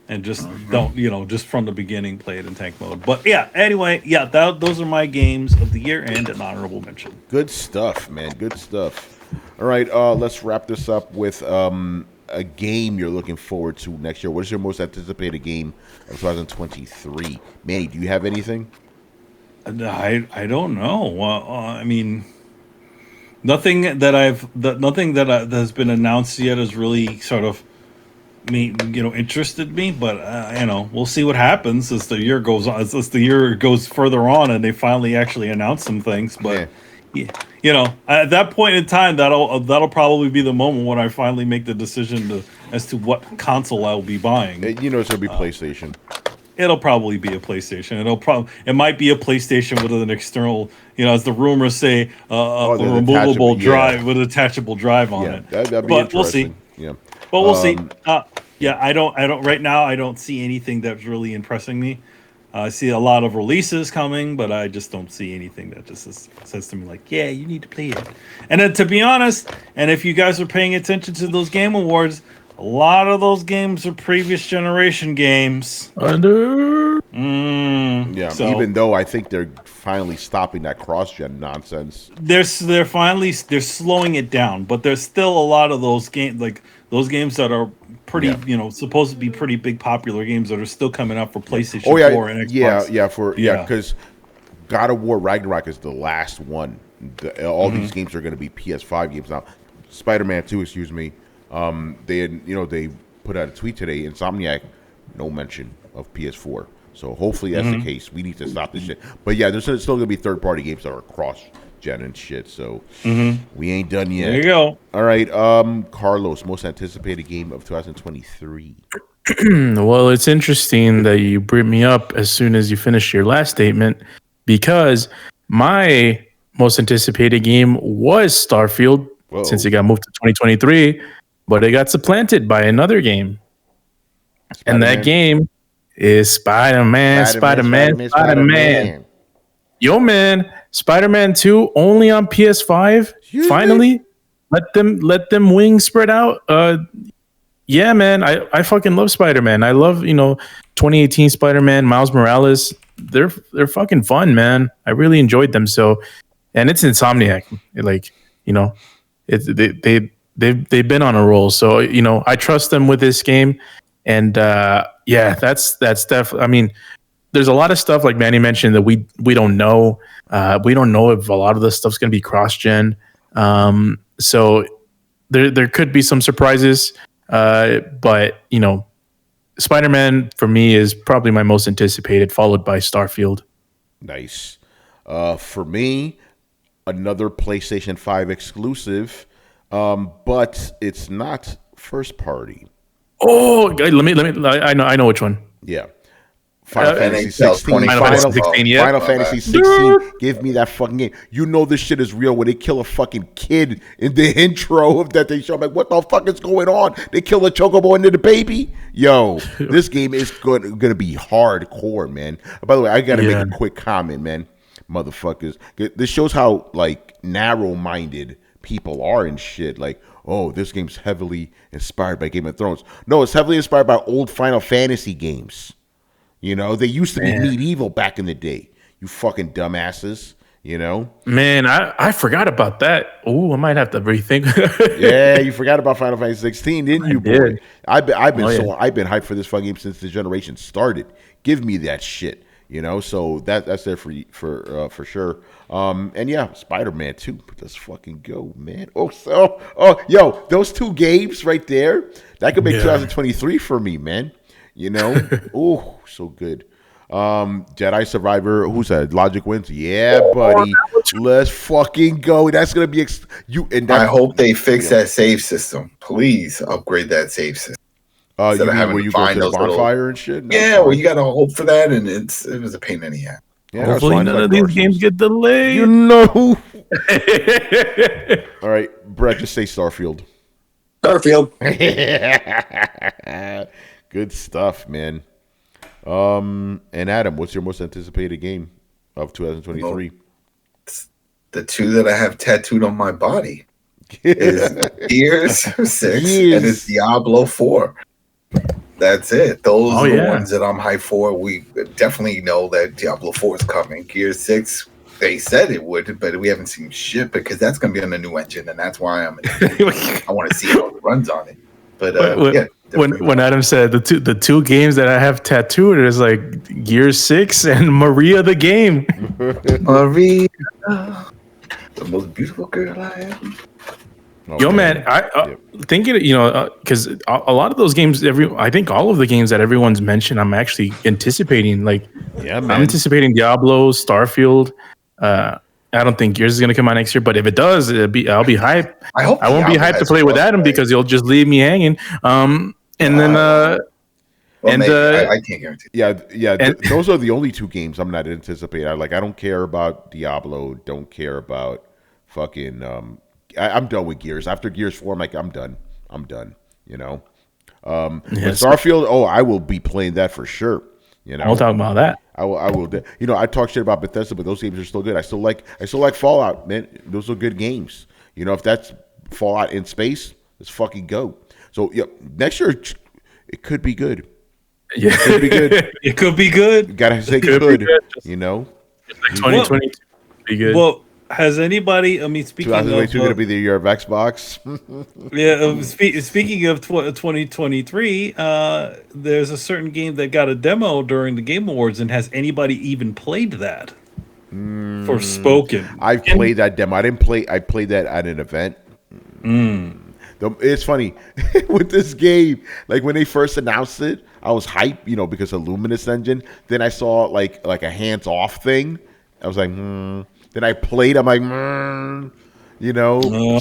And just don't, just from the beginning play it in tank mode. But yeah, anyway, those are my games of the year and an honorable mention. Good stuff, man. Good stuff. All right, let's wrap this up with a game you're looking forward to next year. What is your most anticipated game of 2023? Manny, do you have anything? I don't know. I mean, nothing that has been announced yet has really sort of interested me, but we'll see what happens as the year goes on, as the year goes further on, and they finally actually announce some things. But at that point in time, that'll probably be the moment when I finally make the decision as to what console I'll be buying. It's gonna be PlayStation. It'll probably be a PlayStation. It might be a PlayStation with an external, as the rumors say, a removable drive with a detachable drive on it. That'd be interesting. We'll see. Yeah. But we'll see. I don't right now. I don't see anything that's really impressing me. I see a lot of releases coming, but I just don't see anything that just says to me like, yeah, you need to play it. And then to be honest, and if you guys are paying attention to those Game Awards, a lot of those games are previous generation games. I do. Even though I think they're finally stopping that cross-gen nonsense. They're slowing it down, but there's still a lot of those games, like those games that are pretty, supposed to be pretty big popular games that are still coming up for PlayStation 4 and Xbox. Because God of War Ragnarok is the last one. All these games are going to be PS5 games now. Spider-Man 2, excuse me. They put out a tweet today. Insomniac, no mention of PS4. So hopefully that's the case. We need to stop this shit. But yeah, there's still gonna be third-party games that are cross-gen and shit. So we ain't done yet. There you go. All right, Carlos, most anticipated game of 2023. Well, it's interesting that you bring me up as soon as you finished your last statement, because my most anticipated game was Starfield, since it got moved to 2023, but it got supplanted by another game. Spider-Man. And that game is Spider-Man. Yo, man, Spider-Man 2 only on PS5. Finally, let them wings spread out. Yeah, man, I fucking love Spider-Man. I love, 2018 Spider-Man, Miles Morales. They're fucking fun, man. I really enjoyed them. So, and it's Insomniac. They've been on a roll. So, I trust them with this game. And yeah, that's definitely. I mean, there's a lot of stuff like Manny mentioned that we don't know. We don't know if a lot of this stuff's going to be cross-gen. So there could be some surprises. But Spider-Man for me is probably my most anticipated, followed by Starfield. Nice. For me, another PlayStation 5 exclusive, but it's not first party. Oh, let me. I know which one. Yeah. Final Fantasy 16. Yeah. Final Fantasy 16. Give me that fucking game. You know this shit is real when they kill a fucking kid in the intro of that they show. I'm like, what the fuck is going on? They kill a chocobo into the baby? Yo, this game is gonna be hardcore, man. By the way, I gotta make a quick comment, man. Motherfuckers. This shows how narrow-minded people are and shit. Like, oh, this game's heavily inspired by Game of Thrones. No, it's heavily inspired by old Final Fantasy games. They used to be medieval back in the day. You fucking dumbasses, Man, I forgot about that. Oh, I might have to rethink. Yeah, you forgot about Final Fantasy 16, didn't you, boy? I've been hyped for this fucking game since the generation started. Give me that shit, So that's there for sure. And yeah, Spider-Man 2. Let's fucking go, man. Yo, those two games right there, that could make 2023 for me, man. Oh, so good. Jedi Survivor. Who said Logic wins? Yeah, buddy. Let's fucking go. That's gonna be I hope they fix that save system. Please upgrade that save system. You mean where you go to the bonfire and shit? Well, you gotta hope for that, and it was a pain in the ass. Yeah, hopefully none of these games get delayed. All right, Brett, just say Starfield. Starfield. Good stuff, man. And Adam, what's your most anticipated game of 2023? The two that I have tattooed on my body is Gears 6 and it's Diablo 4. That's it. Those are the ones that I'm hyped for. We definitely know that Diablo 4 is coming. Gears 6, they said it would, but we haven't seen shit because that's going to be on the new engine, and that's why I want to see how it runs on it. But when Adam said the two games that I have tattooed is like Gears 6 and Maria the game. Maria, the most beautiful girl I ever. Yo, man, I thinking, because a lot of those games, I think all of the games that everyone's mentioned, I'm actually anticipating. Like, I'm anticipating Diablo, Starfield. I don't think Gears is going to come out next year, but if it does, I'll be hyped. I won't be hyped to play with Adam because he'll just leave me hanging. I can't guarantee. Yeah. Those are the only two games I'm not anticipating. I don't care about Diablo. Don't care about fucking. I'm done with Gears. After Gears 4, I'm like, I'm done. Starfield. I will be playing that for sure. We'll talk about that. I will. I talk shit about Bethesda, but those games are still good. I still like Fallout, man. Those are good games. If that's Fallout in space, let's fucking go. So next year it could be good. Yeah, it could be good. It could be good. Gotta say good. 2022 be good. Well, has anybody? I mean, speaking of 2022 going to be the year of Xbox. Speaking of 2023, there's a certain game that got a demo during the Game Awards, and has anybody even played that? Forspoken. I played that demo. I played that at an event. It's funny with this game. Like when they first announced it, I was hyped, because of Luminous Engine. Then I saw like a hands off thing. I was like, Then I played. I'm like,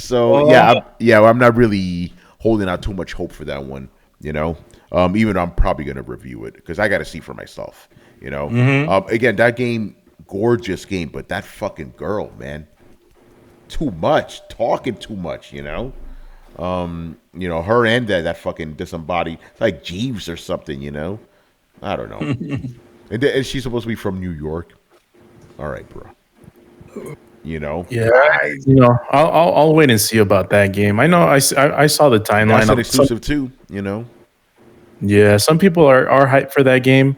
So I'm not really holding out too much hope for that one. Even though I'm probably gonna review it because I got to see for myself. Again, that game, gorgeous game, but that fucking girl, man, too much talking, too much. Her and that fucking disembodied, it's like Jeeves or something. I don't know. and she's supposed to be from New York. All right, bro. Yeah, I'll wait and see about that game. I know I saw the timeline. That's an exclusive too. Yeah, some people are hyped for that game.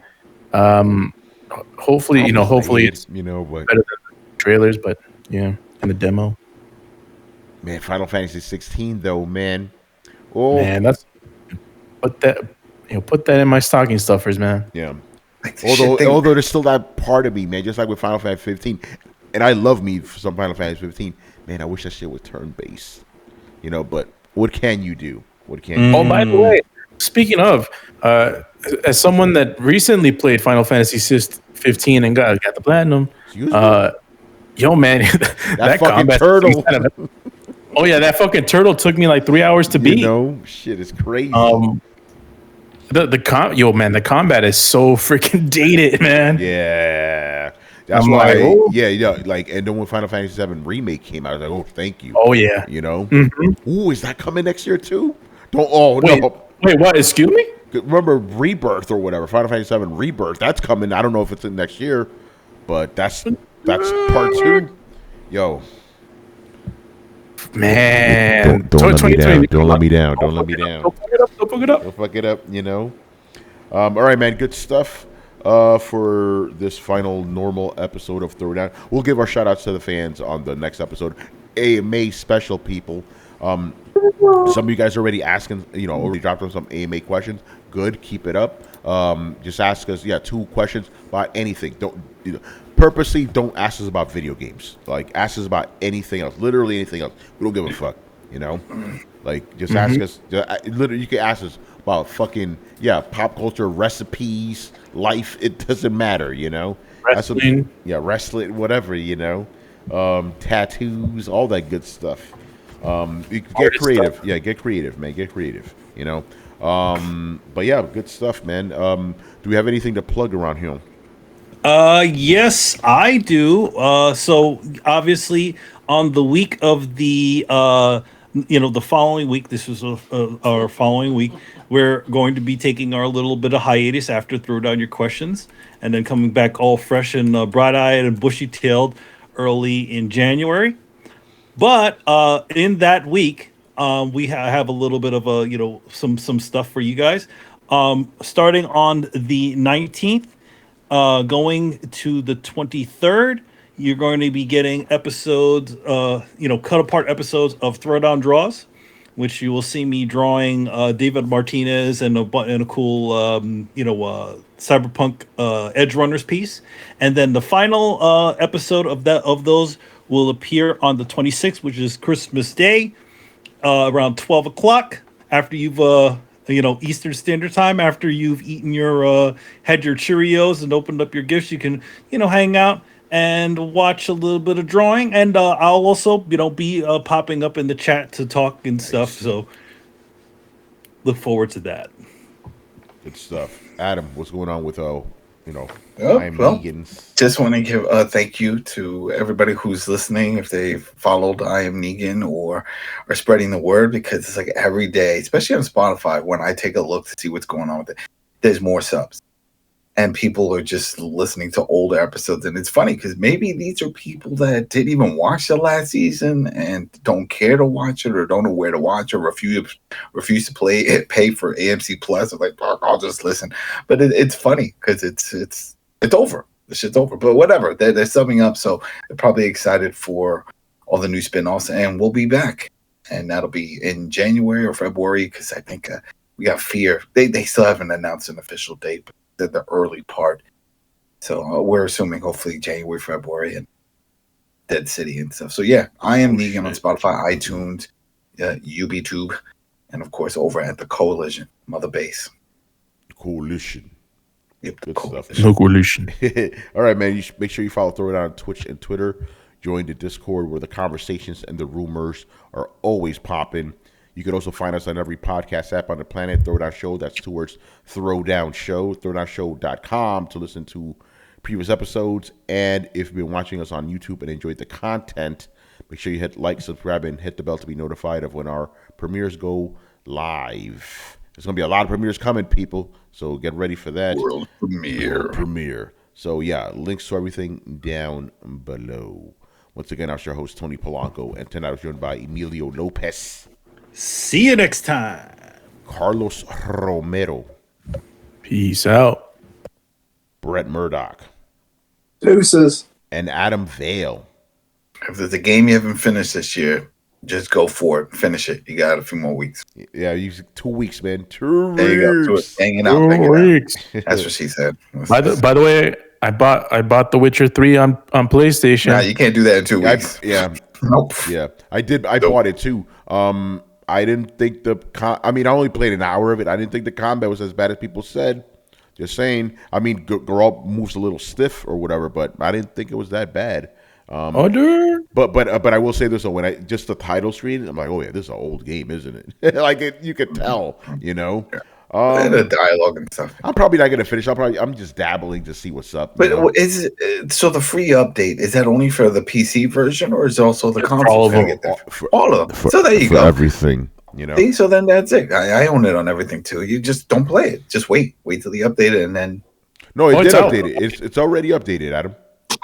Hopefully, it's but better than the trailers, but yeah, and the demo. Man, Final Fantasy 16 though, man. Oh man, that's put that in my stocking stuffers, man. Yeah. Although there's still that part of me, man, just like with Final Fantasy 15, and I love me for some Final Fantasy 15. Man, I wish that shit was turn based. But what can you do? What can you do? Oh, by the way, speaking of, as someone that recently played Final Fantasy 15 and got the platinum, yo, man, that fucking turtle. Oh yeah, that fucking turtle took me like 3 hours to beat. Shit is crazy. The combat is so freaking dated, man. Yeah. That's why, and then when Final Fantasy 7 Remake came out, I was like, oh, thank you. Oh, yeah. Ooh, is that coming next year, too? No. Wait, what? Excuse me? Remember Rebirth or whatever, Final Fantasy 7 Rebirth, that's coming. I don't know if it's in next year, but that's part 2. Yo. Man. Don't let me down. Don't let me down. Don't let me down. Don't fuck it up. Don't fuck it up. Don't fuck it up, All right, man. Good stuff. For this final normal episode of Throwdown. We'll give our shout outs to the fans on the next episode. AMA special people. Some of you guys are already asking, already dropped on some AMA questions. Good, keep it up. Just ask us, 2 questions about anything. Purposely don't ask us about video games. Like, ask us about anything else, literally anything else. We don't give a fuck, Like, just ask us. Literally, you can ask us about fucking pop culture, recipes, life. It doesn't matter, Wrestling, wrestling, whatever, tattoos, all that good stuff. You get creative, get creative, man, get creative, But yeah, good stuff, man. Do we have anything to plug around here? Yes, I do. So obviously, on the week of the the following week, this is our following week, we're going to be taking our little bit of hiatus after Throw Down Your Questions, and then coming back all fresh and bright-eyed and bushy-tailed early in January. But in that week, we have a little bit of a some stuff for you guys. Starting on the 19th, going to the 23rd, you're going to be getting episodes, cut apart episodes of Throwdown Draws, which you will see me drawing David Martinez and a cool, Cyberpunk Edge Runners piece. And then the final episode of those will appear on the 26th, which is Christmas Day, around 12 o'clock, after you've Eastern Standard Time, after you've eaten had your Cheerios and opened up your gifts. You can hang out and watch a little bit of drawing, and I'll also be popping up in the chat to talk and stuff, so look forward to that. Good stuff. Adam, what's going on with just want to give a thank you to everybody who's listening, if they've followed I Am Negan or are spreading the word, because it's like every day, especially on Spotify, when I take a look to see what's going on with it, there's more subs. And people are just listening to older episodes. And it's funny because maybe these are people that didn't even watch the last season and don't care to watch it, or don't know where to watch, or refuse to pay for AMC Plus. They're like, I'll just listen. But it's funny because it's over. The shit's over. But whatever. They're summing up. So they're probably excited for all the new spinoffs. And we'll be back. And that'll be in January or February, because I think we got Fear. They still haven't announced an official date, but the early part. So we're assuming hopefully January, February, and Dead City and stuff. So yeah, I Am Negan on Spotify, iTunes, UBTube, and of course over at the Coalition, Mother Base. coalition. Yep, Good cool. stuff. No coalition. All right, man. Make sure you follow Throwdown on Twitch and Twitter. Join the Discord where the conversations and the rumors are always popping. You can also find us on every podcast app on the planet. Throwdown Show. That's 2 words. Throwdown Show. Throwdownshow.com to listen to previous episodes. And if you've been watching us on YouTube and enjoyed the content, make sure you hit like, subscribe, and hit the bell to be notified of when our premieres go live. There's going to be a lot of premieres coming, people. So get ready for that. World premiere. So, yeah, links to everything down below. Once again, I was your host, Tony Polanco, and tonight I was joined by Emilio Lopez. See you next time. Carlos Romero. Peace out. Brett Murdoch. Deuces. And Adam Vale. If there's a game you haven't finished this year, just go for it. Finish it. You got a few more weeks. Yeah, you 2 weeks, man. 2 weeks. There you go. Hanging out. That's what she said. By the way, I bought The Witcher 3 on PlayStation. Nah, you can't do that in 2 weeks. Nope. Yeah, I did. I bought it too. I didn't think I only played an hour of it. I didn't think the combat was as bad as people said. Just saying. I mean, Geralt moves a little stiff or whatever, but I didn't think it was that bad. But I will say this though, when just the title screen, I'm like, oh yeah, this is an old game, isn't it? Like you could tell, you know. And the dialogue and stuff. I'm probably not gonna finish. I'm just dabbling to see what's up. But so the free update, is that only for the PC version, or is it also the console? All of them. For all of them. So there you go. Everything, you know. See, so then that's it. I own it on everything too. You just don't play it. Just wait till the update, and then. No, it did update it. It's already updated, Adam.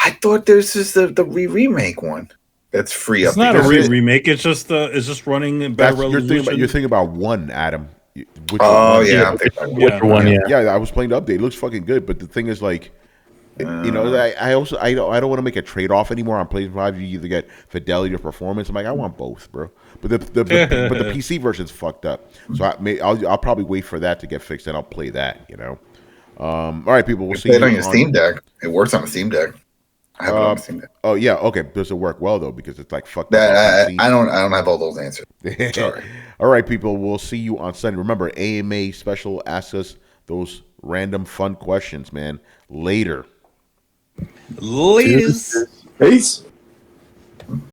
I thought there's just the remake one that's free. It's not a remake. It's just running in better resolution. You're thinking about one, Adam. Which one? Yeah, I was playing the update. It looks fucking good, but the thing is, like, you know, I don't want to make a trade off anymore on PlayStation 5. You either get fidelity or performance. I'm like, I want both, bro. But the PC version's fucked up. So I'll probably wait for that to get fixed, and I'll play that. You know. All right, people. We'll see you on your Steam Deck. It works on the Steam Deck. I have it on the Steam Deck. Oh yeah, okay. Does it work well though? Because it's like fucked up. I don't have all those answers. Sorry. All right, people. We'll see you on Sunday. Remember, AMA special. Ask us those random fun questions, man. Later. Ladies. Peace.